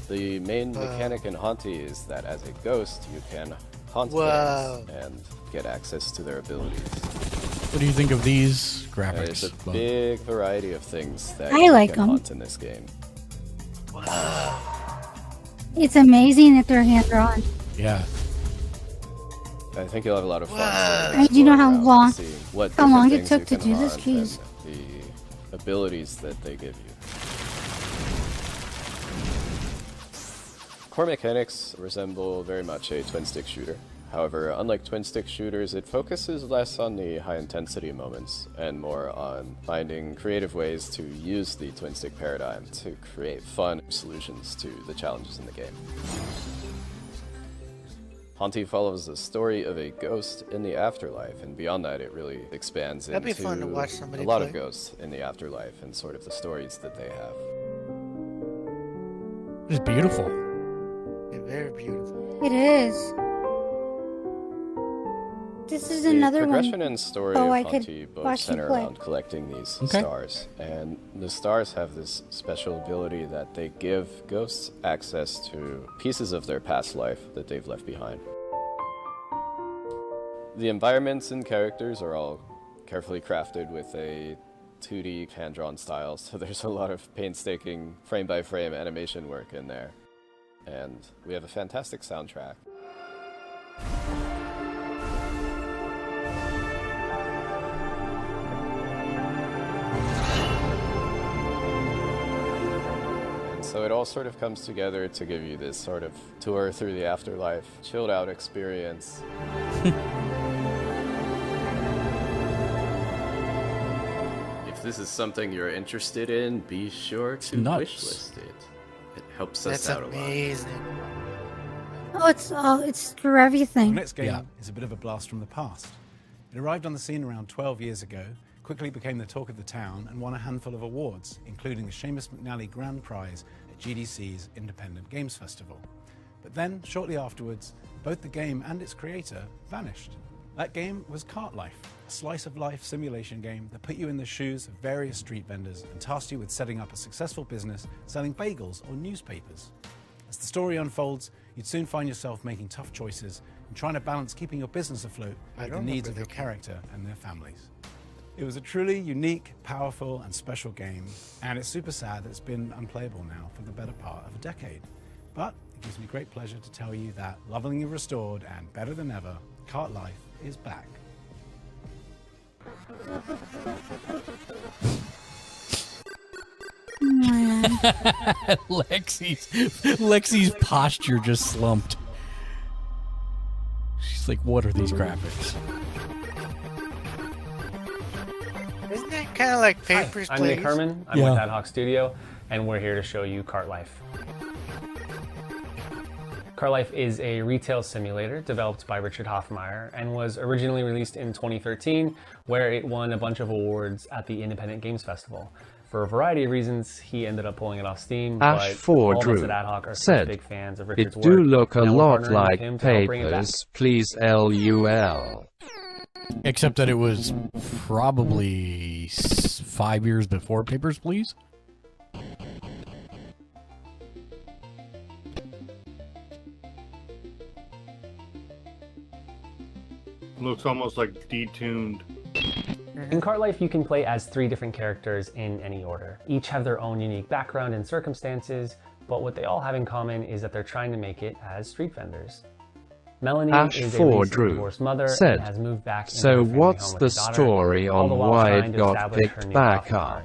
The main mechanic in Haunty is that as a ghost you can haunt Whoa. things and get access to their abilities. What do you think of these graphics? There's a big variety of things that I you like can 'em. haunt in this game. It's amazing that they're hand drawn. Yeah. I think you'll have a lot of fun. And do you know how long What how long different it took things to you do can this? haunt Jeez. and the abilities that they give you. Core mechanics resemble very much a twin-stick shooter. However, unlike twin-stick shooters, it focuses less on the high-intensity moments and more on finding creative ways to use the twin-stick paradigm to create fun solutions to the challenges in the game. Haunty follows the story of a ghost in the afterlife, and beyond that it really expands That'd be into fun to watch somebody a lot play. of ghosts in the afterlife and sort of the stories that they have. It's beautiful. Yeah, very beautiful. It is. This is The another progression one. and story Oh, of I could Haunty both watch you center play. around collecting these Okay. stars, and the stars have this special ability that they give ghosts access to pieces of their past life that they've left behind. The environments and characters are all carefully crafted with a 2D hand-drawn style, so there's a lot of painstaking frame-by-frame animation work in there. And we have a fantastic soundtrack. And so it all sort of comes together to give you this sort of tour through the afterlife, chilled out experience. If this is something you're interested in, be sure to nuts. wishlist it. It helps us That's out a lot. amazing. Oh, it's for everything. The next game is a bit of a blast from the past. It arrived on the scene around 12 years ago, quickly became the talk of the town and won a handful of awards, including the Seamus McNally Grand Prize at GDC's Independent Games Festival. But then, shortly afterwards, both the game and its creator vanished. That game was Cart Life, a slice-of-life simulation game that put you in the shoes of various street vendors and tasked you with setting up a successful business selling bagels or newspapers. As the story unfolds, you'd soon find yourself making tough choices and trying to balance keeping your business afloat with the needs of your character and their families. It was a truly unique, powerful, and special game, and it's super sad that it's been unplayable now for the better part of a decade. But it gives me great pleasure to tell you that, lovingly restored and better than ever, Cart Life is back. Lexi's posture just slumped. She's like, what are these graphics? Isn't that kind of like Papers, Hi, I'm Please? Nick Herman. I'm with Ad Hoc Studio, and we're here to show you Cart Life. Cart Life is a retail simulator developed by Richard Hoffmeyer and was originally released in 2013, where it won a bunch of awards at the Independent Games Festival. For a variety of reasons, he ended up pulling it off Steam, Ash but all of us Drew at Ad Hoc are such said, big fans of Richard's "It do work, look a and we're lot partnering with like him to help bring it back." Papers, Please LUL. Except that it was probably 5 years before Papers, Please. Looks almost like detuned. In Cart Life, you can play as 3 different characters in any order. Each have their own unique background and circumstances, but what they all have in common is that they're trying to make it as street vendors. Melanie Ash is a 4 recent Drew divorced mother said, and has moved back into "So her family what's home with the her daughter, story all on the while why trying it to got establish her picked new back coffee up? cart.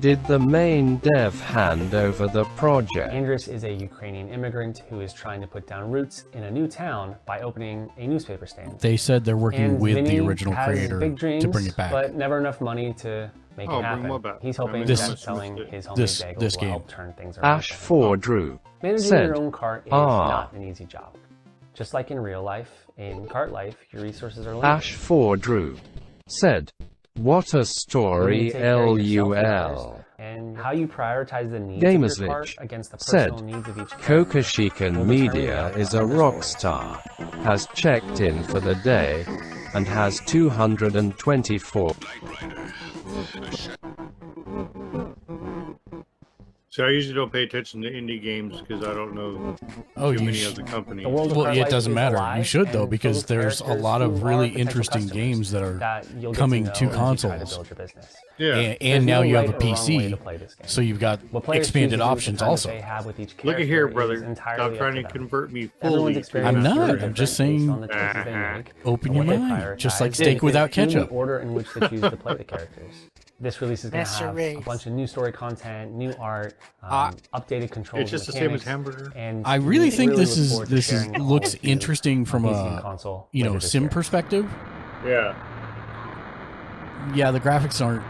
Did the main dev hand over the project?" Andres is a Ukrainian immigrant who is trying to put down roots in a new town by opening a newspaper stand. They said they're working And with Vinny the original has creator big dreams, to bring it back. but never enough money to make Oh, it bring happen. what back? He's hoping This- that selling his homemade this bagels will game. help turn things around. Ash 4 Drew Managing said, your own cart is not an easy job. Just like in real life, in Cart Life, your resources are limited. Ash 4 Drew said, "What a You story need to take care of yourself and others, LUL." and how you prioritize the needs of your Gamersvich cart against the said, personal needs of each character "Kokoshikan will determine Media the is a outcome of the rock story." star, has checked in for the day, and has 224." So I usually don't pay attention to indie games because I don't know Oh, too you many sh- of the companies. Well, it doesn't matter. You should though, because there's a lot of really interesting games that are you'll get coming to to know as you try to consoles. build your business. Yeah. And There's now no you have a right or wrong way PC, to play this game. so you've got What players expanded choose to do with the options time that also. they have with each Look at here, character brother. is entirely Stop up trying to to them. convert me Everyone's fully. experience I'm is not. different I'm just based saying, on the choices they make, open and your what they mind, just like prioritize, steak without and ketchup. the order in which they choose to play the characters. This release is going to That's a have a race. bunch of new story content, new art, updated controls. It's just and the same as mechanics, hamburger. And I really think really this look is forward to sharing it all looks with you interesting from on PC and a console you know later this sim year. perspective. Yeah. Yeah, the graphics aren't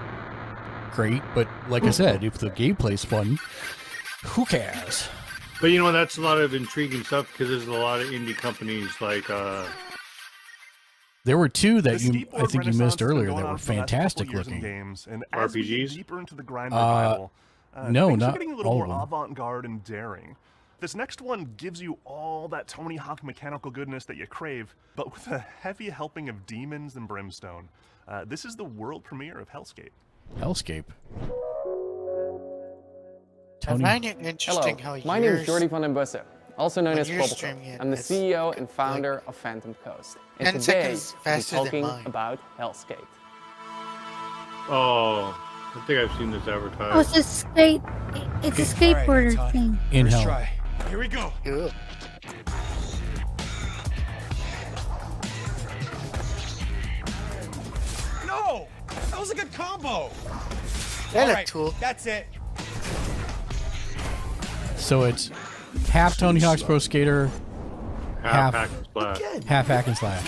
great, but like I said, if the gameplay's fun, who cares? But you know, that's a lot of intriguing stuff because there's a lot of indie companies like There were two that The you I skateboard think you renaissance missed has been earlier going that on were for the last couple fantastic years in looking. games, and as we get RPGs? deeper into the grind revival, no, things not are getting a little all more of them. avant-garde and daring. This next one gives you all that Tony Hawk mechanical goodness that you crave, but with a heavy helping of demons and brimstone. This is the world premiere of Hellscape. Hellscape. I find it interesting Hello, how my name is yours- Jordi van den Bussen, also known when as you're Proboco. streaming it, I'm the it's CEO and founder of Phantom Coast. And 10 today, seconds we're faster than talking mine. about Hellscape. oh, I think I've seen this Oh, advertised. it's a skate. It's a skateboarder thing. In First hell. try. Here we go. Ugh. No! That was a good combo. That All a right, tool. That's it. So it's half Tony Hawk's Pro Skater, Half hack and splash. half hack and slash.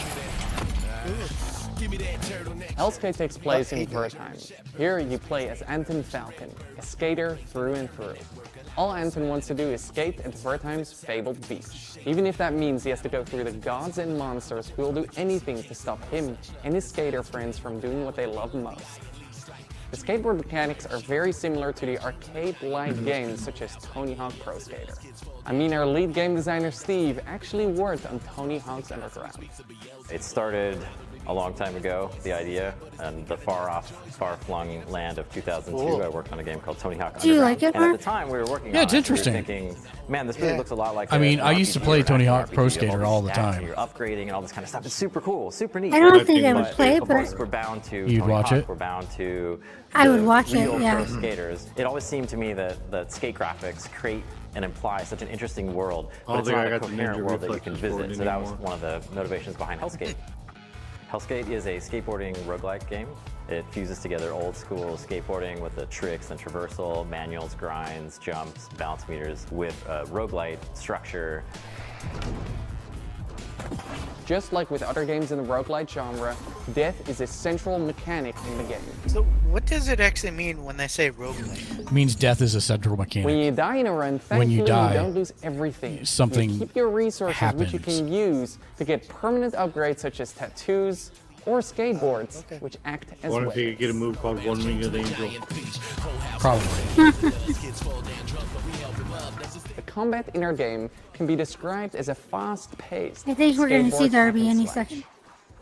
Hellscape takes place in Wertheim. Here you play as Anton Falcon, a skater through and through. All Anton wants to do is skate at Wertheim's fabled beach, even if that means he has to go through the gods and monsters who will do anything to stop him and his skater friends from doing what they love most, The skateboard mechanics are very similar to the arcade-like games such as Tony Hawk Pro Skater. I mean, our lead game designer Steve actually worked on Tony Hawk's Underground. It started a long time ago, the idea, and the far-flung land of 2002. Cool. I worked on a game called Tony Hawk Do you Underground. like it, And at Mark? the time we were working Yeah, on it's it, interesting. we were thinking, man, this really looks a lot like I mean, an I used to RPG play or an Tony action Hawk RPG. Pro You have Skater all the these stats time. and you're upgrading and all this kind of stuff. It's super cool, super neat. I don't think I would But play it, of but course, we're bound to You'd Tony watch Hawk, it? we're bound to I would the watch it, real yeah. pro skaters. It always seemed to me that skate graphics create and imply such an interesting world, I but don't it's think not I a got the coherent ninja world that you can reflexes for it visit. So that was anymore. one of the motivations behind Hellskate. Hellskate is a skateboarding roguelike game. It fuses together old school skateboarding with the tricks and traversal, manuals, grinds, jumps, balance meters with a roguelite structure. Just like with other games in the roguelite genre, death is a central mechanic in the game. So what does it actually mean when they say roguelike? It means death is a central mechanic. When you die in a run, thankfully When you die, don't lose everything. something You keep your resources, which you happens. can use to get permanent upgrades such as tattoos or skateboards, which act as What if you weapons. could get a move called One Wing of the Angel? Probably. The combat in our game can be described as a fast-paced I think we're going to see skateboard Darby hack and any slash. second.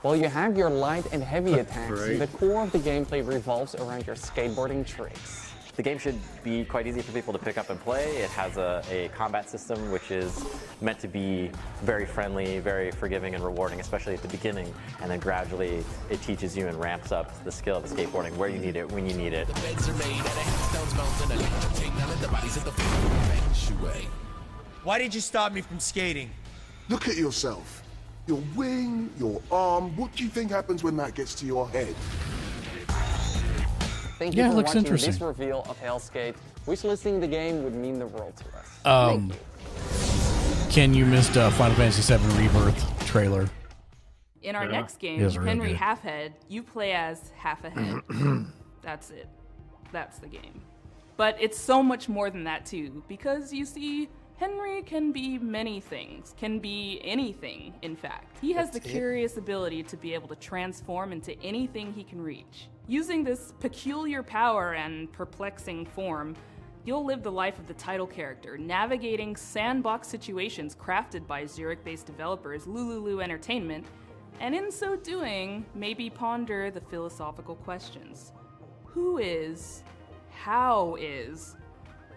While you have your light and heavy attacks, Right. the core of the gameplay revolves around your skateboarding tricks. The game should be quite easy for people to pick up and play. It has a combat system which is meant to be very friendly, very forgiving and rewarding, especially at the beginning. And then gradually it teaches you and ramps up the skill of skateboarding, where you need it, when you need it. Why did you stop me from skating? Look at yourself. Your wing, your arm. What do you think happens when that gets to your head? Thank Yeah, you it for looks watching interesting. this reveal of Hellskate. Wishlisting the game would mean the world to us. Ken, you missed Final Fantasy VII Rebirth trailer. In our next game, It was really Henry good. Halfhead, you play as half a head. That's it. That's the game. But it's so much more than that too, because you see, Henry can be many things, can be anything, in fact. He has the curious ability to be able to transform into anything he can reach. Using this peculiar power and perplexing form, you'll live the life of the title character, navigating sandbox situations crafted by Zurich-based developers Lululu Entertainment, and in so doing, maybe ponder the philosophical questions. Who is? How is?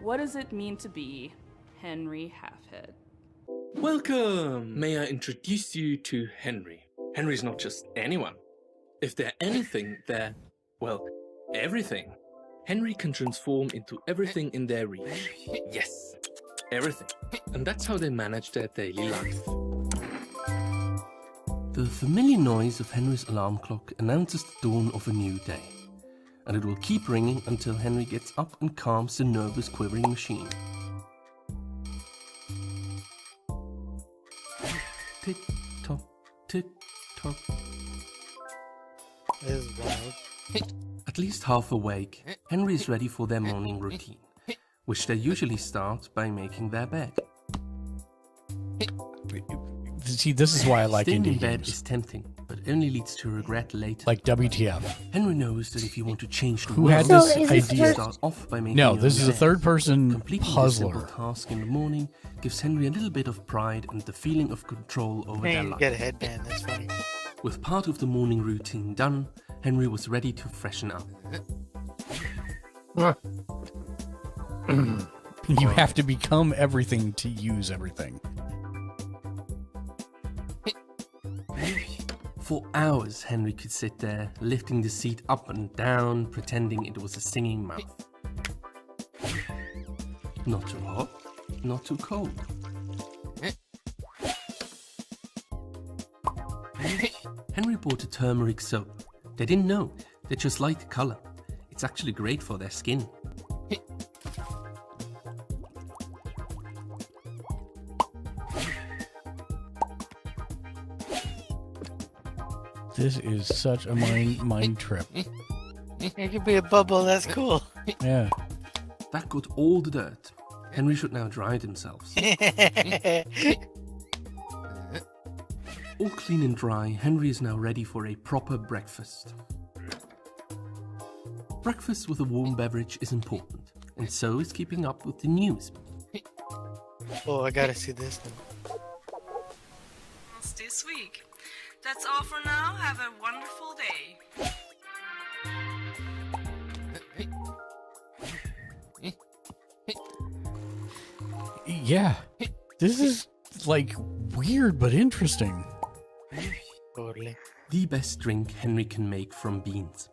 What does it mean to be Henry Halfhead? Welcome! May I introduce you to Henry? Henry's not just anyone. If they're anything, they're, well, everything. Henry can transform into everything in their reach. Yes, everything. And that's how they manage their daily life. The familiar noise of Henry's alarm clock announces the dawn of a new day, and it will keep ringing until Henry gets up and calms the nervous, quivering machine. Tick tock, tick tock. This is wild. At least half awake, Henry is ready for their morning routine, which they usually start by making their bed. See, this is why I like Staying indie in bed games. is tempting, but only leads to regret later. Like WTF. Henry knows that if you want to change the Who world, had this you idea? start off by making No, your this is a bed. third-person Completing this simple puzzler. task in the morning gives Henry a little bit of pride and the feeling of control over Hey, their you life. get a headband, that's funny. With part of the morning routine done, Henry was ready to freshen up. You have to become everything to use everything. For hours, Henry could sit there, lifting the seat up and down, pretending it was a singing mouth. Not too hot, not too cold. Henry bought a turmeric soap. They didn't know, they just liked the color. It's actually great for their skin. This is such a mind trip. It could be a bubble, that's cool. Yeah. That got all the dirt. Henry should now dry themselves. All clean and dry, Henry is now ready for a proper breakfast. Breakfast with a warm beverage is important, and so is keeping up with the news. Oh, I gotta see this then. This week. That's all for now. Have a wonderful day. Yeah, this is like weird but interesting. Totally. The best drink Henry can make from beans.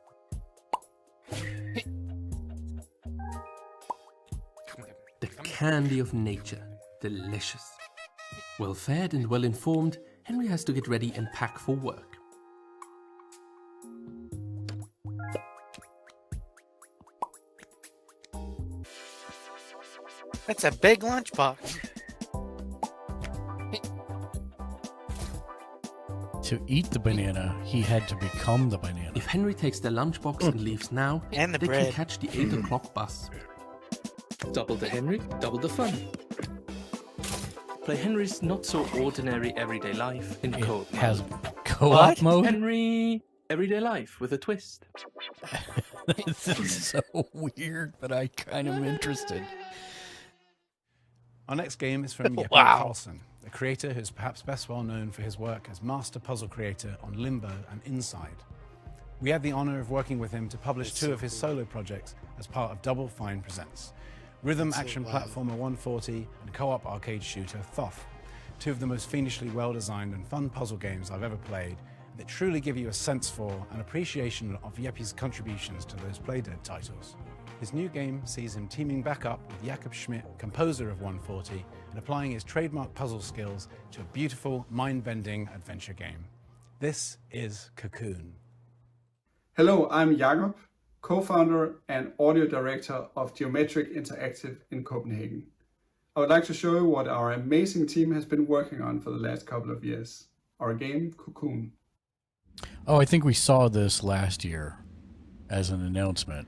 The candy of nature. Delicious. Well fed and well informed, Henry has to get ready and pack for work. That's a big lunchbox. To eat the banana, he had to become the banana. If Henry takes the lunchbox and leaves now, And the they bread. can catch the 8 o'clock bus. Double the Henry, double the fun. Play Henry's not so ordinary everyday life in co-op It has mode. co-op mode? Henry everyday life with a twist. This is so weird, but I kind of am interested. Our next game is from Jeppe Wow. Carlsen, a creator who's perhaps best well known for his work as master puzzle creator on Limbo and Inside. We had the honor of working with him to publish two of his solo projects as part of Double Fine Presents, rhythm action platformer 140 and co-op arcade shooter Thoth, two of the most fiendishly well-designed and fun puzzle games I've ever played that truly give you a sense for and appreciation of Jeppe's contributions to those Playdead titles. His new game sees him teaming back up with Jakob Schmidt, composer of 140, and applying his trademark puzzle skills to a beautiful, mind-bending adventure game. This is Cocoon. Hello, I'm Jakob, co-founder and audio director of Geometric Interactive in Copenhagen. I would like to show you what our amazing team has been working on for the last couple of years. Our game, Cocoon. Oh, I think we saw this last year as an announcement.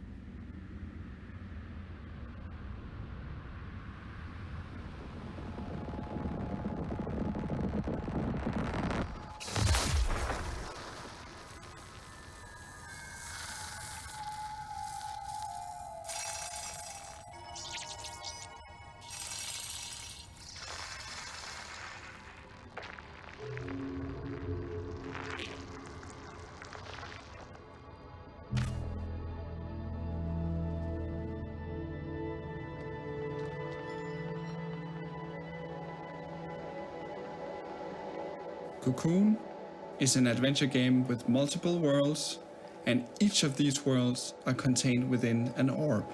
Cocoon is an adventure game with multiple worlds, and each of these worlds are contained within an orb.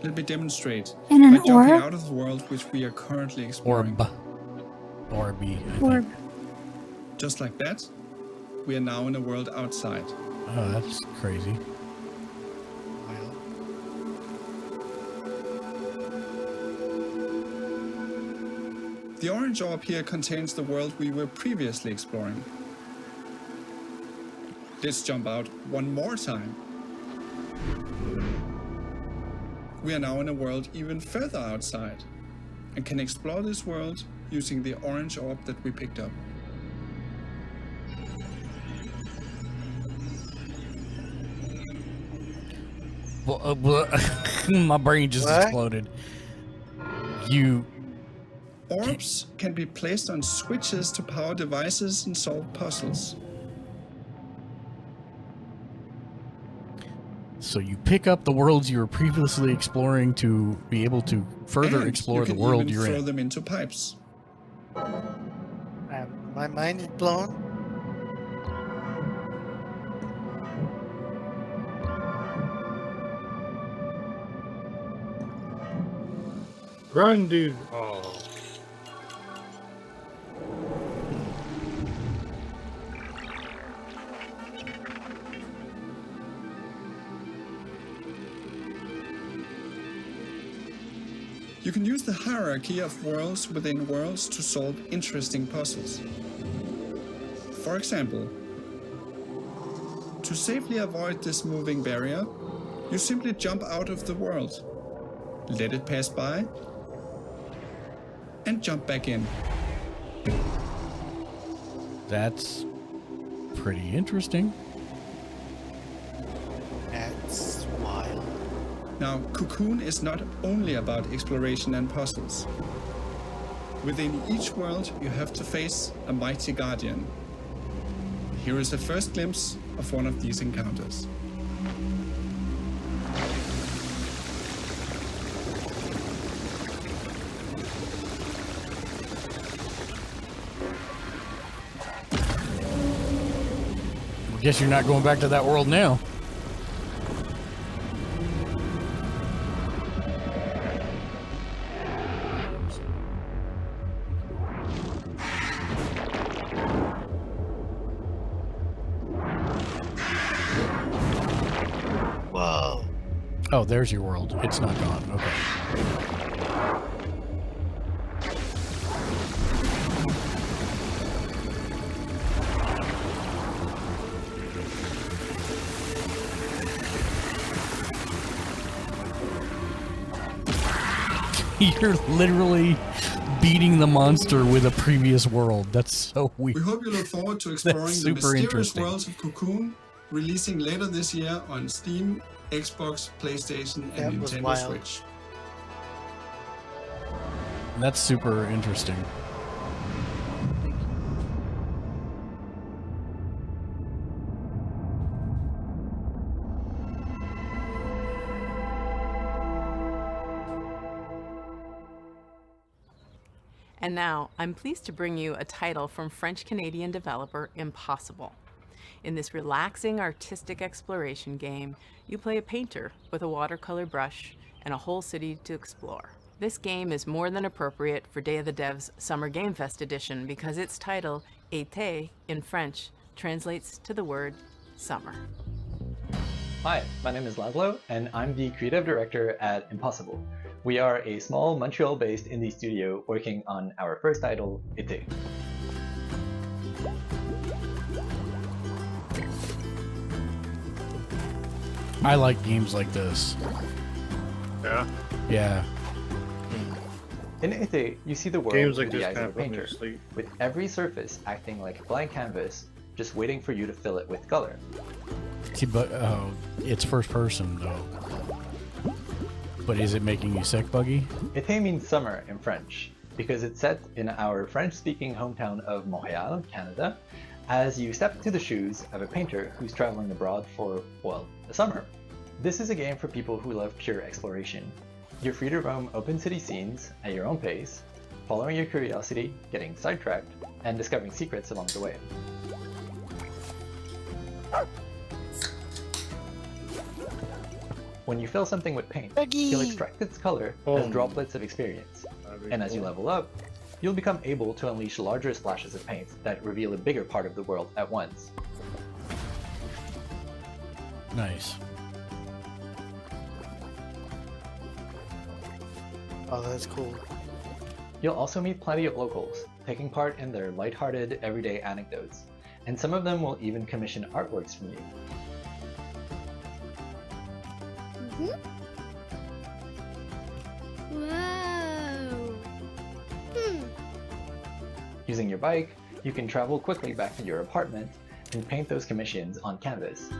Let me demonstrate In an by jumping orb? out of the world which we are currently exploring. Orby, I think. Orb. Just like that, we are now in a world outside. Oh, that's crazy. The orange orb here contains the world we were previously exploring. Let's jump out one more time. We are now in a world even further outside and can explore this world using the orange orb that we picked up. My brain just exploded. Orbs can be placed on switches to power devices and solve puzzles. So you pick up the worlds you were previously exploring to be able to further And explore you the can world even you're throw in. them into pipes. My mind is blown. Run, dude. Oh. You can use the hierarchy of worlds within worlds to solve interesting puzzles. For example, to safely avoid this moving barrier, you simply jump out of the world, let it pass by, and jump back in. That's pretty interesting. Now, Cocoon is not only about exploration and puzzles. Within each world, you have to face a mighty guardian. Here is a first glimpse of one of these encounters. I guess you're not going back to that world now. Whoa. Oh, there's your world. It's not gone. Okay. You're literally beating the monster with a previous world. That's so weird. We hope you look forward to exploring the super mysterious interesting. worlds of Cocoon, releasing later this year on Steam, Xbox, PlayStation, That and was Nintendo wild. Switch. That's super interesting. And now, I'm pleased to bring you a title from French-Canadian developer Impossible. In this relaxing artistic exploration game, you play a painter with a watercolor brush and a whole city to explore. This game is more than appropriate for Day of the Devs Summer Game Fest edition because its title, Été, in French, translates to the word summer. Hi, my name is Laszlo, and I'm the creative director at Impossible. We are a small Montreal-based indie studio working on our first title, Été. I like games like this. Yeah. Yeah. In Été, you see the world Games through like the this eyes kind of a of put me to painter, sleep. with every surface acting like a blank canvas, just waiting for you to fill it with color. See, but it's first person though. But is it making you sick, Buggy? Été means summer in French, because it's set in our French-speaking hometown of Montreal, Canada, as you step into the shoes of a painter who's traveling abroad for, well, the summer. This is a game for people who love pure exploration. You're free to roam open city scenes at your own pace, following your curiosity, getting sidetracked, and discovering secrets along the way. When you fill something with paint, you'll extract its color as droplets of experience. And as you level up, you'll become able to unleash larger splashes of paint that reveal a bigger part of the world at once. Nice. Oh, that's cool. You'll also meet plenty of locals, taking part in their lighthearted, everyday anecdotes, and some of them will even commission artworks from you. Whoa. Using your bike, you can travel quickly back to your apartment and paint those commissions on canvas.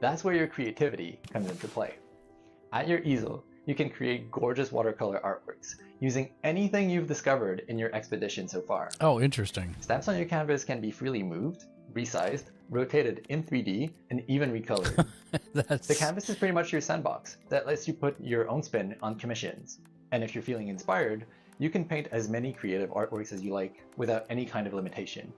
That's where your creativity comes into play. At your easel, you can create gorgeous watercolor artworks using anything you've discovered in your expedition so far. Oh, interesting. Stamps on your canvas can be freely moved, resized, rotated in 3D, and even recolored. The canvas is pretty much your sandbox that lets you put your own spin on commissions. And if you're feeling inspired, you can paint as many creative artworks as you like without any kind of limitation.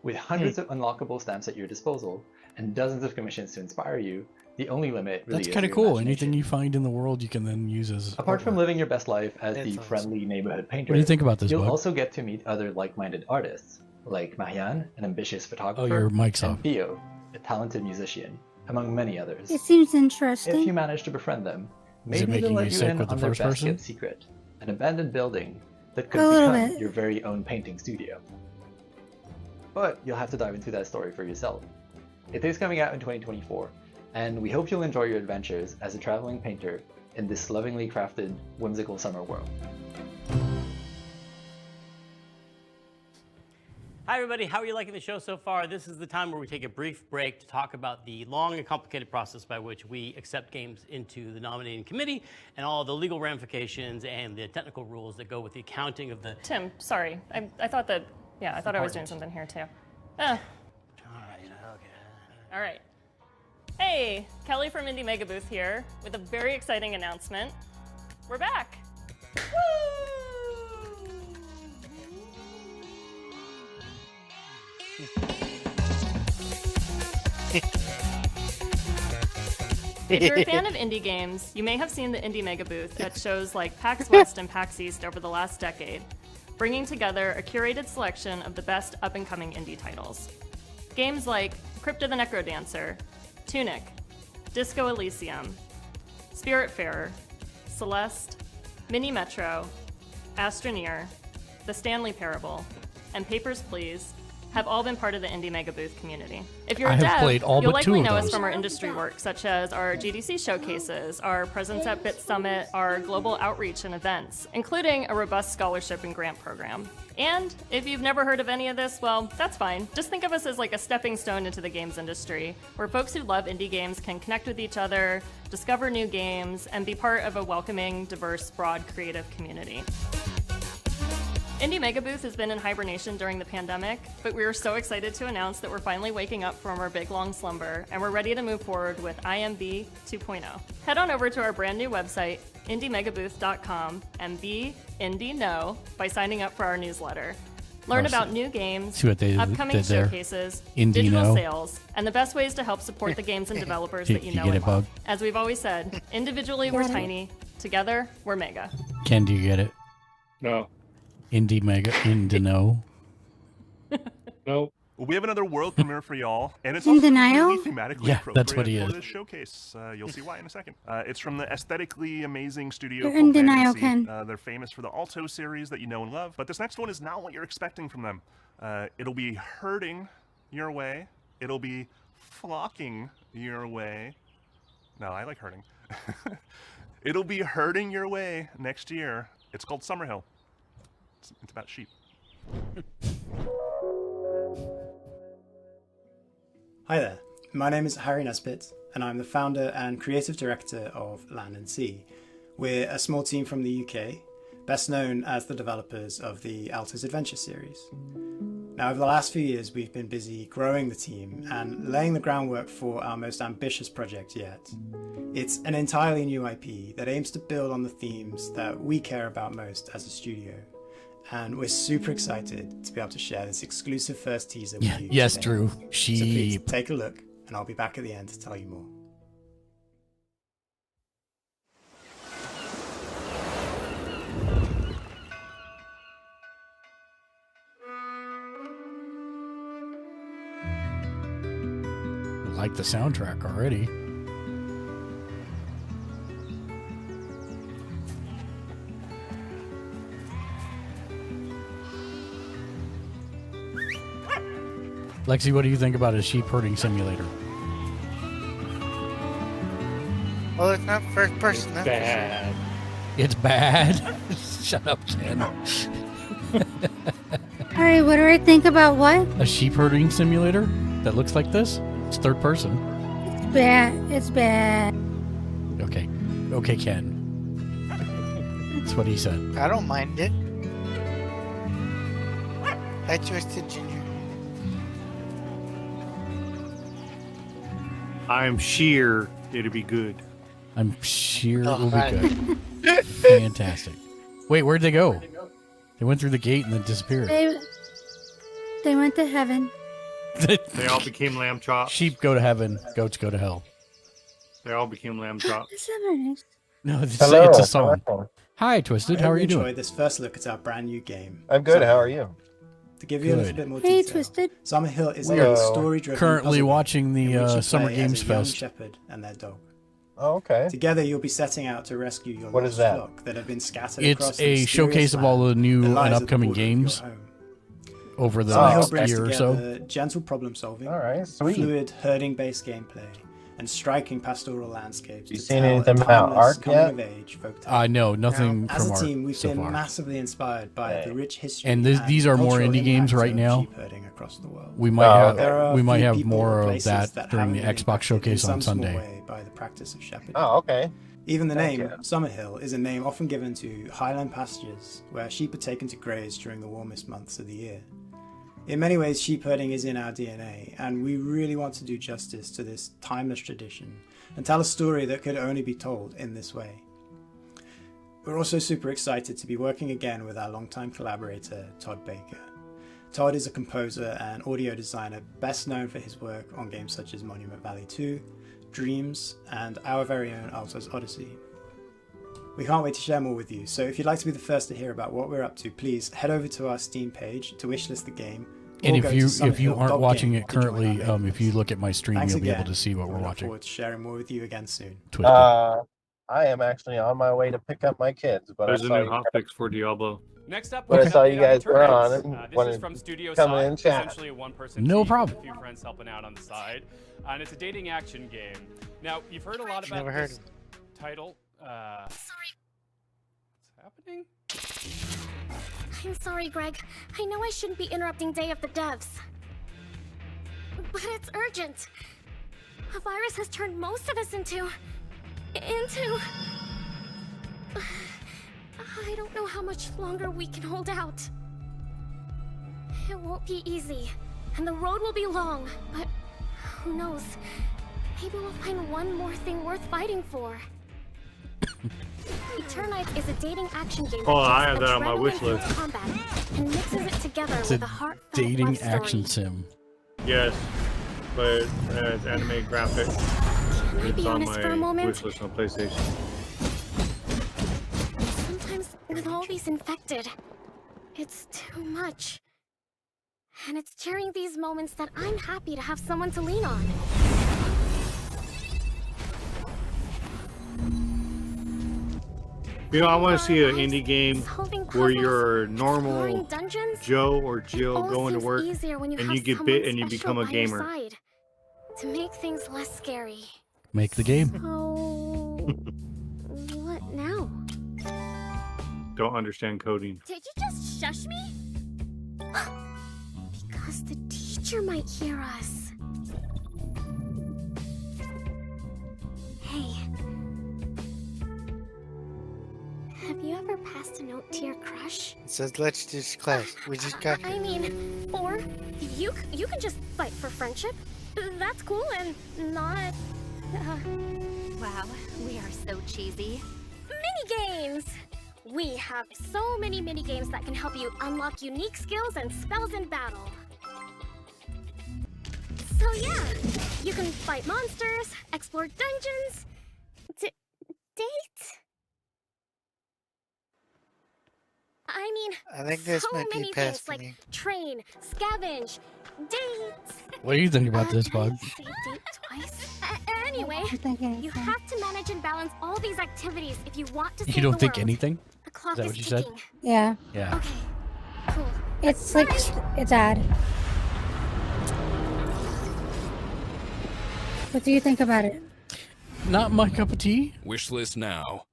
With hundreds of unlockable stamps at your disposal and dozens of commissions to inspire you, the only limit really That's is kind of your cool. imagination. Anything you find in the world, you can then use as. Apart from artwork. living your best life as That's the awesome. friendly neighborhood painter, What do you think about this, you'll Bug? also get to meet other like-minded artists, like Marianne, an ambitious photographer, your mic's and off. Theo, a talented musician, among many others. It seems If you interesting. manage to befriend them, Is it maybe they'll making let you you sick in with the on their first best person? kept secret, an abandoned building that could A little become bit. your very own painting studio. But you'll have to dive into that story for yourself. It is coming out in 2024, and we hope you'll enjoy your adventures as a traveling painter in this lovingly crafted, whimsical summer world. Hi, everybody. How are you liking the show so far? This is the time where we take a brief break to talk about the long and complicated process by which we accept games into the nominating committee and all the legal ramifications and the technical rules that go with the accounting of the... Tim, sorry. I thought that, yeah, I thought I was doing something here too. All right. Hey, Kelly from Indie Mega Booth here with a very exciting announcement. We're back. If you're a fan of indie games, you may have seen the Indie Mega Booth at shows like PAX West and PAX East over the last decade, bringing together a curated selection of the best up-and-coming indie titles. Games like Crypta the Necrodancer, Tunic, Disco Elysium, Spiritfarer, Celeste, Mini Metro, Astroneer, The Stanley Parable, and Papers, Please have all been part of the Indie Mega Booth community. If you're a dev, you'll likely know us from our industry work, such as our GDC showcases, our presence at Bit Summit, our global outreach and events, including a robust scholarship and grant program. And if you've never heard of any of this, well, that's fine. Just think of us as like a stepping stone into the games industry, where folks who love indie games can connect with each other, discover new games, and be part of a welcoming, diverse, broad, creative community. Indie Mega Booth has been in hibernation during the pandemic, but we are so excited to announce that we're finally waking up from our big long slumber, and we're ready to move forward with IMB 2.0. Head on over to our brand new website, indiemegabooth.com, and be Indie Know by signing up for our newsletter. Learn about new games, upcoming showcases, digital sales, and the best ways to help support the games and developers that you know and love. As we've always said, individually we're tiny, together we're mega. Ken, do you get it? No. Indie Mega, no. No. Well, we have another world premiere for y'all, and it's In also denial? really thematically Yeah, appropriate that's what he for is. this showcase. You'll see why in a second. It's from the aesthetically amazing studio You're called in denial, Fantasy. Ken. They're famous for the Alto series that you know and love, but this next one is not what you're expecting from them. It'll be herding your way. It'll be flocking your way. No, I like herding. It'll be herding your way next year. It's called Summerhill. It's about sheep. Hi there, my name is Harry Nesbitt, and I'm the founder and creative director of Land and Sea. We're a small team from the UK, best known as the developers of the Alto's Adventure series. Now, over the last few years, we've been busy growing the team and laying the groundwork for our most ambitious project yet. It's an entirely new IP that aims to build on the themes that we care about most as a studio. And we're super excited to be able to share this exclusive first teaser with you. Yes, today. Drew. So please Sheep. take a look, and I'll be back at the end to tell you more. I like the soundtrack already. Lexi, what do you think about a sheep herding simulator? Well, it's not first person. That's Bad. It's bad. Shut up, Ken. All right, what do I think about what? A sheep herding simulator that looks like this? It's third person. It's bad. It's bad. Okay. Okay, Ken. That's what he said. I don't mind it. I Twisted Ginger. I'm sheer. It'll be good. I'm sure Oh, it will right. be good. Fantastic. Wait, where'd they go? They went through the gate and then disappeared. They went to heaven. They all became lamb chops. Sheep go to heaven, goats go to hell. They all became lamb chops. That's not very nice. No, it's, Hello, it's a song. hello. Hi, Twisted. I How hope are you enjoyed doing? this first look at our brand new game. I'm good. How are you? To give you a little Good. bit more Hey, detail, Twisted. Summerhill is Hello. a story-driven Currently puzzle game watching in the which you Summer play Games as a young Fest. shepherd and their dog. Oh, okay. Together, you'll be setting out to rescue your What lost is that? flock that have been scattered It's across the a mysterious showcase of all land the new that and lies at the upcoming border of your games home. over the Summerhill last brings year or so. together gentle problem solving, All right, sweet. fluid herding-based gameplay, and striking pastoral landscapes. You to seen tell anything a about timeless art yet? coming-of-age folktale. No, nothing Now, from as a art team, we've so been far. massively inspired by the rich history And these are more cultural indie games impact right of now. sheep herding across the world. We might There are we a might few have people more or of places that during the haven't been Xbox impacted showcase in on some small Sunday. way by the practice of shepherding. Oh, okay. Even the Thank name you. Summerhill is a name often given to highland pastures where sheep are taken to graze during the warmest months of the year. In many ways, sheep herding is in our DNA, and we really want to do justice to this timeless tradition and tell a story that could only be told in this way. We're also super excited to be working again with our longtime collaborator, Todd Baker. Todd is a composer and audio designer best known for his work on games such as Monument Valley 2, Dreams, and our very own Alto's Odyssey. We can't wait to share more with you, so if you'd like to be the first to hear about what we're up to, please head over to our Steam page to wishlist the game. And or if go to you aren't summerhill.game watching it to join our currently, mailing if you look at my stream, Thanks you'll be able again. to see what We we're look watching. forward to sharing more with you again soon. I am actually on my way to pick up my kids, but There's I a saw new you. hotfix for Diablo. Next up, But I we saw have you an update guys were on Turtles. it. This Wanted is from Studio come Side. in and chat. Essentially a one-person No team problem. with a few friends helping out on the side. And it's a dating action game. Now, you've heard a lot about Never heard this title. What's happening? I'm sorry, Greg. I know I shouldn't be interrupting Day of the Devs. But it's urgent. A virus has turned most of us into... I don't know how much longer we can hold out. It won't be easy, and the road will be long, but who knows? Maybe we'll find one more thing worth fighting for. Eternight is a dating action game Oh, I that have that on my wish adrenaline-filled list. combat and mixes it together It's with a a heartfelt dating love story. action sim. Yes, but it's anime graphic. I It's be on honest for a my moment? wish list on PlayStation. Sometimes with all these infected, it's too much. And it's during these moments that I'm happy to have someone to lean on. You know, I want to see an indie game Solving where puzzles, you're exploring normal dungeons. Joe or It Jill all going to seems work, easier when you and have you get someone bit and you special become a by your gamer. side, to make things less scary. Make the game. So, what now? Don't understand coding. Did you just shush me? Because the teacher might hear us. Hey. Have you ever passed a note to your crush? It says let's just class. We just got I mean, or you can just fight for friendship. That's cool and not... Wow, we are so cheesy. Mini-games! We have so many mini-games that can help you unlock unique skills and spells in battle. So yeah, you can fight monsters, explore dungeons, date. I mean, I think this so might be a many pass things for like me. train, scavenge, date. What do you think about this, bud? Say date twice. Anyway, you have to manage and balance all these activities if you want to save You don't the think world. anything? The clock Is that is what you said? ticking. Yeah. Yeah. Okay, cool. It's like, it's odd. What do you think about it? Not my cup of tea. Wish list now.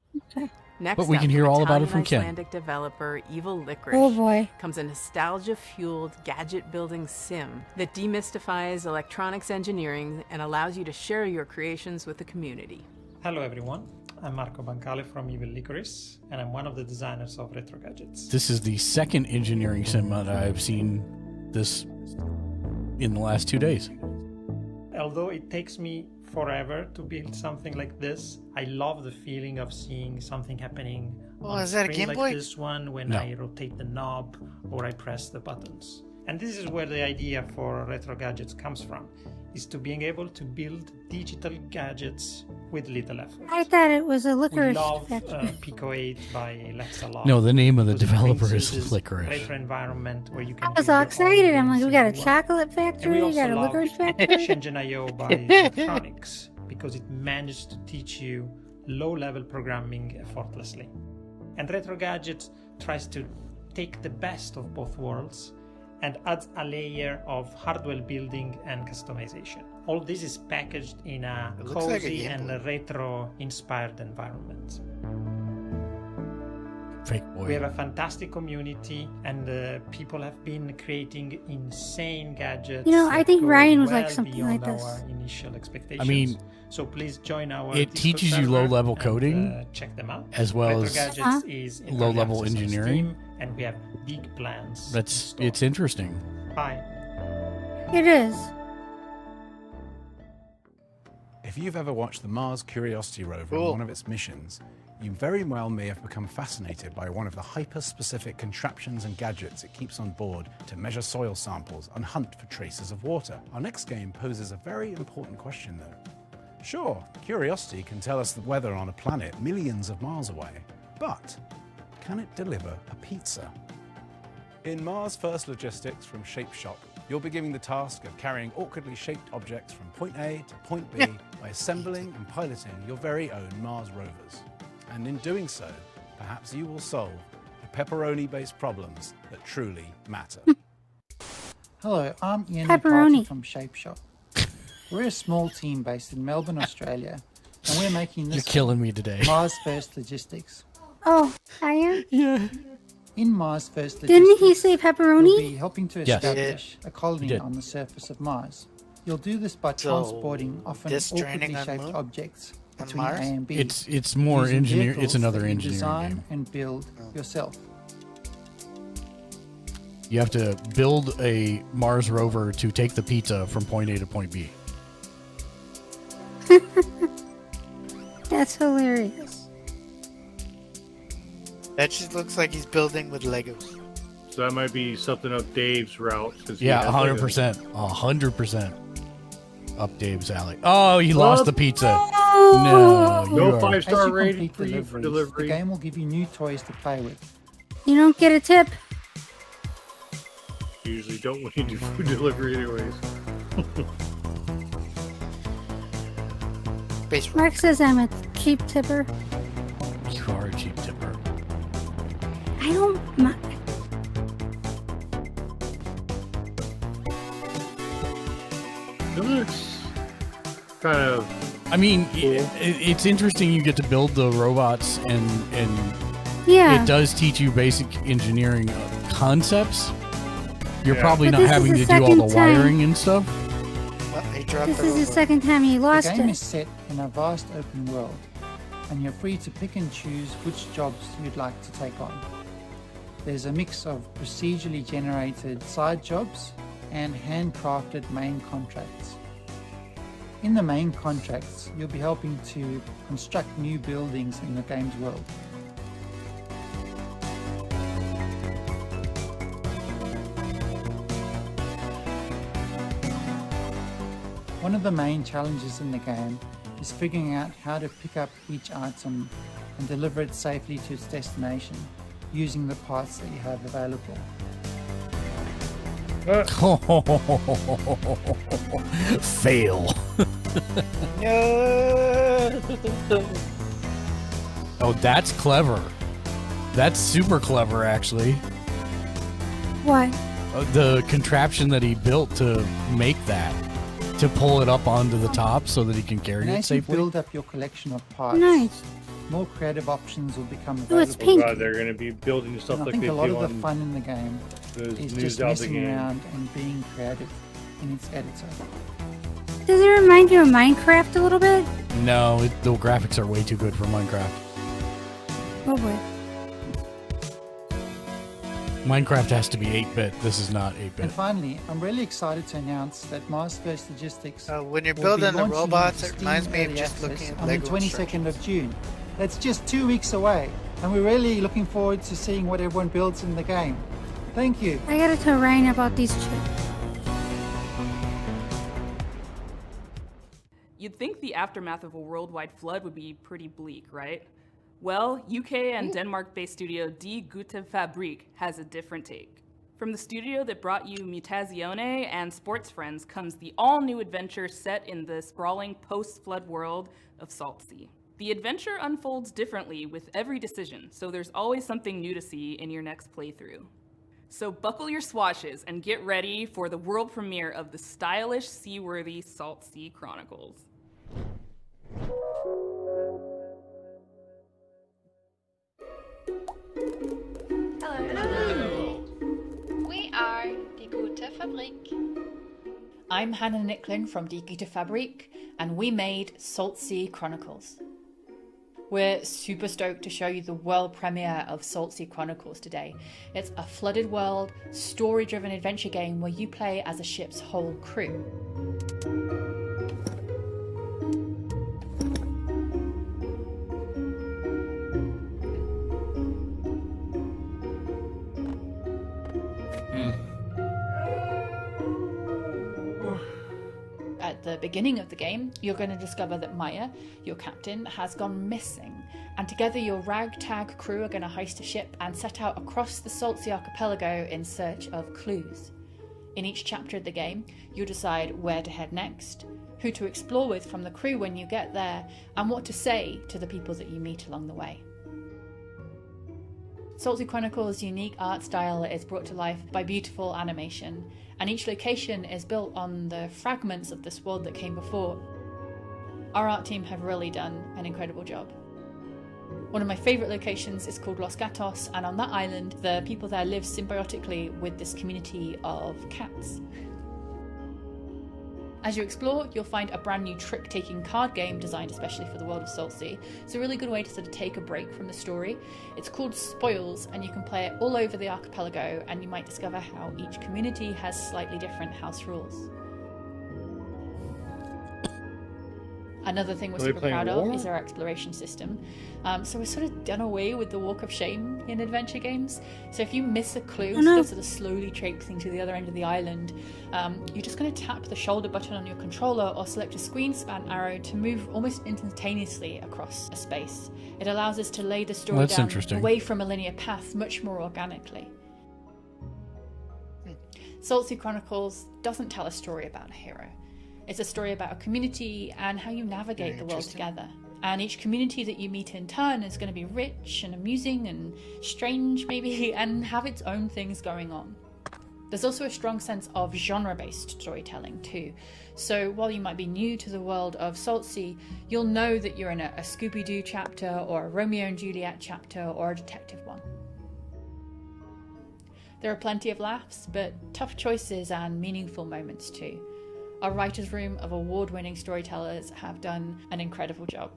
Next But we up, can hear all about it Italian from Ken. Icelandic developer Evil Licorice Oh, boy. comes a nostalgia-fueled gadget-building sim that demystifies electronics engineering and allows you to share your creations with the community. Hello everyone, I'm Marco Bancale from Evil Licorice, and I'm one of the designers of Retro Gadgets. This is the second engineering sim that I've seen this in the last 2 days. Although it takes me forever to build something like this, I love the feeling of seeing something happening on is that a screen Game like Boy? this one when No. I rotate the knob or I press the buttons. And this is where the idea for Retro Gadgets comes from, is to being able to build digital gadgets with little effort. I thought it was a We licorice love factory. Pico 8 by Lexalot. No, the name of the because it brings developer you is this Licorice. retro environment where you can I was build all your own excited. I'm games like, we got a if you want. chocolate And we factory, we also got a love licorice factory. Shenzhen.io by Electronics because it managed to teach you low-level programming effortlessly. And Retro Gadgets tries to take the best of both worlds and adds a layer of hardware building and customization. All this is packaged in a It looks like a cozy Game and Boy. retro-inspired environment. Fake boy. We have a fantastic community, and people have been creating insane gadgets. You know, I that think go Ryan was well like something beyond like this. our initial expectations. I mean, so please join our it Discord teaches you server low-level and, coding check them out. as well Retro as Gadgets is in early low-level access on engineering. Steam, and we have big plans. It's interesting. Bye. It is. If you've ever watched the Mars Curiosity rover on one of its missions, you very well may have become fascinated by one of the hyper-specific contraptions and gadgets it keeps on board to measure soil samples and hunt for traces of water. Our next game poses a very important question, though. Sure, Curiosity can tell us the weather on a planet millions of miles away, but can it deliver a pizza? In Mars First Logistics from Shape Shop, you'll be given the task of carrying awkwardly shaped objects from point A to point B by assembling and piloting your very own Mars rovers. And in doing so, perhaps you will solve the pepperoni-based problems that truly matter. Hello, I'm Ian Pepperoni. McCarthy from Shape Shop. We're a small team based in Melbourne, Australia, and we're making this You're killing me today. Mars First Logistics. Oh, I am? Yeah. In Mars First Logistics, Didn't he say you'll pepperoni? be helping to Yes. establish a He colony did. on the surface of Mars. You'll do this by So, transporting often this training awkwardly on shaped Moon? objects On between Mars? A and B. It's more using engineer. It's vehicles another that you engineering design game. and build yourself. You have to build a Mars rover to take the pizza from point A to point B. That's hilarious. That just looks like he's building with Legos. So that might be something up Dave's route. 'cause he Yeah, has 100%. 100% up Dave's alley. Oh, he lost the pizza. Oh. No, you No are- 5-star As you rating complete for you deliveries, for the delivery. game will give you new toys to play with. You don't get a tip. Usually don't when you do food delivery anyways. Mark says I'm a cheap tipper. You are a cheap tipper. I don't mind. It looks kind of. I mean, it's interesting. You get to build the robots, and Yeah. it does teach you basic engineering concepts. You're Yeah. probably But not this is having the to do all the second time- wiring and stuff. He dropped This the is the robot. second time he The lost game it. is set in a vast open world, and you're free to pick and choose which jobs you'd like to take on. There's a mix of procedurally generated side jobs and handcrafted main contracts. In the main contracts, you'll be helping to construct new buildings in the game's world. One of the main challenges in the game is figuring out how to pick up each item and deliver it safely to its destination using the parts that you have available. Fail. Oh, that's clever. That's super clever, actually. What? The contraption that he built to make that, to pull it up onto the top so that he can carry And it as you safely. build up your collection of parts, Nice. more creative options will become Oh, it's available. pink. God, they're going to be building stuff And I like think they a lot do of the on fun in the game those is new just Zelda messing games. around and being creative in its editor. Does it remind you of Minecraft a little bit? No, the graphics are way too good for Minecraft. Oh boy. Minecraft has to be 8-bit. This is not 8-bit. And finally, I'm really excited to announce that Mars First Logistics when you're will be building the launching robots, into it reminds me of Steam just Early looking Access at on the Lego 22nd of June. That's just 2 weeks away, and we're really looking forward to seeing what everyone builds in the game. Thank you. I gotta tell Ryan about these chips. You'd think the aftermath of a worldwide flood would be pretty bleak, right? Well, UK and Denmark-based studio Die Gute Fabrik has a different take. From the studio that brought you Mutazione and Sports Friends comes the all-new adventure set in the sprawling post-flood world of Saltsea. The adventure unfolds differently with every decision, so there's always something new to see in your next playthrough. So buckle your swashes and get ready for the world premiere of the stylish, seaworthy Salt Sea Chronicles. Hello. We are Die Gute Fabrik. I'm Hannah Nicklin from Die Gute Fabrik, and we made Salt Sea Chronicles. We're super stoked to show you the world premiere of Salt Sea Chronicles today. It's a flooded world, story-driven adventure game where you play as a ship's whole crew. At the beginning of the game, you're going to discover that Maya, your captain, has gone missing, and together your ragtag crew are going to heist a ship and set out across the Salt Sea Archipelago in search of clues. In each chapter of the game, you'll decide where to head next, who to explore with from the crew when you get there, and what to say to the people that you meet along the way. Salt Sea Chronicles' unique art style is brought to life by beautiful animation, and each location is built on the fragments of this world that came before. Our art team have really done an incredible job. One of my favourite locations is called Los Gatos, and on that island, the people there live symbiotically with this community of cats. As you explore, you'll find a brand new trick-taking card game designed especially for the world of Salt Sea. It's a really good way to sort of take a break from the story. It's called Spoils, and you can play it all over the archipelago, and you might discover how each community has slightly different house rules. Another thing we're super proud of is our exploration system. So we're sort of done away with the walk of shame in adventure games. So if you miss a clue, so sort of slowly traipsing to the other end of the island, you're just going to tap the shoulder button on your controller or select a screen span arrow to move almost instantaneously across a space. It allows us to lay the story down away from a linear path much more organically. Salt Sea Chronicles doesn't tell a story about a hero. It's a story about a community and how you navigate the world together. And each community that you meet in turn is going to be rich and amusing and strange maybe, and have its own things going on. There's also a strong sense of genre-based storytelling too. So while you might be new to the world of Salt Sea, you'll know that you're in a Scooby-Doo chapter or a Romeo and Juliet chapter or a detective one. There are plenty of laughs, but tough choices and meaningful moments too. Our writer's room of award-winning storytellers have done an incredible job.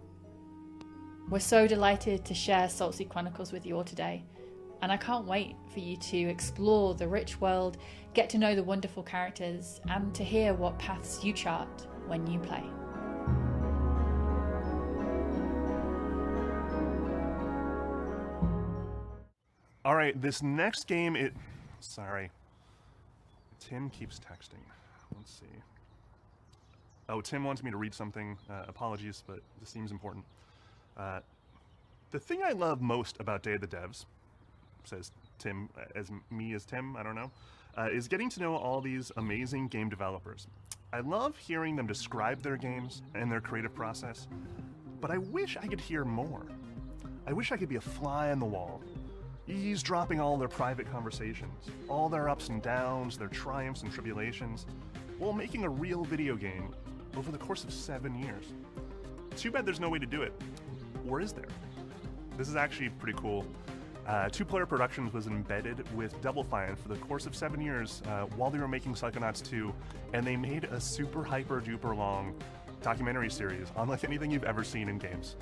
We're so delighted to share Salt Sea Chronicles with you all today, and I can't wait for you to explore the rich world, get to know the wonderful characters, and to hear what paths you chart when you play. All right, this next game, sorry. Tim keeps texting. Let's see. Oh, Tim wants me to read something. Apologies, but this seems important. The thing I love most about Day of the Devs, says Tim, as Tim, I don't know, is getting to know all these amazing game developers. I love hearing them describe their games and their creative process, but I wish I could hear more. I wish I could be a fly on the wall, eavesdropping all their private conversations, all their ups and downs, their triumphs and tribulations, while making a real video game over the course of 7 years. Too bad there's no way to do it. Or is there? This is actually pretty cool. Two-Player Productions was embedded with Double Fine for the course of 7 years while they were making Psychonauts 2, and they made a super hyper-duper long documentary series, unlike anything you've ever seen in games.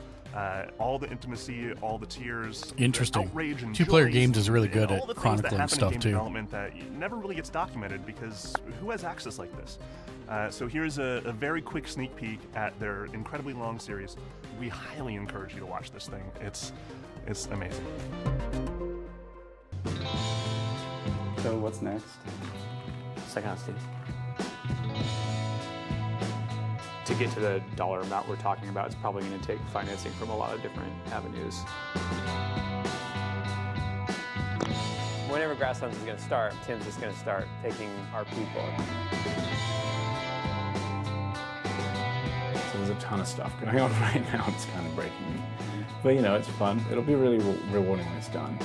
All the intimacy, all the tears, Interesting. the outrage and Two-Player joys, Games is really good all at the things that chronicling happen stuff in game too. development that never really gets documented because who has access like this? So here's a very quick sneak peek at their incredibly long series. We highly encourage you to watch this thing. It's amazing. So what's next? Psychonauts 2. To get to the dollar amount we're talking about, it's probably going to take financing from a lot of different avenues. Whenever Grasslands is going to start, Tim's just going to start taking our people. So there's a ton of stuff going on right now. It's kind of breaking me. But you know, it's fun. It'll be really rewarding when it's done.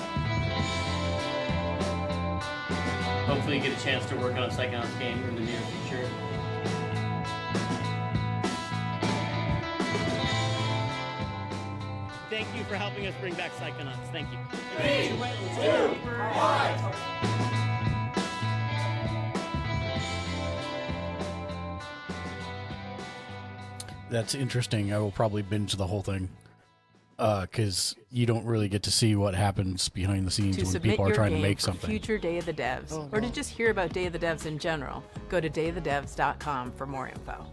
hopefully get a chance to work on a Psychonauts game in the near future. Thank you for helping us bring back Psychonauts. Thank you. 3, 2, 1. That's interesting. I will probably binge the whole thing because you don't really get to see what happens behind the scenes To when submit people are your trying to game make for something. future Day of the Devs, or to just hear about Day of the Devs in general, go to dayofthedevs.com for more info.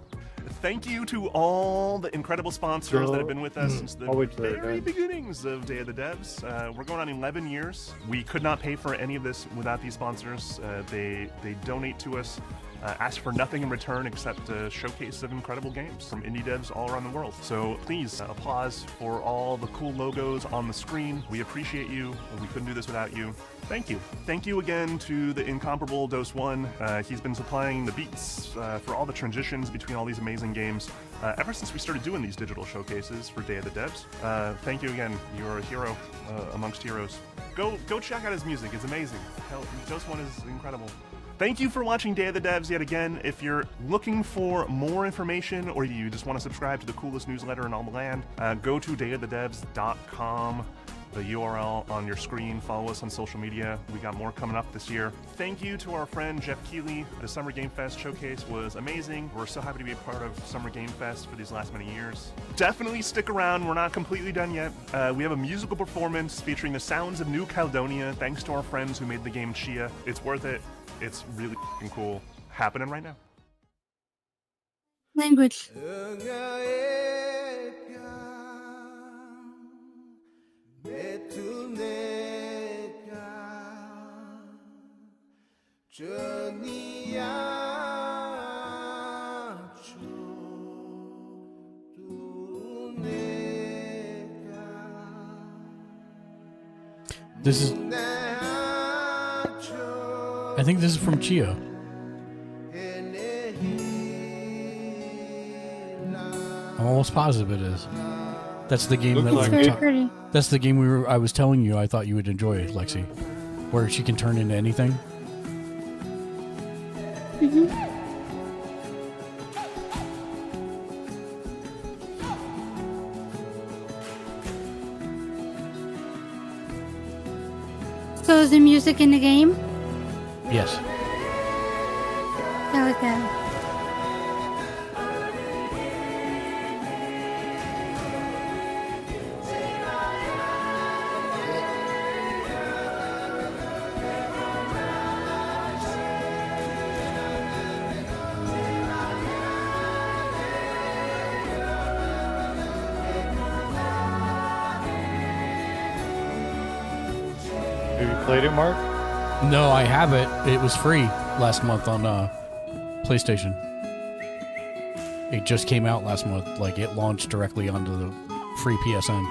Thank you to all the incredible sponsors that have been with us since the very beginnings of Day of the Devs. We're going on 11 years. We could not pay for any of this without these sponsors. They donate to us, ask for nothing in return except a showcase of incredible games from indie devs all around the world. So please, applause for all the cool logos on the screen. We appreciate you. We couldn't do this without you. Thank you. Thank you again to the incomparable Dose One. He's been supplying the beats for all the transitions between all these amazing games ever since we started doing these digital showcases for Day of the Devs. Thank you again. You're a hero amongst heroes. Go check out his music. It's amazing. Hell, Dose One is incredible. Thank you for watching Day of the Devs yet again. If you're looking for more information or you just want to subscribe to the coolest newsletter in all the land, go to dayofthedevs.com. The URL on your screen. Follow us on social media. We got more coming up this year. Thank you to our friend Jeff Keighley. The Summer Game Fest showcase was amazing. We're so happy to be a part of Summer Game Fest for these last many years. Definitely stick around. We're not completely done yet. We have a musical performance featuring the sounds of New Caledonia, thanks to our friends who made the game Chia. It's worth it. It's really f***ing cool. Happening right now. Language. This is... I think this is from Chia. I'm almost positive it is. That's the game that It's very pretty. That's the game I was telling you I thought you would enjoy, Lexi, where she can turn into anything. Mm-hmm. So is the music in the game? Yes. I like that. Have you played it, Mark? No, I have it. It was free last month on PlayStation. It just came out last month. Like, it launched directly onto the free PSN.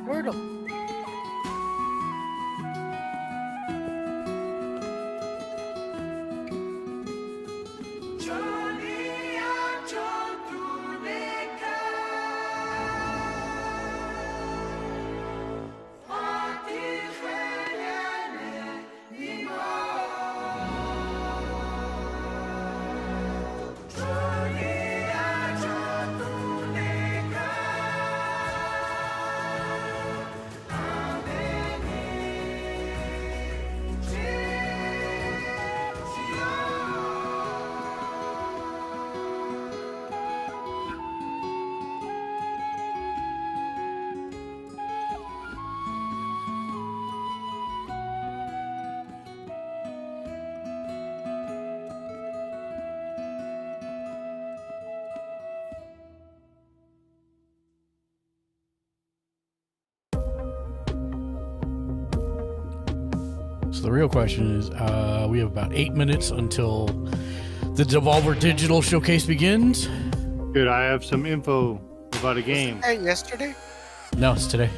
Wordle. So the real question is, we have about 8 minutes until the Devolver Digital Showcase begins. Good, I have some info about a game. Hey, yesterday? No, it's today.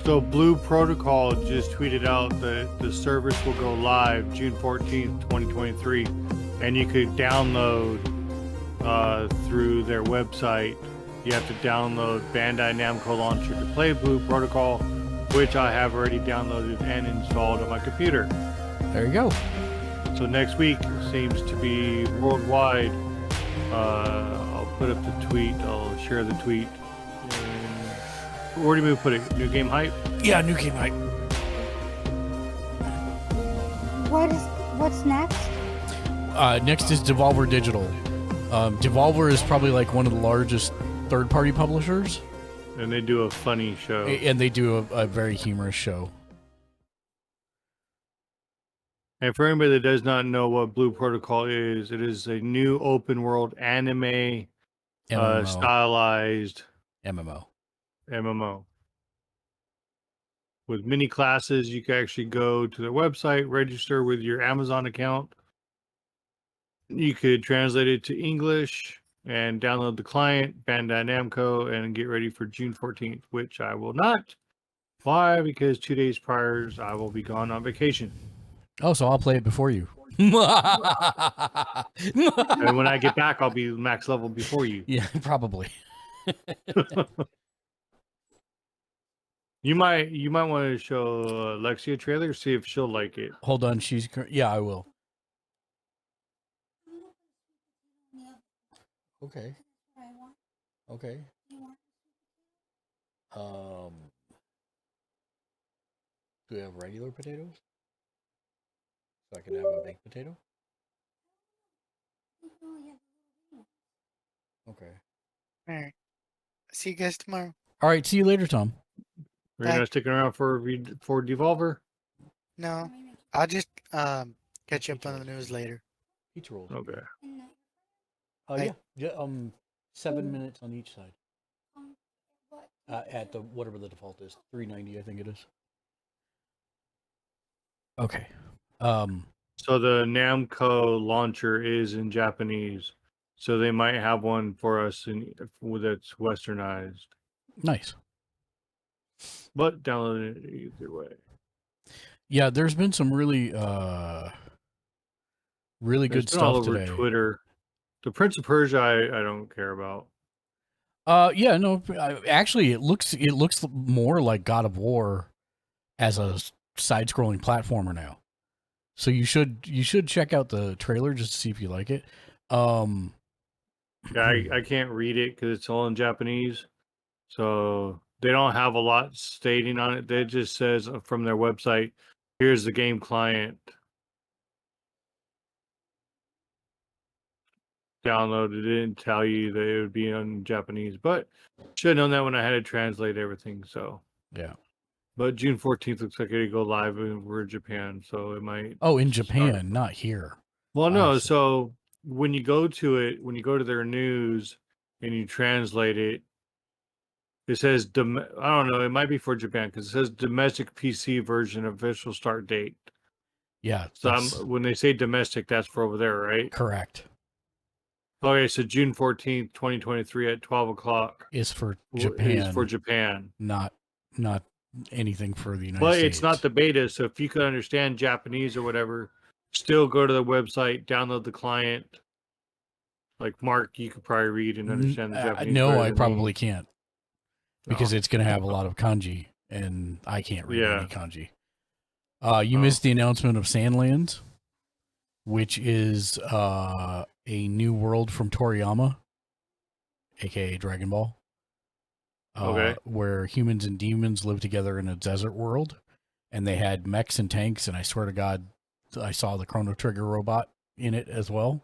So Blue Protocol just tweeted out that the service will go live June 14th, 2023, and you could download through their website. You have to download Bandai Namco Launcher to play Blue Protocol, which I have already downloaded and installed on my computer. There you go. So next week seems to be worldwide. I'll put up the tweet. I'll share the tweet. Where do we put it? New Game Hype? Yeah, New Game Hype. What's next? Next is Devolver Digital. Devolver is probably like one of the largest third-party publishers. And they do a funny show. And they do a very humorous show. And for anybody that does not know what Blue Protocol is, it is a new open world anime stylized MMO. With mini classes, you can actually go to their website, register with your Amazon account. You could translate it to English and download the client, Bandai Namco, and get ready for June 14th, which I will not. Why? Because 2 days prior, I will be gone on vacation. Oh, so I'll play it before you. And when I get back, I'll be max level before you. Yeah, probably. You might want to show Lexi a trailer, see if she'll like it. Hold on, yeah, I will. Okay. Okay. Do we have regular potatoes? So I can have a baked potato? Okay. All right. See you guys tomorrow. All right, see you later, Tom. Are you not sticking around for Devolver? No, I'll just catch up on the news later. Pizza rolls. Okay. Yeah. 7 minutes on each side. At the whatever the default is, 390, I think it is. Okay. So the Namco launcher is in Japanese, so they might have one for us that's westernized. Nice. But download it either way. Yeah, there's been some really good stuff all over today. Twitter. The Prince of Persia, I don't care about. Yeah, no. Actually, it looks more like God of War as a side-scrolling platformer now. So you should check out the trailer just to see if you like it. Yeah, I can't read it because it's all in Japanese. So they don't have a lot stating on it. It just says from their website, here's the game client. Download. It didn't tell you that it would be in Japanese, but should have known that when I had to translate everything. So yeah. But June 14th looks like it'll go live over Japan, so it might. Oh, in Japan, not here. Well, no. So when you go to their news and you translate it, it says I don't know. It might be for Japan because it says domestic PC version official start date. Yeah. So when they say domestic, that's for over there, right? Correct. Okay, so June 14th, 2023 at 12 o'clock is for Japan. Is for Japan. Not anything for the United But States. it's not the beta, so if you could understand Japanese or whatever, still go to the website, download the client. Like Mark, you could probably read and understand the Japanese. No, I probably can't. Because it's going to have a lot of kanji, and I can't read any kanji. You missed the announcement of Sandlands, which is a new world from Toriyama, aka Dragon Ball. Okay. Where humans and demons live together in a desert world, and they had mechs and tanks, and I swear to God, I saw the Chrono Trigger robot in it as well.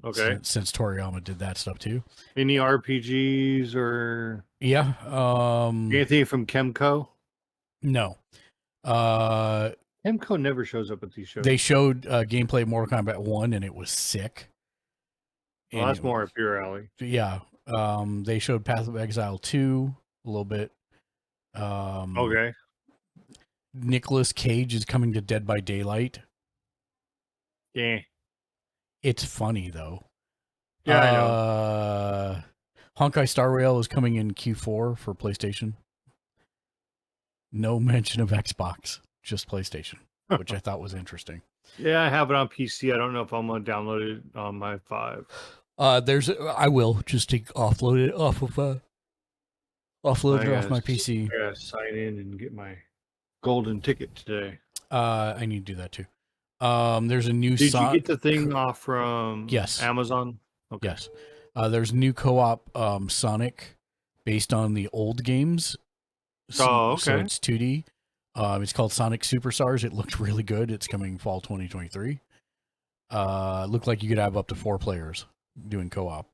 Okay. Since Toriyama did that stuff too. Any RPGs or yeah, anything from Kemco? No. Kemco never shows up at these shows. They showed gameplay of Mortal Kombat 1, and it was sick. Well, that's more up your alley. Yeah. They showed Path of Exile 2 a little bit. Okay. Nicolas Cage is coming to Dead by Daylight. Yeah. It's funny though. Yeah, I know. Honkai Star Rail is coming in Q4 for PlayStation. No mention of Xbox, just PlayStation, which I thought was interesting. Yeah, I have it on PC. I don't know if I'm gonna download it on my 5. I will just offload it off of Offload it off my PC. I gotta sign in and get my golden ticket today. I need to do that too. There's a new. Did you get the thing off from Amazon? Okay. Yes. There's new co-op Sonic based on the old games. So it's 2D. It's called Sonic Superstars. It looked really good. It's coming fall 2023. Looked like you could have up to 4 players doing co-op.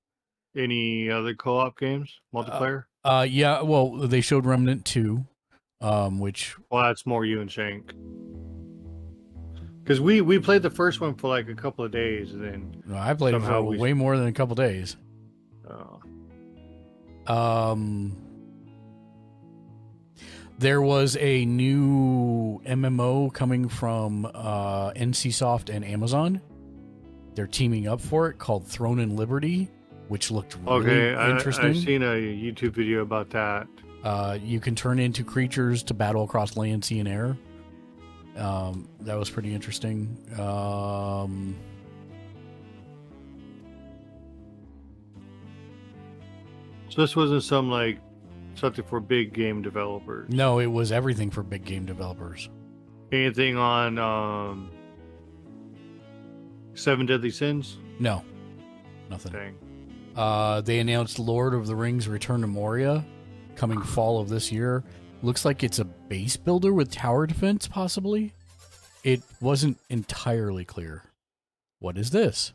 Any other co-op games? Multiplayer? Yeah, well, they showed Remnant 2, which... Well, that's more you and Shank. Because we played the first one for like a couple of days, and then... No, I played it for way more than a couple days. There was a new MMO coming from NCSoft and Amazon. They're teaming up for it, called Throne and Liberty, which looked really interesting. I've seen a YouTube video about that. You can turn into creatures to battle across land, sea, and air. That was pretty interesting. So this wasn't something for big game developers. No, it was everything for big game developers. Anything on 7 Deadly Sins? No, nothing. Dang. They announced Lord of the Rings Return to Moria coming fall of this year. Looks like it's a base builder with tower defense, possibly. It wasn't entirely clear. What is this?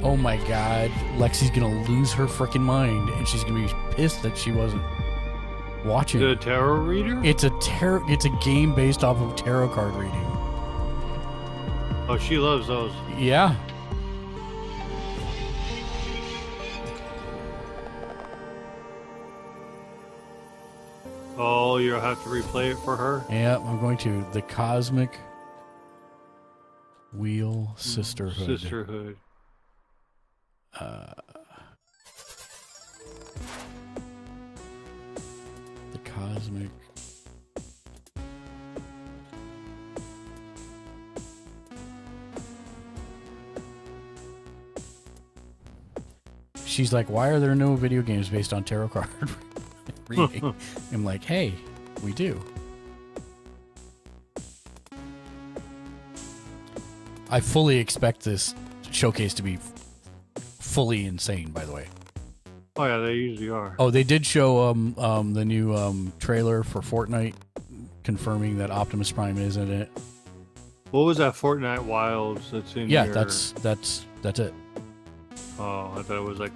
Oh my god, Lexi's gonna lose her freaking mind, and she's gonna be pissed that she wasn't watching. The tarot reader? It's a game based off of tarot card reading. Oh, she loves those. Yeah. Oh, you'll have to replay it for her? Yeah, I'm going to. The Cosmic Wheel Sisterhood. Sisterhood. The Cosmic... She's like, why are there no video games based on tarot card reading? I'm like, hey, we do. I fully expect this showcase to be fully insane, by the way. Oh yeah, they usually are. Oh, they did show the new trailer for Fortnite, confirming that Optimus Prime is in it. What was that Fortnite Wilds that's in Yeah, your... that's it. Oh, I thought it was like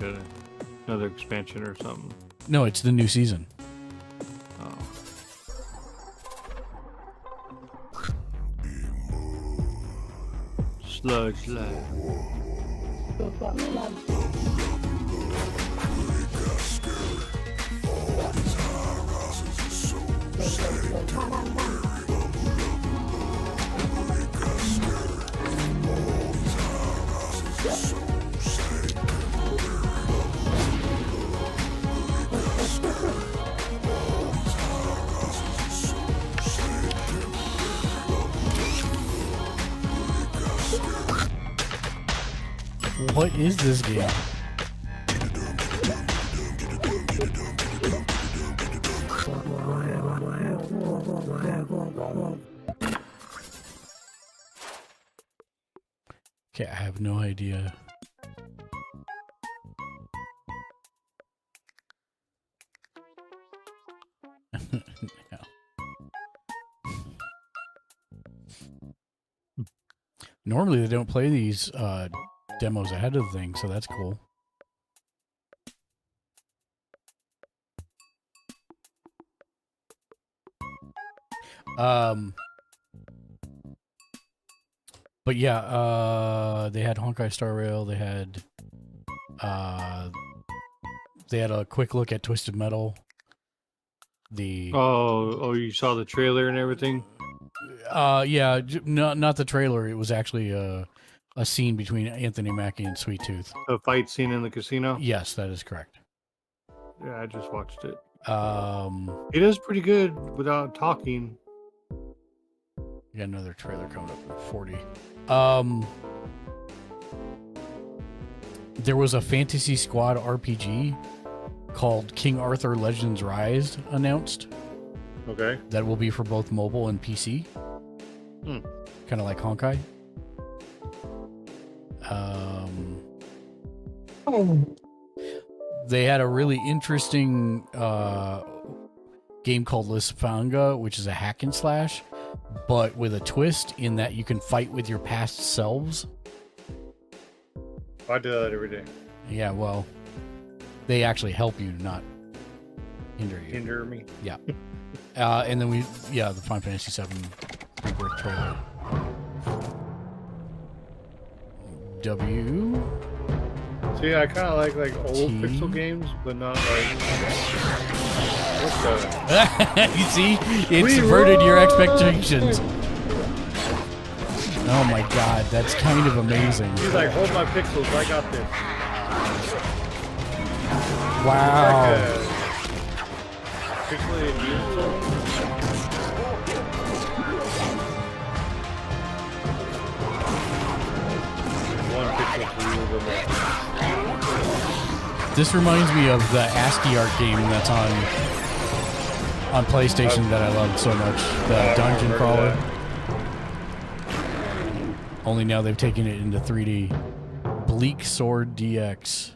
another expansion or something. No, it's the new season. Oh. Sludge Lab. What is this game? Okay, I have no idea. No. Normally they don't play these demos ahead of the thing, so that's cool. But yeah, they had Honkai Star Rail, they had a quick look at Twisted Metal, The you saw the trailer and everything. Yeah, not the trailer. It was actually a scene between Anthony Mackie and Sweet Tooth. A fight scene in the casino. Yes, that is correct. Yeah, I just watched it. It is pretty good without talking. Got another trailer coming up in 40. There was a Fantasy Squad RPG called King Arthur Legends Rise announced. Okay. That will be for both mobile and PC. Kind of like Honkai. They had a really interesting game called Lisfanga, which is a hack and slash, but with a twist in that you can fight with your past selves. I do that every day. Yeah, well, they actually help you, not hinder you. Hinder me. Yeah. And then the Final Fantasy VII Rebirth trailer. W. See, I kind of like old pixel games, but not like. You see, it subverted your expectations. Oh my god, that's kind of amazing. He's like, hold my pixels, I got this. Wow. Pixelated uniform. One pixel for you, This reminds me of the ASCII art game that's on PlayStation that I loved so much, the Dungeon Crawler. Only now they've taken it into 3D. Bleak Sword DX.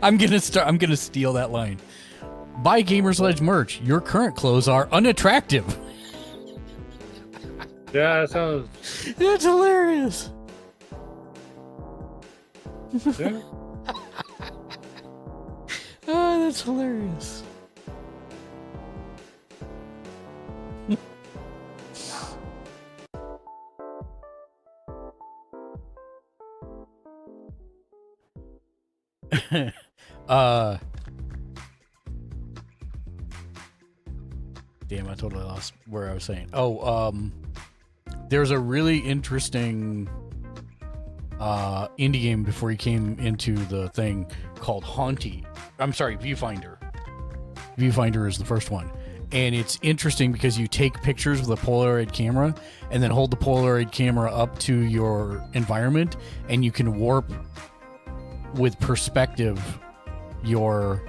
I'm gonna steal that line. Buy Gamers Ledge merch. Your current clothes are unattractive. Yeah, that sounds. That's hilarious. Yeah. Oh, that's hilarious. Damn, I totally lost where I was saying. There's a really interesting indie game before you came into the thing called Viewfinder. Viewfinder is the first one. And it's interesting because you take pictures with a Polaroid camera and then hold the Polaroid camera up to your environment, and you can warp with perspective your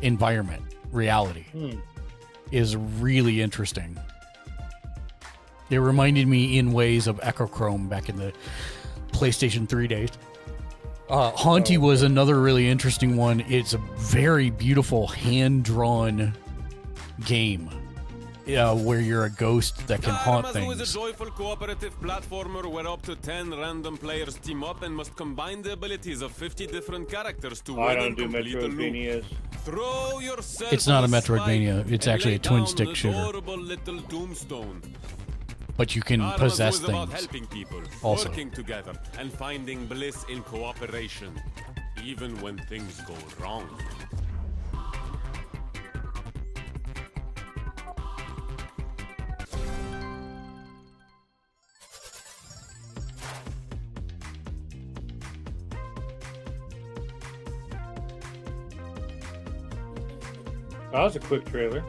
environment. Reality is really interesting. It reminded me in ways of Echochrome back in the PlayStation 3 days. Haunty was another really interesting one. It's a very beautiful hand-drawn game where you're a ghost that can haunt things. Is a joyful cooperative platformer where up to 10 random players team up and must combine the abilities of 50 different characters to win and complete a loop. Throw yourself It's not a on the Metroidvania. spike It's and actually lay a twin-stick down an shooter. adorable little tombstone. But you can Karma possess is about things. helping people, Also. working together, and finding bliss in cooperation, even when things go wrong. That was a quick trailer.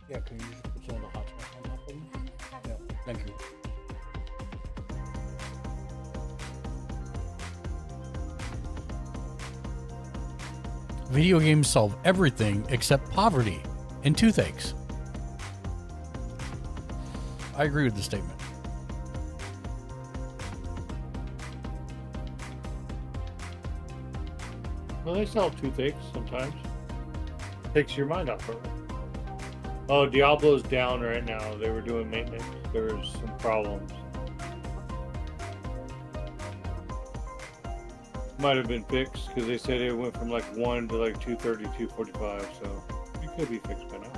Yeah, can you just put some of the hot sauce on top of them? Yeah, thank you. Video games solve everything except poverty and toothaches. I agree with the statement. Well, they solve toothaches sometimes. Takes your mind off of it. Oh, Diablo's down right now. They were doing maintenance. There was some problems. Might have been fixed because they said it went from like 1 to like 230, 245. So it could be fixed by now.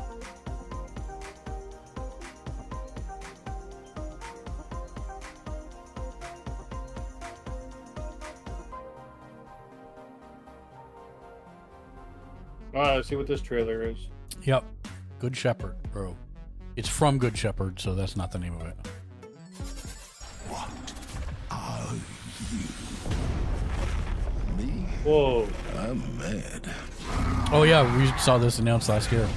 All right, let's see what this trailer is. Yep. Good Shepherd, bro. It's from Good Shepherd, so that's not the name of it. What are you? Me? Whoa. I'm mad. Oh, yeah, we saw this announced last year.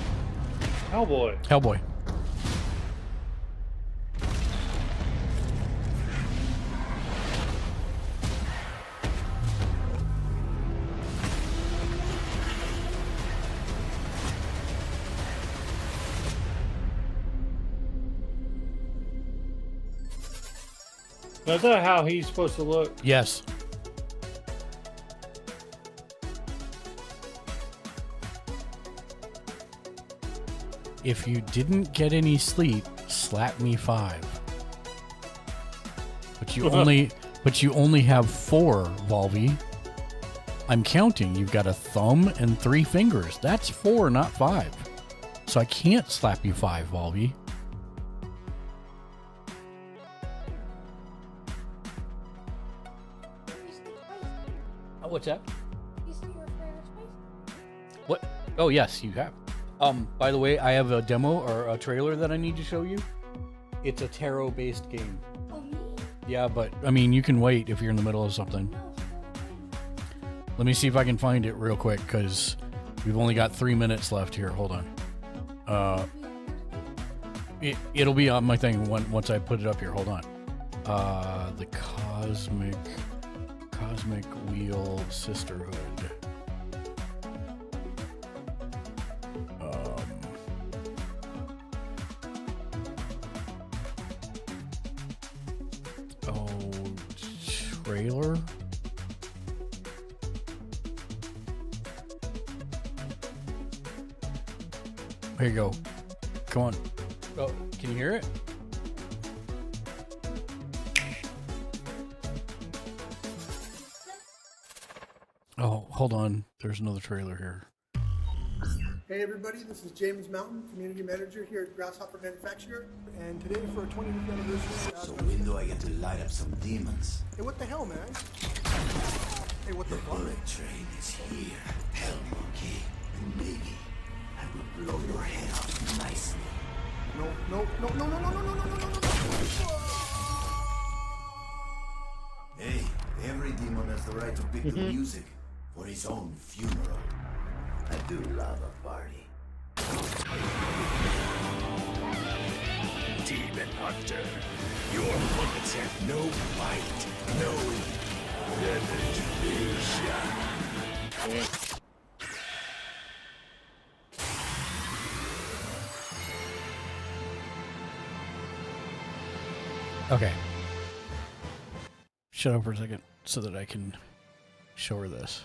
Hellboy. Hellboy. Now, is that how he's supposed to look? Yes. If you didn't get any sleep, slap me 5. But you only have 4, Volvi. I'm counting. You've got a thumb and 3 fingers. That's 4, not 5. So I can't slap you 5, Volvi. What's that? What? Oh, yes, you have. By the way, I have a demo or a trailer that I need to show you. It's a tarot-based game. Yeah, but, I mean, you can wait if you're in the middle of something. Let me see if I can find it real quick, because we've only got 3 minutes left here. Hold on. It'll be on my thing once I put it up here. Hold on. The Cosmic Wheel Sisterhood. Trailer. Here you go. Come on. Oh, can you hear it? Oh, hold on. There's another trailer here. Hey everybody, this is James Mountain, Community Manager here at Grasshopper Manufacturer, and today for our 20th anniversary... So when do I get to light up some demons? Hey, what the hell, man? Hey, what the fuck? Bullet train is here, Hell Monkey, and maybe I will blow your head off nicely. No. Hey, every demon has the right to pick the music for his own funeral. I do love a party. Demon Hunter, your bullets have no bite, no penetration. Okay. Shut up for a second so that I can show her this.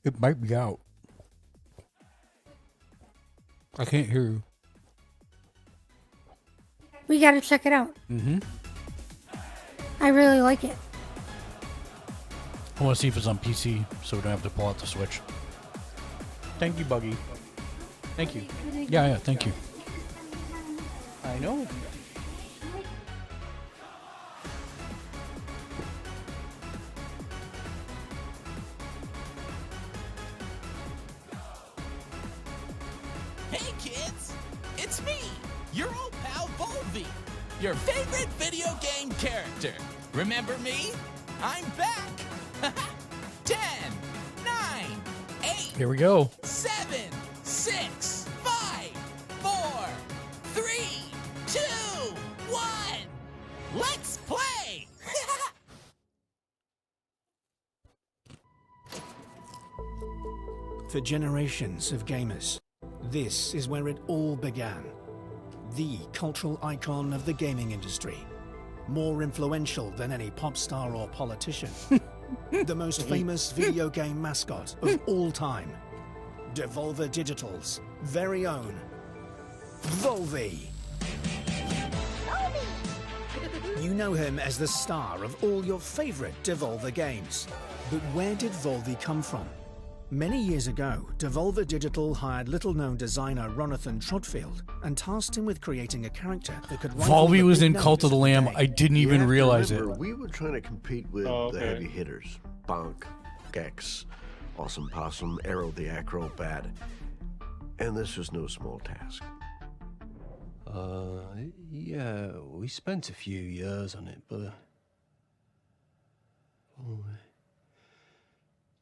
It might be out. I can't hear you. We gotta check it out. Mm-hmm. I really like it. I want to see if it's on PC so we don't have to pull out the Switch. Thank you, Buggy. Thank you. Yeah, thank you. I know. Hey kids, it's me, your old pal Volvi, your favorite video game character. Remember me? I'm back. 10, 9, 8. Here we go. 7, 6, 5, 4, 3, 2, 1. Let's play. For generations of gamers, this is where it all began. The cultural icon of the gaming industry. More influential than any pop star or politician. The most famous video game mascot of all time. Devolver Digital's very own Volvi. You know him as the star of all your favorite Devolver games. But where did Volvi come from? Many years ago, Devolver Digital hired little-known designer Ronathan Trotfield and tasked him with creating a character that could rival Volvi the was big in Cult of the names Lamb. today. I didn't even realize it. We were trying to compete with the heavy hitters. Bonk, Gex, Awesome Possum, Arrow the Acrobat. And this was no small task. Yeah, we spent a few years on it, but...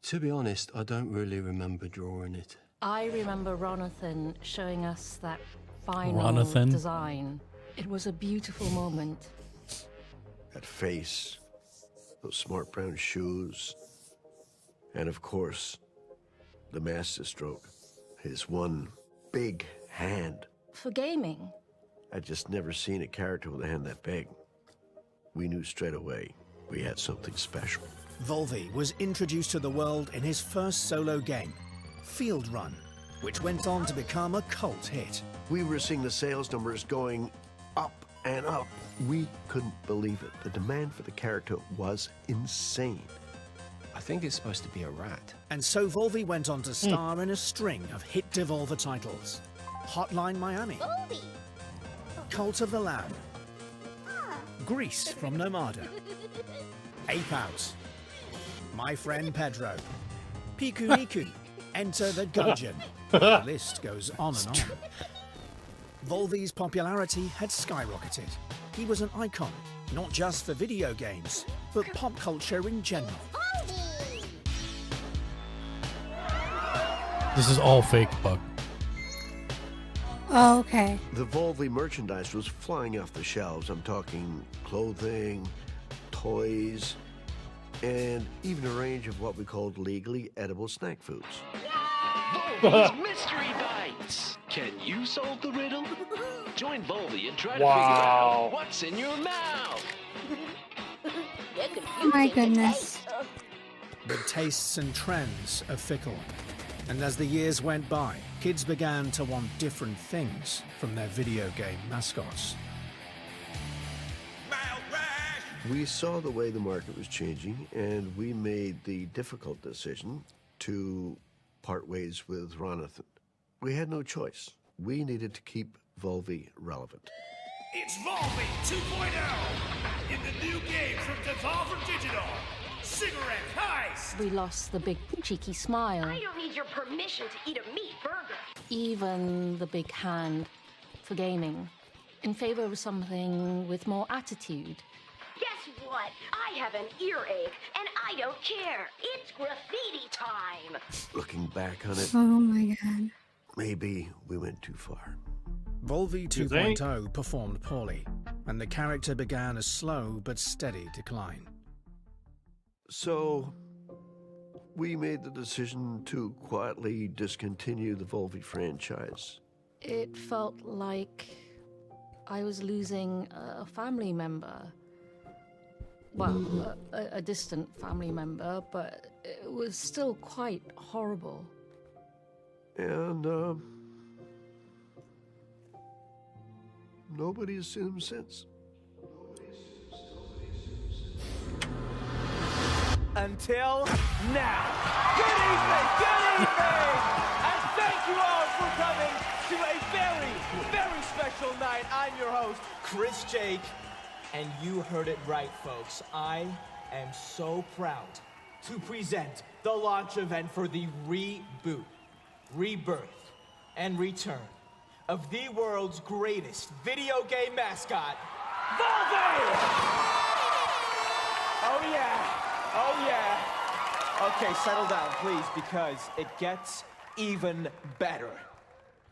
to be honest, I don't really remember drawing it. I remember Ronathan showing us that final Ronathan? design. It was a beautiful moment. That face, those smart brown shoes, and of course, the masterstroke. His one big hand. For gaming, I'd just never seen a character with a hand that big. We knew straight away we had something special. Volvi was introduced to the world in his first solo game, Field Run, which went on to become a cult hit. We were seeing the sales numbers going up and up. We couldn't believe it. The demand for the character was insane. I think it's supposed to be a rat. And so Volvi went on to star in a string of hit Devolver titles. Hotline Miami, Cult of the Lamb, Grease from Nomada, Ape Out, My Friend Pedro, Piku Niku, Enter the Gungeon. The list goes on and on. Volvi's popularity had skyrocketed. He was an icon, not just for video games, but pop culture in general. This is all fake, Bug. Oh, okay. The Volvi merchandise was flying off the shelves. I'm talking clothing, toys, and even a range of what we called legally edible snack foods. Volvi's Mystery Bites! Can you solve the riddle? Join Volvi and try to figure out what's in your mouth! Oh my goodness. But tastes and trends are fickle. And as the years went by, kids began to want different things from their video game mascots. We saw the way the market was changing, and we made the difficult decision to part ways with Ronathan. We had no choice. We needed to keep Volvi relevant. It's Volvi 2.0 in the new game from Devolver Digital. Cigarette Heist! we lost the big cheeky smile, I don't need your permission to eat a meat burger. even the big hand for gaming, in favor of something with more attitude. Guess what? I have an earache, and I don't care. It's graffiti time. Looking back on it, Oh my god. maybe we went too far. Volvi You think? 2.0 performed poorly, and the character began a slow but steady decline. So, we made the decision to quietly discontinue the Volvi franchise. It felt like I was losing a family member. Well, a distant family member, but it was still quite horrible. And, nobody's seen him since. Until now. Good evening, and thank you all for coming Chris Jake, and you heard it right, folks. I am so proud to present the launch event for the reboot, rebirth, and return of the world's greatest video game mascot, Volver! Oh yeah, oh yeah. Okay, settle down, please, because it gets even better.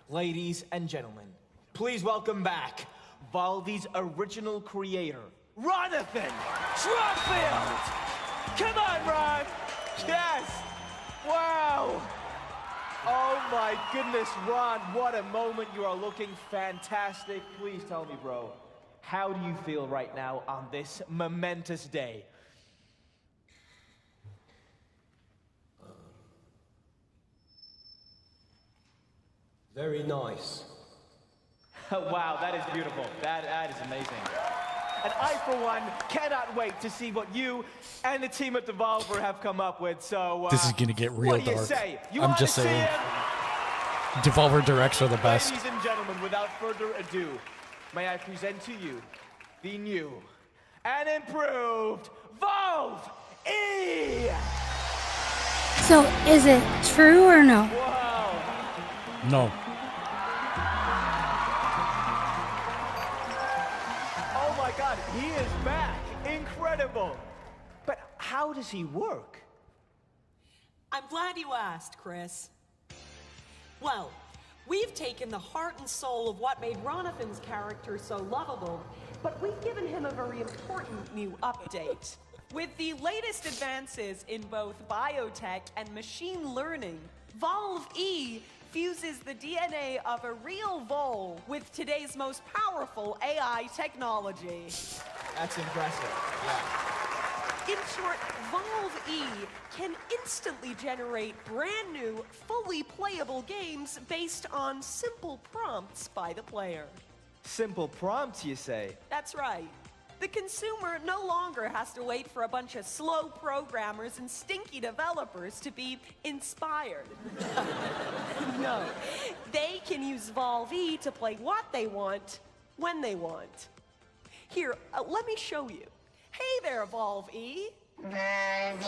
Ladies and gentlemen, please welcome back Volvy's original creator, Ronathan Trotfield! Come on, Ron! Yes! Wow! Oh my goodness, Ron, what a moment. You are looking fantastic. Please tell me, bro, how do you feel right now on this momentous day? Very nice. Wow, that is beautiful. That is amazing. And I, for one, cannot wait to see what you and the team at Devolver have come up with. So This is gonna get real what do you dark. say? You I'm wanna just see saying. him? Devolver directs are the best. Ladies and gentlemen, without further ado, may I present to you the new and improved Volve E! So, is it true or no? No. Oh my God, he is back. Incredible. But how does he work? I'm glad you asked, Chris. Well, we've taken the heart and soul of what made Ronathan's character so lovable, but we've given him a very important new update. With the latest advances in both biotech and machine learning, Volve E fuses the DNA of a real vole with today's most powerful AI technology. That's impressive. Yeah. In short, Volve E can instantly generate brand new, fully playable games based on simple prompts by the player. Simple prompts, you say? That's right. The consumer no longer has to wait for a bunch of slow programmers and stinky developers to be inspired. No, they can use Volve E to play what they want, when they want. Here, let me show you. Hey there, Volve E. Generate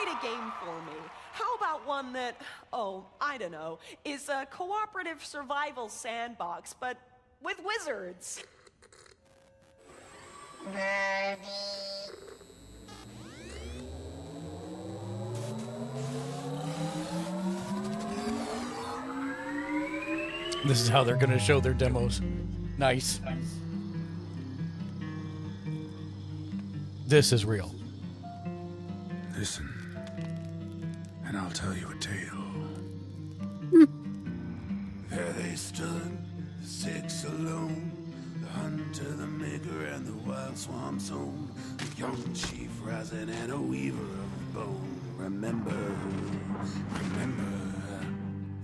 a game for me. How about one that, oh, I don't know, is a cooperative survival sandbox, but with wizards. This is how they're going to show their demos. Nice. This is real. Listen, and I'll tell you a tale. There they stood, the six alone, the hunter, the maker, and the wild swamp zone, the young chief rising and a weaver of bone. Remember,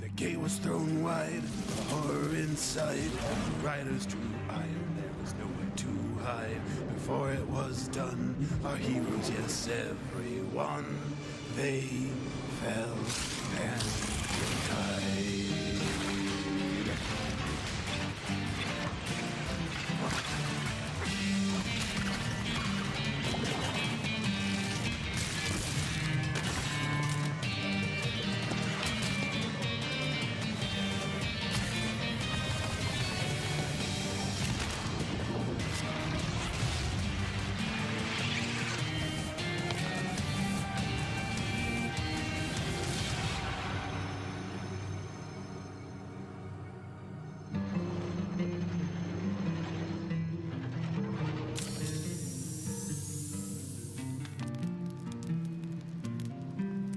the gate was thrown wide, the horror inside, the riders drew iron, there was nowhere to hide. Before it was done, our heroes, yes, everyone, they fell and died.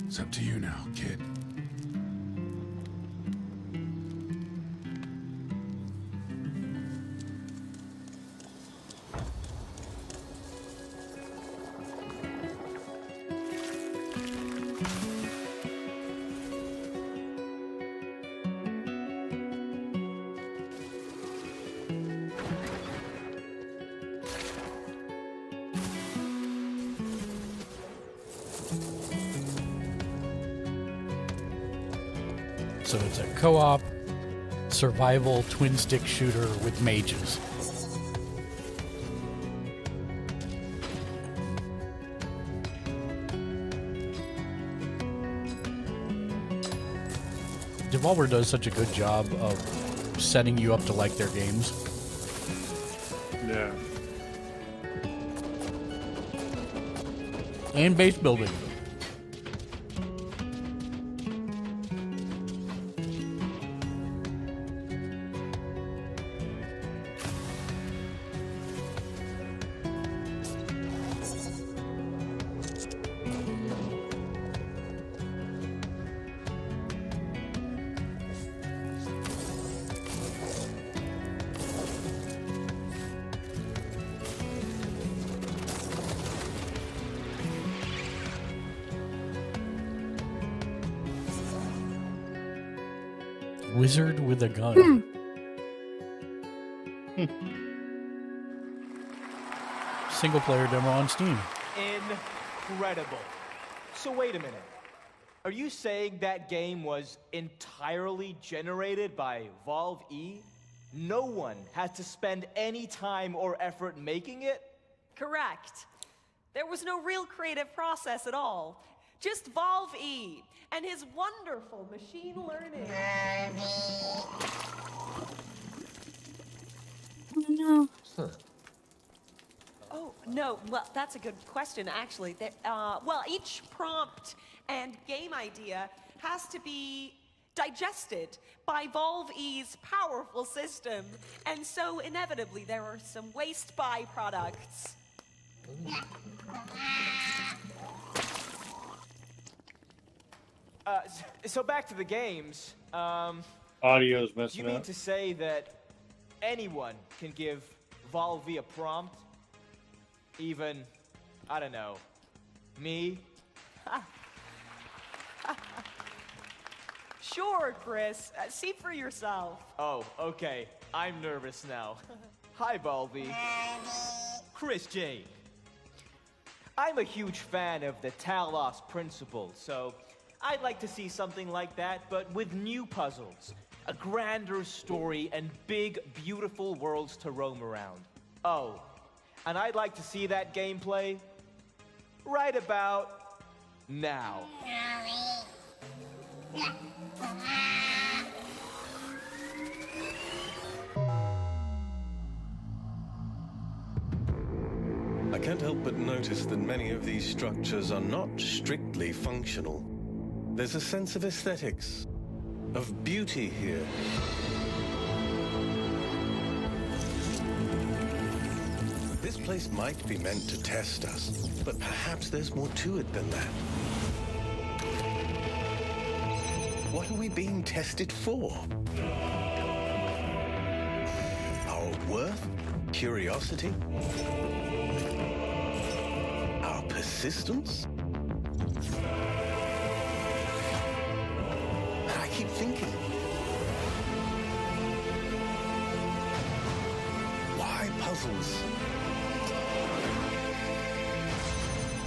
It's up to you now, kid. So it's a co-op survival twin stick shooter with mages. Devolver does such a good job of setting you up to like their games. Yeah. And base building. Wizard with a gun. Single player demo on Steam. Incredible. So wait a minute. Are you saying that game was entirely generated by Valve E? No one has to spend any time or effort making it? Correct. There was no real creative process at all. Just Valve E and his wonderful machine learning. Oh no. Oh, no. Well, that's a good question, actually. Well, each prompt and game idea has to be digested by Valve E's powerful system. And so, inevitably, there are some waste byproducts. So back to the games. Audio's messing You mean up. to say that anyone can give Valve a prompt? Even, I don't know, me? Sure, Chris. See for yourself. Oh, okay. I'm nervous now. Hi, Balby. Chris J. I'm a huge fan of the Talos principle, so I'd like to see something like that, but with new puzzles, a grander story, and big, beautiful worlds to roam around. Oh, and I'd like to see that gameplay right about now. I can't help but notice that many of these structures are not strictly functional. There's a sense of aesthetics, of beauty here. This place might be meant to test us, but perhaps there's more to it than that. What are we being tested for? Our worth? Curiosity? Our persistence? I keep thinking, why puzzles?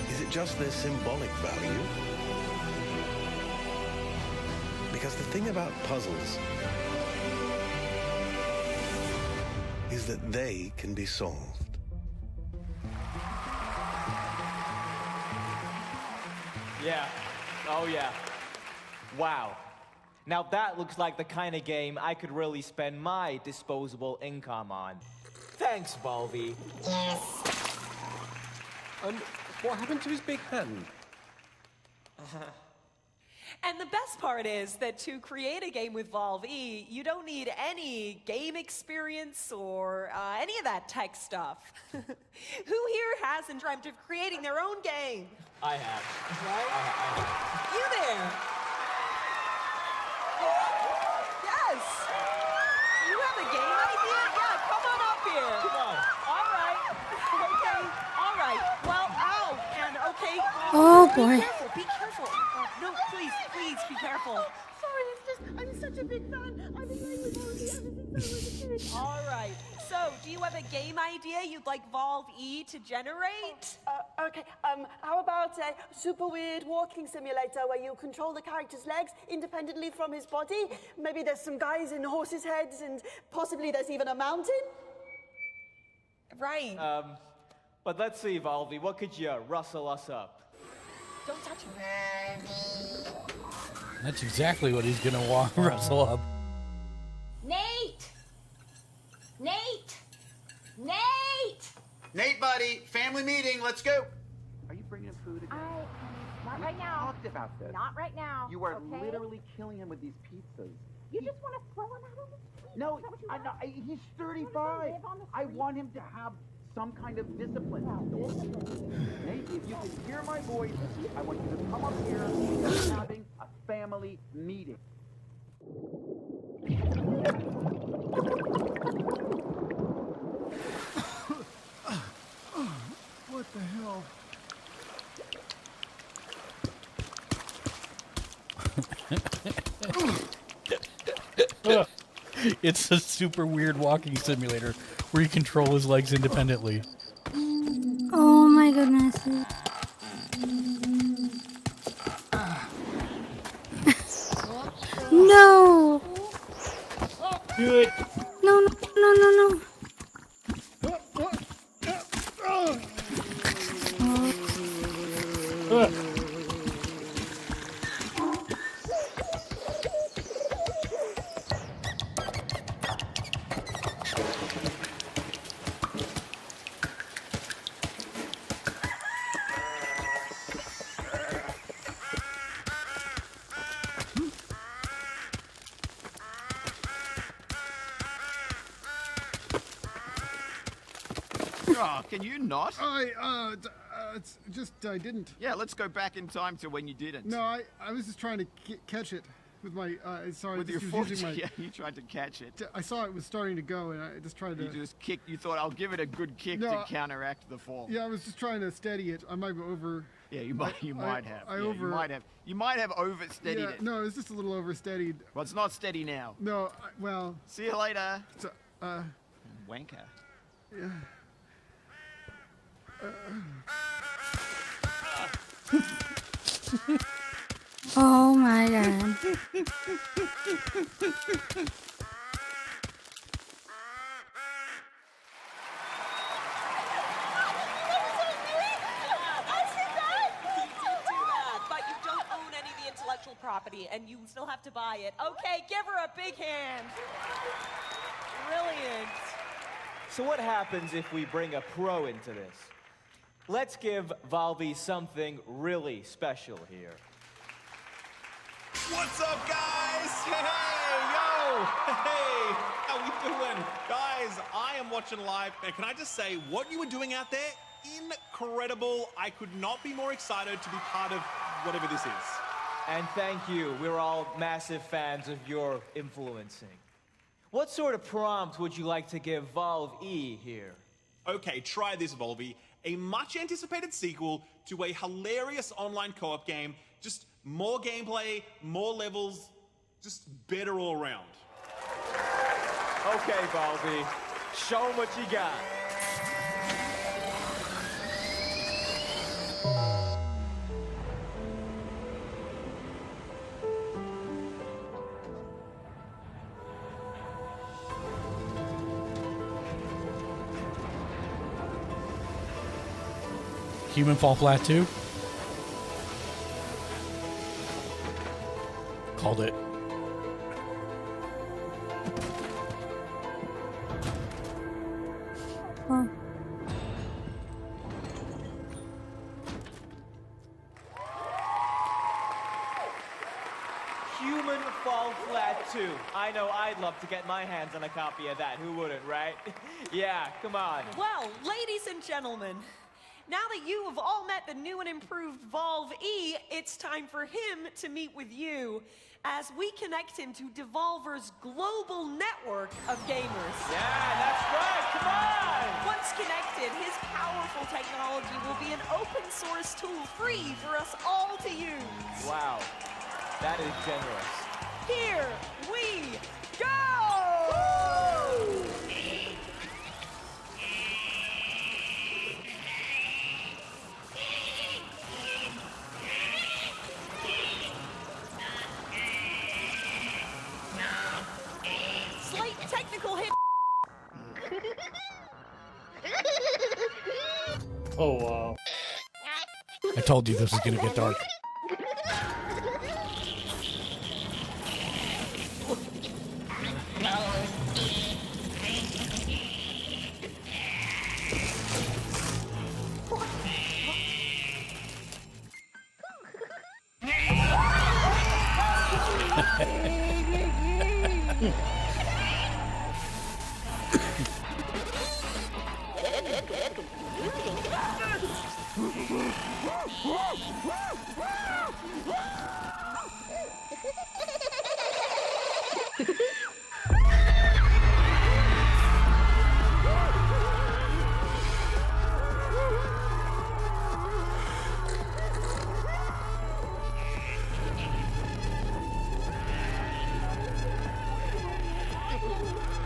Is it just their symbolic value? Because the thing about puzzles is that they can be solved. Yeah. Oh, yeah. Wow. Now that looks like the kind of game I could really spend my disposable income on. Thanks, Balby. Yes. And what happened to his big hand? And the best part is that to create a game with Valve E, you don't need any game experience or any of that tech stuff. Who here hasn't dreamt of creating their own game? I have. Right? I have. You there? Yes! You have a game idea? Yeah, come on up here. Come on. All right. Okay. All right. Well, ow. And okay. Oh, boy. Be careful. Be careful. No, please be careful. Sorry, it's just I'm such a big fan. I've been playing with Volve ever since I was a kid. All right. So, do you have a game idea you'd like Volve E to generate? Okay. How about a super weird walking simulator where you control the character's legs independently from his body? Maybe there's some guys in horses' heads, and possibly there's even a mountain. Right. But let's see, Volve, what could you rustle us up? Don't touch him. That's exactly what he's gonna rustle up. Nate! Nate! Nate! Nate, buddy, family meeting, let's go. Are you bringing him food again? Not right now. Talked about this. Not right now. You are okay? literally killing him with these pizzas. You just want to throw him out on the street? No, Is that what you I want? know, he's You wanna 35. live on the I street? want him to have some kind of discipline. Nate, if you can hear my voice, I want you to come up here. We're having a family meeting. What the hell? It's a super weird walking simulator where you control his legs independently. Oh my goodness. No! Do it! No, no, no, no, no. Oh, can you not? It's just, I didn't. Yeah, let's go back in time to when you didn't. No, I was just trying to catch it with my, sorry. With your just foot, using my- yeah, you tried to catch it. I saw it was starting to go, and I just tried to. You just kicked, you thought, I'll give it a good kick No, to counteract the fall. Yeah, I was just trying to steady it. I might be over. Yeah, you might, you might have. I Yeah, over. You might have oversteadied Yeah, it. no, it was just a little oversteadied. Well, it's not steady now. No, well. See you later. So, Wanker. Yeah. Oh my god. You did do that, but you don't own any of the intellectual property, and you still have to buy it. Okay, give her a big hand. Brilliant. So what happens if we bring a pro into this? Let's give Volve something really special here. What's up, guys? Hey, yo! Hey, how we doing? Guys, I am watching live, and can I just say, what you were doing out there, incredible. I could not be more excited to be part of whatever this is. And thank you. We're all massive fans of your influencing. What sort of prompt would you like to give Volve E here? Okay, try this, Volve. A much-anticipated sequel to a hilarious online co-op game. Just more gameplay, more levels, just better all around. Okay, Volve. Show 'em what you got. Human Fall Flat 2? Called it. Oh. Human Fall Flat 2. I know I'd love to get my hands on a copy of that. Who wouldn't, right? Yeah, come on. Well, ladies and gentlemen, now that you have all met the new and improved Volve E, it's time for him to meet with you as we connect him to Devolver's global network of gamers. Yeah, that's right, come on! Once connected, his powerful technology will be an open source tool free for us all to use. Wow, that is generous. Here we go! Slight technical hit. Oh, wow. I told you this was going to get dark.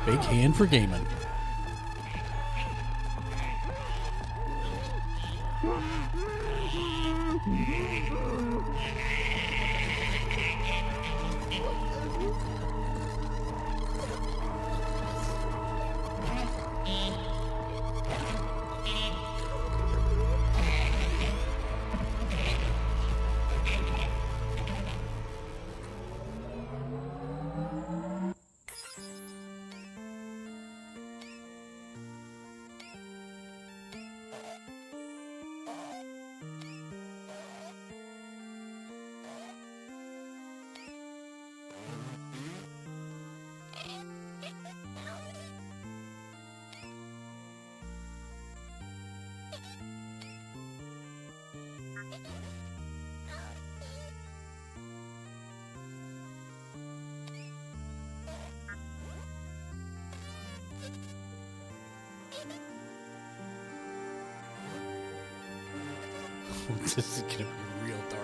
Big hand for gaming. This is gonna be real dark.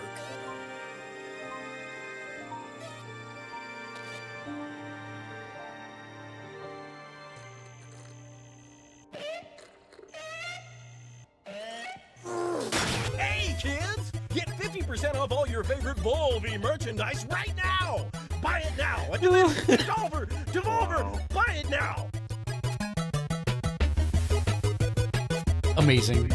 Hey, kids! Get 50% off all your favorite Volvi merchandise right now! Buy it now! Devolver! Devolver! Buy it now! Amazing.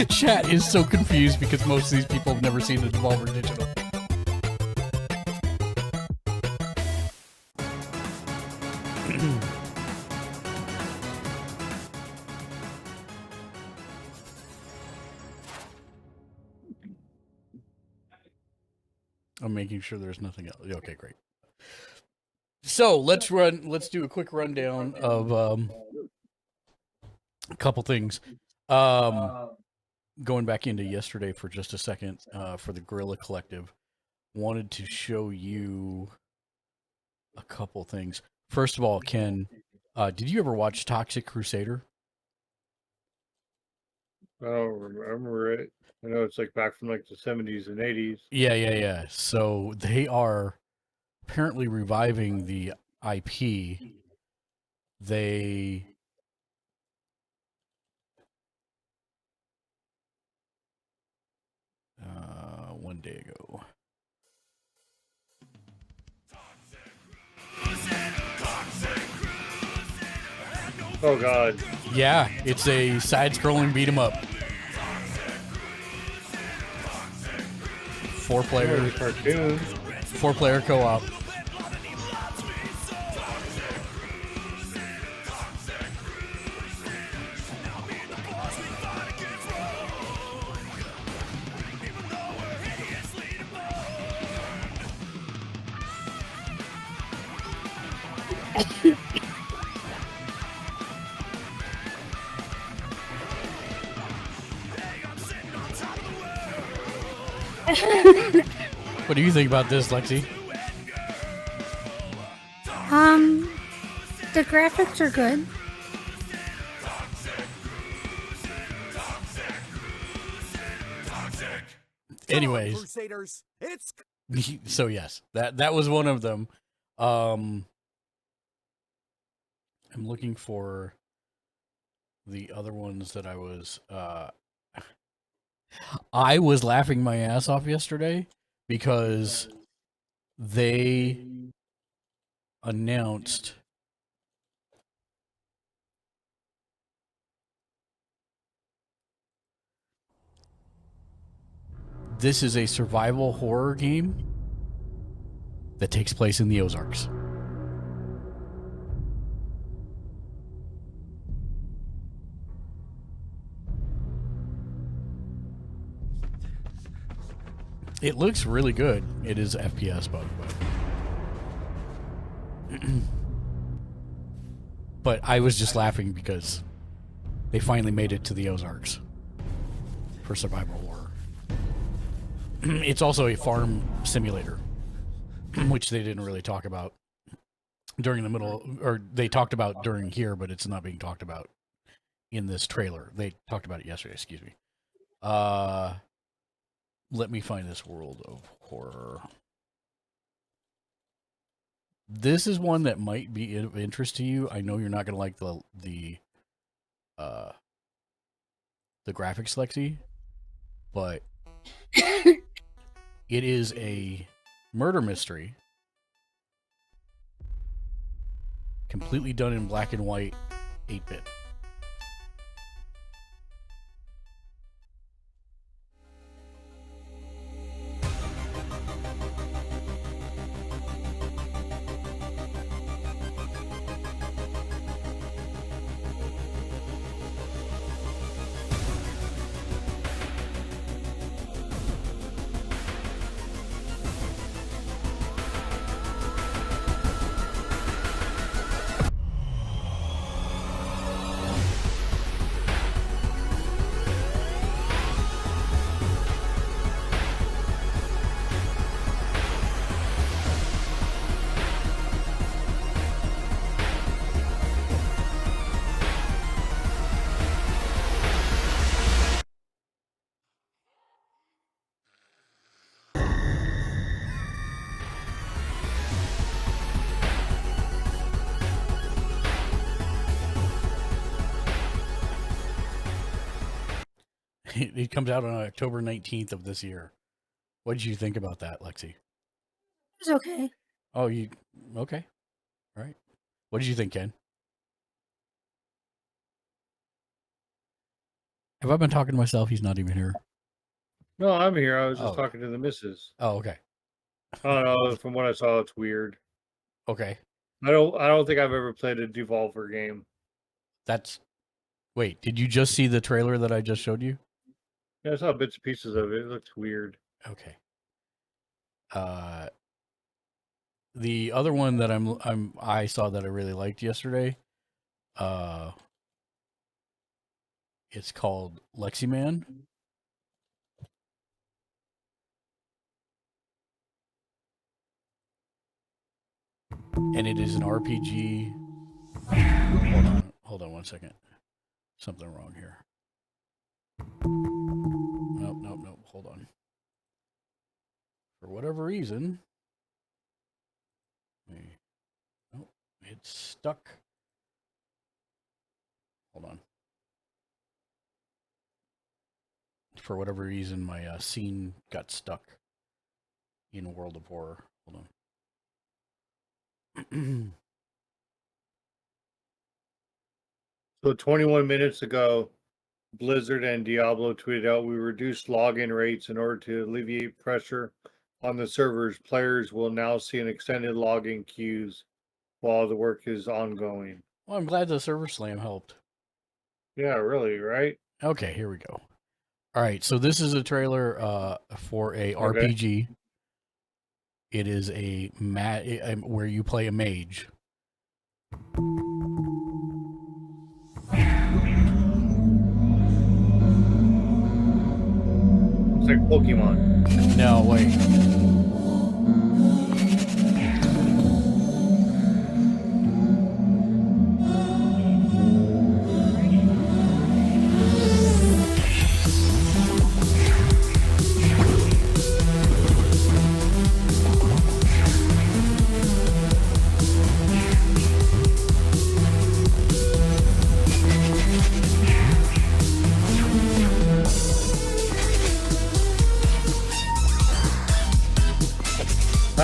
Chat is so confused because most of these people have never seen the Devolver Digital. I'm making sure there's nothing else. Okay, great. So let's do a quick rundown of a couple things. Going back into yesterday for just a second, for the Guerrilla Collective, wanted to show you a couple things. First of all, Ken, did you ever watch Toxic Crusader? I don't remember it. I know it's like back from like the 70s and 80s. Yeah. So they are apparently reviving the IP. They one day ago. Oh god. Yeah, it's a side-scrolling beat 'em up. 4-player cartoon. 4-player co-op. What do you think about this, Lexi? The graphics are good. Anyways, Crusaders, it's so yes, that was one of them. I'm looking for the other ones that I was laughing my ass off yesterday because they announced this is a survival horror game that takes place in the Ozarks. It looks really good. It is FPS, but but I was just laughing because they finally made it to the Ozarks for survival horror. It's also a farm simulator, which they didn't really talk about during the middle, or they talked about during here, but it's not being talked about in this trailer. They talked about it yesterday, excuse me. Let me find this world of horror. This is one that might be of interest to you. I know you're not going to like the graphics, Lexi, but it is a murder mystery, completely done in black and white, 8-bit. It comes out on October 19th of this year. What did you think about that, Lexi? It was okay. Oh, okay. All right. What did you think, Ken? Have I been talking to myself? He's not even here. No, I'm here. I was just talking to the missus. Oh, okay. I don't know. From what I saw, it's weird. Okay. I don't think I've ever played a Devolver game. Wait, did you just see the trailer that I just showed you? Yeah, I saw bits and pieces of it. It looks weird. Okay. The other one that I saw that I really liked yesterday, it's called Lexi Man. And it is an RPG. Hold on 1 second. Something wrong here. Nope. Hold on. For whatever reason, it's stuck. Hold on. For whatever reason, my scene got stuck in World of Horror. Hold on. So 21 minutes ago, Blizzard and Diablo tweeted out, we reduced login rates in order to alleviate pressure on the servers. Players will now see an extended login queues while the work is ongoing. Well, I'm glad the server slam helped. Yeah, really, right? Okay, here we go. All right, so this is a trailer for a RPG. It is where you play a mage. It's like Pokemon. No, wait.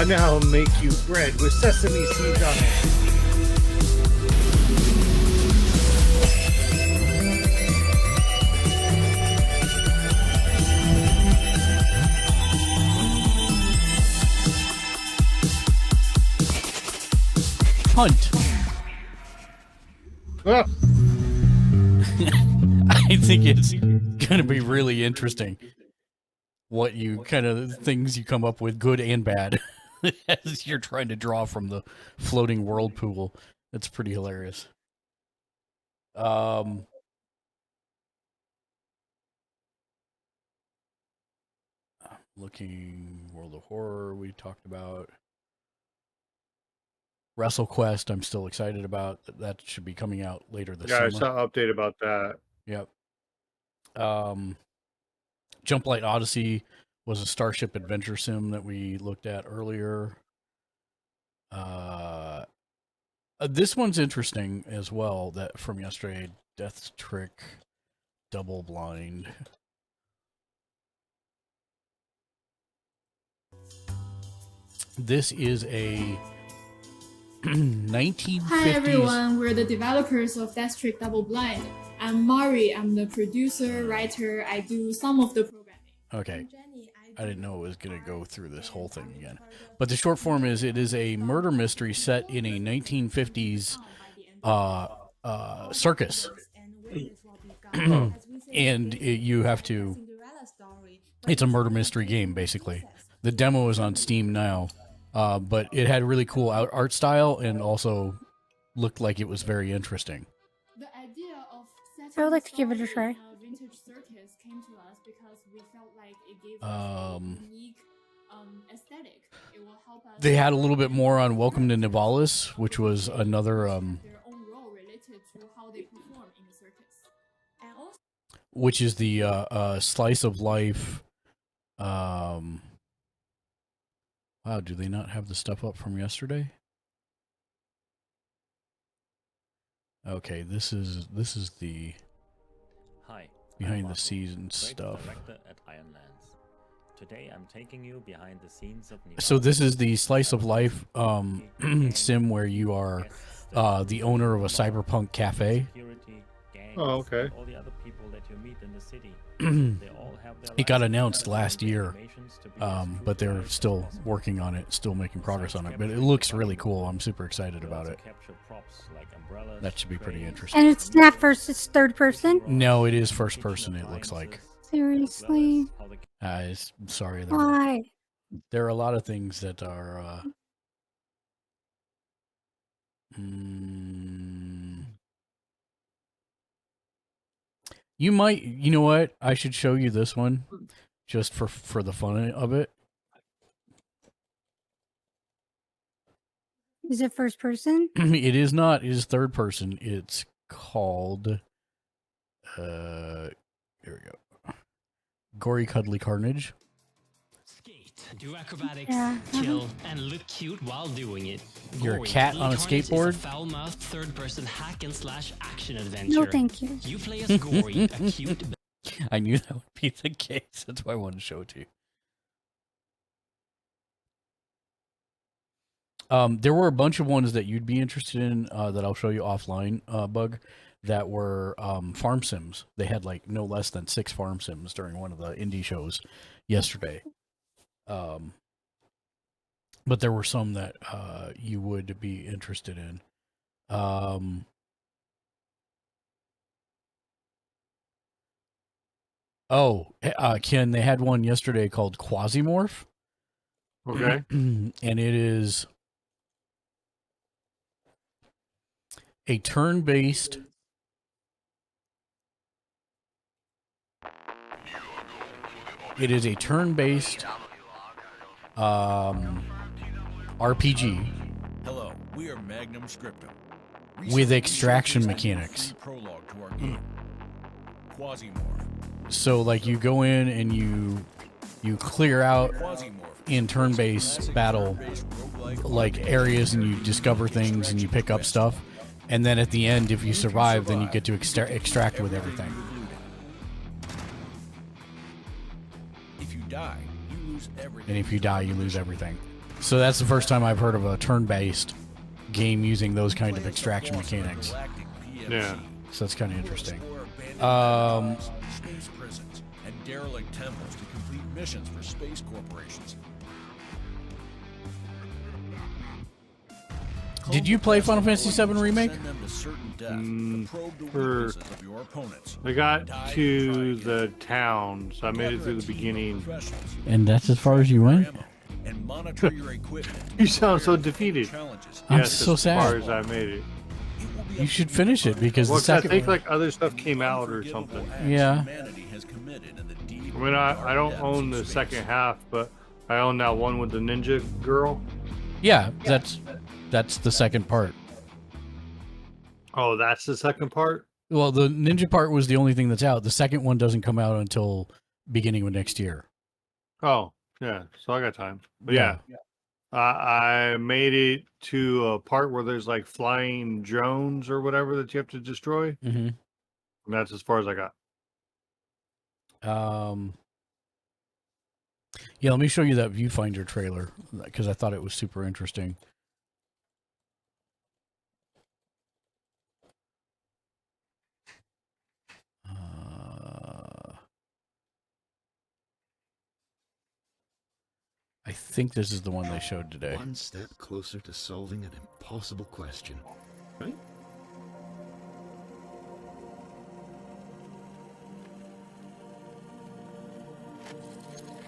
I know how to make you bread with sesame seeds on it. Hunt. Ah. I think it's gonna be really interesting. What you kind of things you come up with, good and bad, as you're trying to draw from the floating world pool. That's pretty hilarious. Looking World of Horror we talked about. WrestleQuest I'm still excited about. That should be coming out later this summer. I saw an update about that. Yep. Jump Light Odyssey was a Starship Adventure sim that we looked at earlier. This one's interesting as well, that from yesterday, Death Trick Double Blind. This is a 1950s... Hi everyone, we're the developers of Death Trick Double Blind. I'm Mari, I'm the producer, writer, I do some of the programming. Okay. I didn't know it was going to go through this whole thing again. But the short form is, it is a murder mystery set in a 1950s circus. And you have to... It's a murder mystery game, basically. The demo is on Steam now. But it had really cool art style and also looked like it was very interesting. The idea of I would like to give it a try. Vintage circus came to us because we felt like it gave us a unique aesthetic. It will help us. They had a little bit more on Welcome to Nivalis, which was another their own role related to how they perform in the circus. And also, which is the slice of life. Wow, do they not have the stuff up from yesterday? Okay, this is the behind the scenes stuff. Today I'm taking you behind the scenes of So this is the slice of life sim where you are the owner of a cyberpunk cafe. Oh, okay. All the other people that you meet in the city. It got announced last year, but they're still working on it, still making progress on it. But it looks really cool. I'm super excited about it. That should be pretty interesting. And it's not first, it's third person? No, it is first person, it looks like. Seriously? Sorry. Why? There are a lot of things that are... You might, you know what? I should show you this one, just for the fun of it. Is it first person? It is not. It is third person. It's called, here we go. Gory Cuddly Carnage. Do acrobatics, kill, and look cute while doing it. You're a cat on a skateboard? Is a foul-mouthed third-person hack-and-slash action adventure. No, thank you. You play as Gory, a cute... I knew that would be the case. That's why I wanted to show it to you. There were a bunch of ones that you'd be interested in that I'll show you offline, Bug, that were farm sims. They had like no less than 6 farm sims during one of the indie shows yesterday. But there were some that you would be interested in. Ken, they had one yesterday called Quasimorph. Okay. And it is a turn-based RPG. Hello, we are Magnum Scriptum. With extraction mechanics. Prologue to our game. Quasimorph. So like you go in and you clear out in turn-based battle like areas and you discover things and you pick up stuff, and then at the end if you survive then you get to extract with everything. If you die, you lose everything. And if you die you lose everything. So that's the first time I've heard of a turn-based game using those kind of extraction mechanics. Yeah. So that's kind of interesting. Space prisons and derelict temples to complete missions for space corporations. Did you play Final Fantasy VII Remake? I got to the town, so I made it through the beginning. And that's as far as you went? And monitor your equipment. You sound so defeated. I'm Yes, so sad. As far as I made it. You should finish it because Well, the second I think like other stuff came out or something. Yeah. I mean, I don't own the second half, but I own that one with the ninja girl. Yeah, that's the second part. Oh, that's the second part? Well, the ninja part was the only thing that's out. The second one doesn't come out until beginning of next year. Oh, yeah. So I got time. But yeah. I made it to a part where there's like flying drones or whatever that you have to destroy. Mm-hmm. And that's as far as I got. Yeah, let me show you that viewfinder trailer because I thought it was super interesting. I think this is the one they showed today. One step closer to solving an impossible question, right?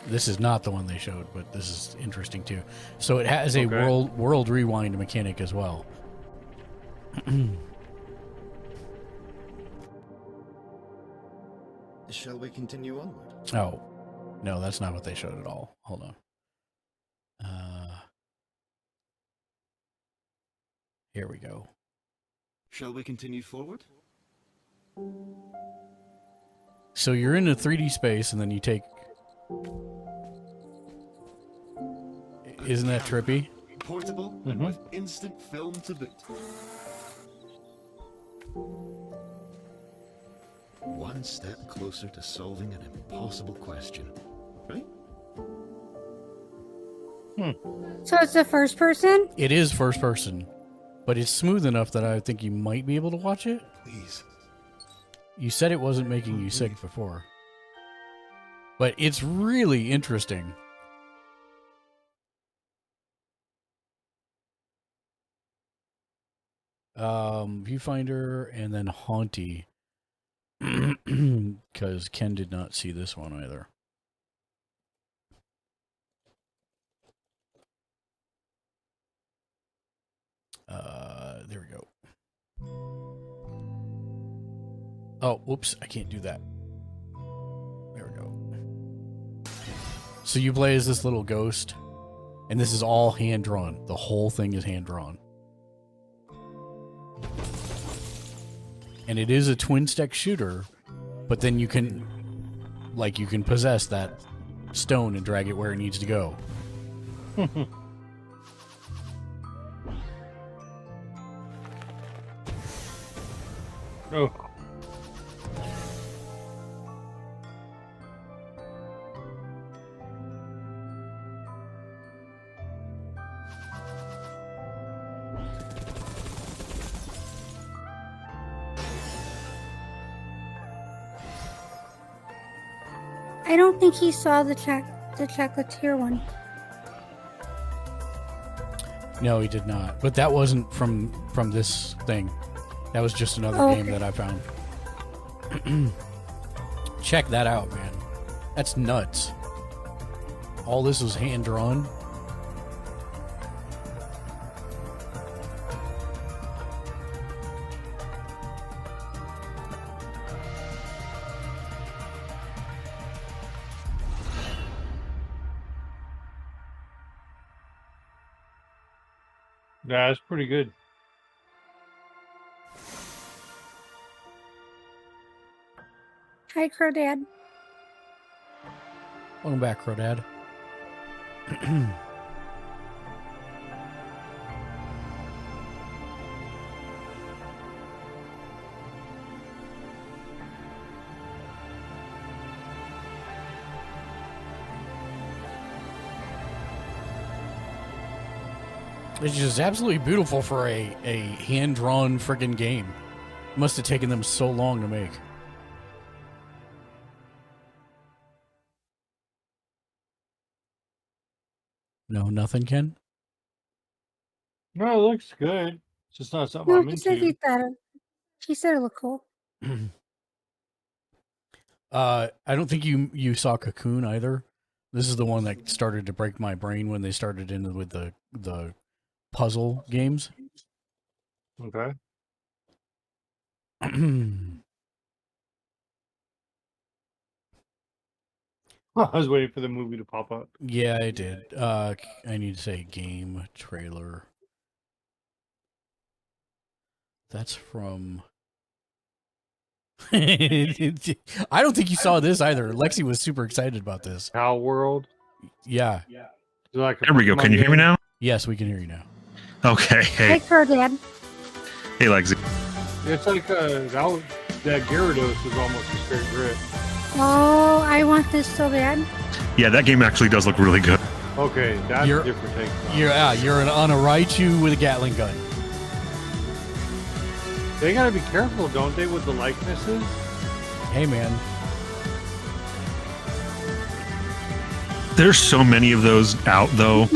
This is not the one they showed, but this is interesting too. So it has a world rewind mechanic as well. Shall we continue onward? Oh, no, that's not what they showed at all. Hold on. Here we go. Shall we continue forward? So you're in a 3D space, and then you take... Isn't that trippy? Portable and with instant film to boot. One step closer to solving an impossible question, right? So it's the first person? It is first person, but it's smooth enough that I think you might be able to watch it. Please. You said it wasn't making you sick before. But it's really interesting. Viewfinder and then Haunty. Because Ken did not see this one either. There we go. Oh, whoops, I can't do that. There we go. So you play as this little ghost, and this is all hand-drawn. The whole thing is hand-drawn. And it is a twin-stick shooter, but then you can, like, you can possess that stone and drag it where it needs to go. Oh. I don't think he saw the chocolatier one. No, he did not. But that wasn't from this thing. That was just another game that I found. Check that out, man. That's nuts. All this was hand-drawn. Yeah, it's pretty good. Hi, Crodad. Welcome back, Crodad. It's just absolutely beautiful for a hand-drawn friggin' game. Must have taken them so long to make. No, nothing, Ken? No, it looks good. It's just not something No, I'm she said into. he thought it. She said it looked cool. I don't think you saw Cocoon either. This is the one that started to break my brain when they started in with the puzzle games. Okay. I was waiting for the movie to pop up. Yeah, I did. I need to say game trailer. That's from. I don't think you saw this either. Lexi was super excited about this. Owl World. Yeah. Like There we go. Can you hear me now? Yes, we can hear you now. Okay. Hey. Hey, Dad. Hey, Lexi. It's like that Gyarados was almost a straight rip. Oh, I want this so bad. Yeah, that game actually does look really good. Okay, that's a different take. You're on a Raichu with a Gatling gun. They gotta be careful, don't they, with the likenesses? Hey, man. There's so many of those out, though.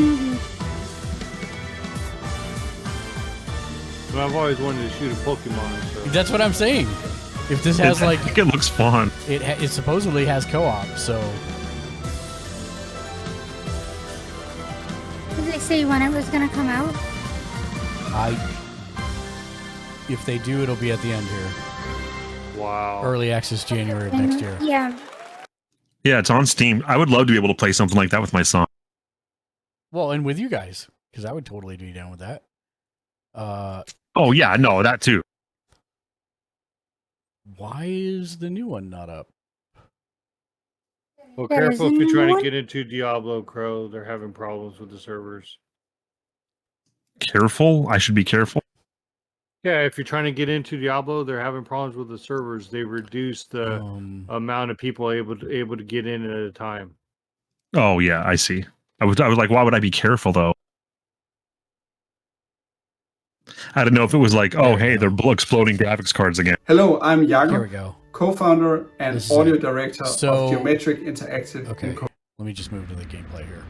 But I've always wanted to shoot a Pokemon. So. That's what I'm saying. If this has like, it looks fun. It supposedly has co-op, so. Did they say when it was gonna come out? If they do, it'll be at the end here. Wow. Early access January of next year. Yeah. Yeah, it's on Steam. I would love to be able to play something like that with my son. Well, and with you guys, because I would totally be down with that. Oh yeah, no, that too. Why is the new one not up? Well, careful if you're trying to get into Diablo Crow. They're having problems with the servers. Careful? I should be careful. Yeah, if you're trying to get into Diablo, they're having problems with the servers. They reduced the amount of people able to get in at a time. Oh yeah, I see. I was like, why would I be careful though? I don't know if it was like, oh hey, they're exploding graphics cards again. Hello, I'm Jakob. Here we go. Co-founder and This is audio it. director So- of Geometric Interactive. Okay, let me just move to the gameplay here.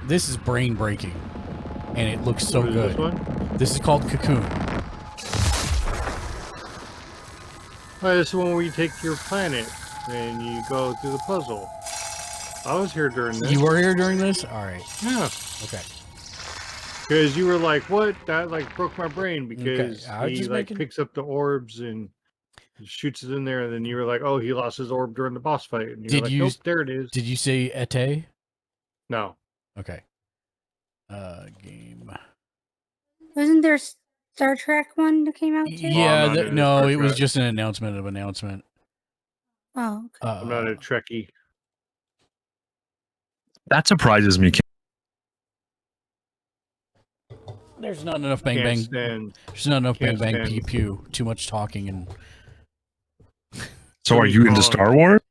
This is brain breaking, and it looks so What is good. this one? This is called Cocoon. Oh, this is one where you take your planet and you go through the puzzle. I was here during this. You were here during this? All right. Yeah. Okay. Because you were like, what? That like broke my brain because I was he just like making- picks up the orbs and shoots it in there, and then you were like, oh, he lost his orb during the boss fight. And you're Did like, you? nope, there it is. Did you say Ete? No. Okay. Game. Wasn't there Star Trek one that came out too? Yeah. not into No, Star it was Trek. just an announcement of announcement. Oh, okay. I'm not a Trekkie. That surprises me. There's not enough bang Can't bang. stand- There's not enough bang can't bang stand- pew pew. Too much talking and. So are you into Star Wars?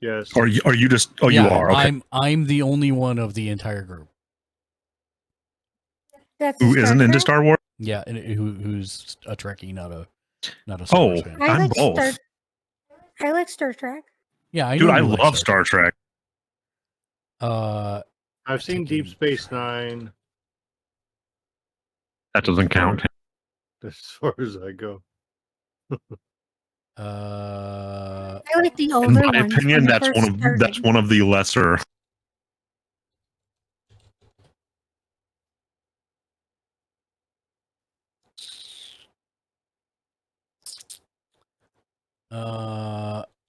Yes. Or are you just? Oh, Yeah, you are. Okay. I'm the only one of the entire group. That's Who isn't into Star Wars? Yeah, and who's a Trekkie, not a Star Oh, Wars fan. I'm both. I like Star Trek. Yeah, I Dude, know I you like love Star Trek. I've seen Deep Space Nine. That doesn't count. As far as I go. I like the In older my ones. opinion, when they that's first one of started. the lesser.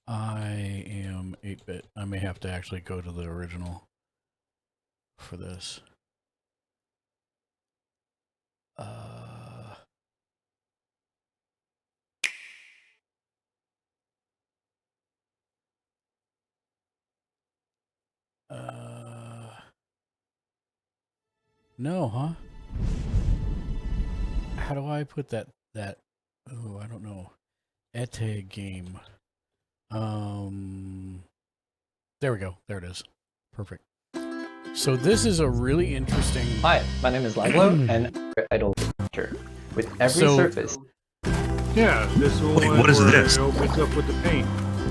I am 8-bit. I may have to actually go to the original for this. No, huh? How do I put that? Oh, I don't know. Ete game. There we go. There it is. Perfect. So this is a really interesting. Hi, my name is Laglo, and I'm an idol painter. With every surface. Yeah, this one. Wait, what is where this? It opens up with the paint.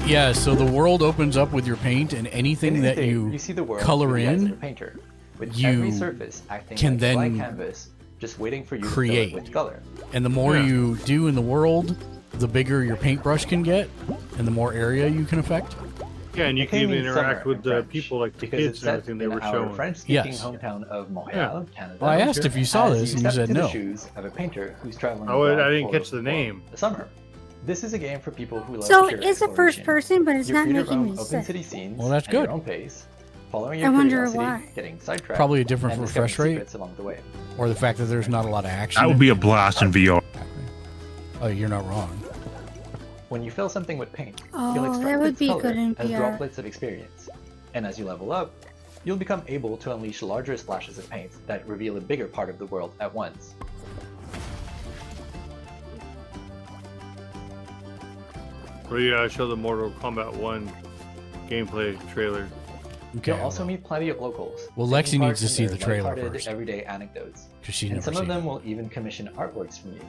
Yeah, so the world opens up with your paint, and anything that you see the world color through the eyes of a in, painter, with you every surface acting can like a then blank canvas, just waiting for you create. to fill it with color. And the more you do in the world, the bigger your paintbrush can get, and the more area you can affect. Yeah, and you can even interact with the people like the because kids it's and set everything they in were our showing. French-speaking Yes. hometown of Montreal, Yeah. Canada. Well, I asked if you saw as this, and you step said into no. the shoes of a painter who's traveling Oh, abroad I didn't for catch the name. The summer. This is a game for people who love So pure it's a first exploration. person, but it's You're not free to making roam me open sick. city scenes Well, that's at your good. own pace, following I your wonder curiosity, why. getting sidetracked, Probably a different and refresh discovering rate, secrets along the way. or the fact that there's not a lot of action. That would be a blast in VR. Oh, you're not wrong. When you fill something with paint, Oh, you'll that extract would its be color good in as VR. droplets of experience. And as you level up, you'll become able to unleash larger splashes of paint that reveal a bigger part of the world at once. Or you gotta show the Mortal Kombat 1 gameplay trailer. Okay. You'll also meet plenty of locals. Well, taking Lexi part needs to in see their the trailer lighthearted, first. everyday anecdotes. 'Cause she's and never some of seen them will even commission artworks from you.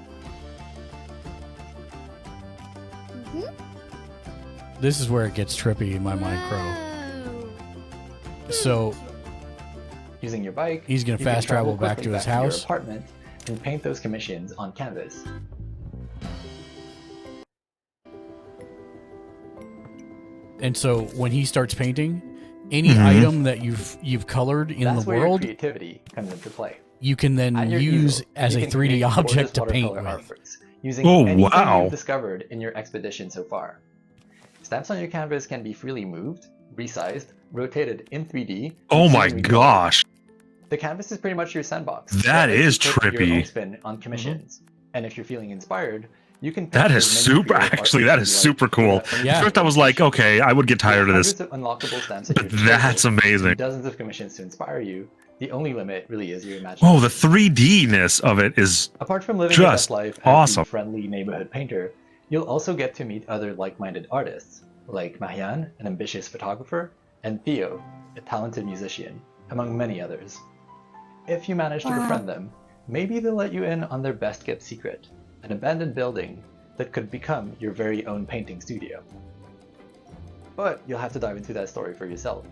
This is where it gets trippy in my mind, Crow. So Using your bike, he's gonna you can fast travel back quickly to his your house. apartment and paint those commissions on canvas. And so when he starts painting, any Mhm. item that you've colored in That's the where your world, creativity comes into play. you can then At your use easel, as you a can 3D create object to gorgeous paint watercolor with. artworks using Oh, anything wow. you've discovered in your expedition so far. Stamps on your canvas can be freely moved, resized, rotated in 3D. Oh and my even recolored. gosh. The canvas is pretty much your sandbox. That lets you is put your trippy. own spin on commissions. And if you're feeling inspired, you can. That paint is as many super. creative Actually, artworks that as is you like. super cool. Yeah. At first, I was like, okay, I would get tired of this. Hundreds of unlockable stamps at But your that's disposal, amazing. and dozens of commissions to inspire you. The only limit really is your imagination. Oh, the 3D-ness of it is Apart from living your best just life as awesome. the friendly neighborhood painter, you'll also get to meet other like-minded artists, like Marianne, an ambitious photographer, and Theo, a talented musician, among many others. If you manage to Wow. befriend them, maybe they'll let you in on their best-kept secret, an abandoned building that could become your very own painting studio. But you'll have to dive into that story for yourself.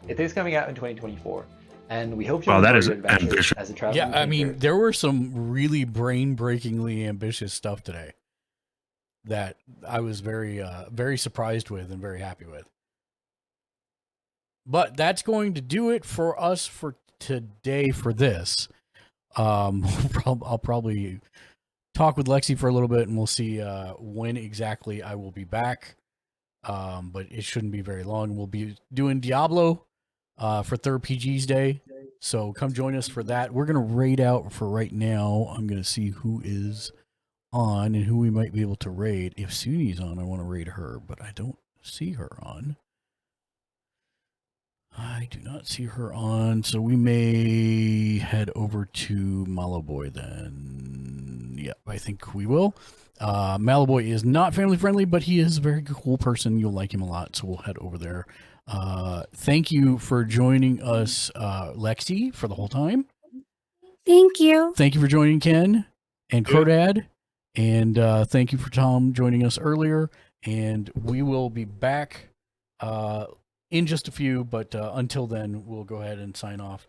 It is coming out in 2024, and we hope you Wow, that enjoy is your adventures ambitious. as a traveling Yeah, I mean, painter. there were some really brain-breakingly ambitious stuff today that I was very surprised with and very happy with. But that's going to do it for us for today for this. I'll probably talk with Lexi for a little bit, and we'll see when exactly I will be back. But it shouldn't be very long. We'll be doing Diablo for Third PG's Day, so come join us for that. We're gonna raid out for right now. I'm gonna see who is on and who we might be able to raid. If Suni's on, I want to raid her, but I don't see her on. I do not see her on, so we may head over to Malaboy then. Yep, I think we will. Malaboy is not family friendly, but he is a very cool person. You'll like him a lot, so we'll head over there. Thank you for joining us, Lexi, for the whole time. Thank you. Thank you for joining Ken and Crodad. And thank you for Tom joining us earlier. And we will be back in just a few, but until then, we'll go ahead and sign off.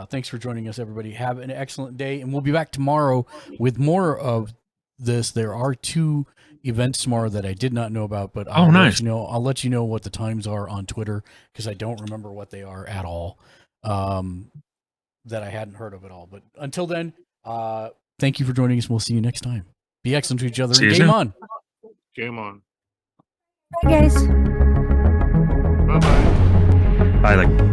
Thanks for joining us, everybody. Have an excellent day, and we'll be back tomorrow with more of this. There are 2 events tomorrow that I did not know about, but I'll nice. I'll let you know what the times are on Twitter, because I don't remember what they are at all. That I hadn't heard of at all. But until then, thank you for joining us. We'll see you next time. Be excellent to each other. See And you game soon. on. Game on. Bye, guys. Bye-bye. I like.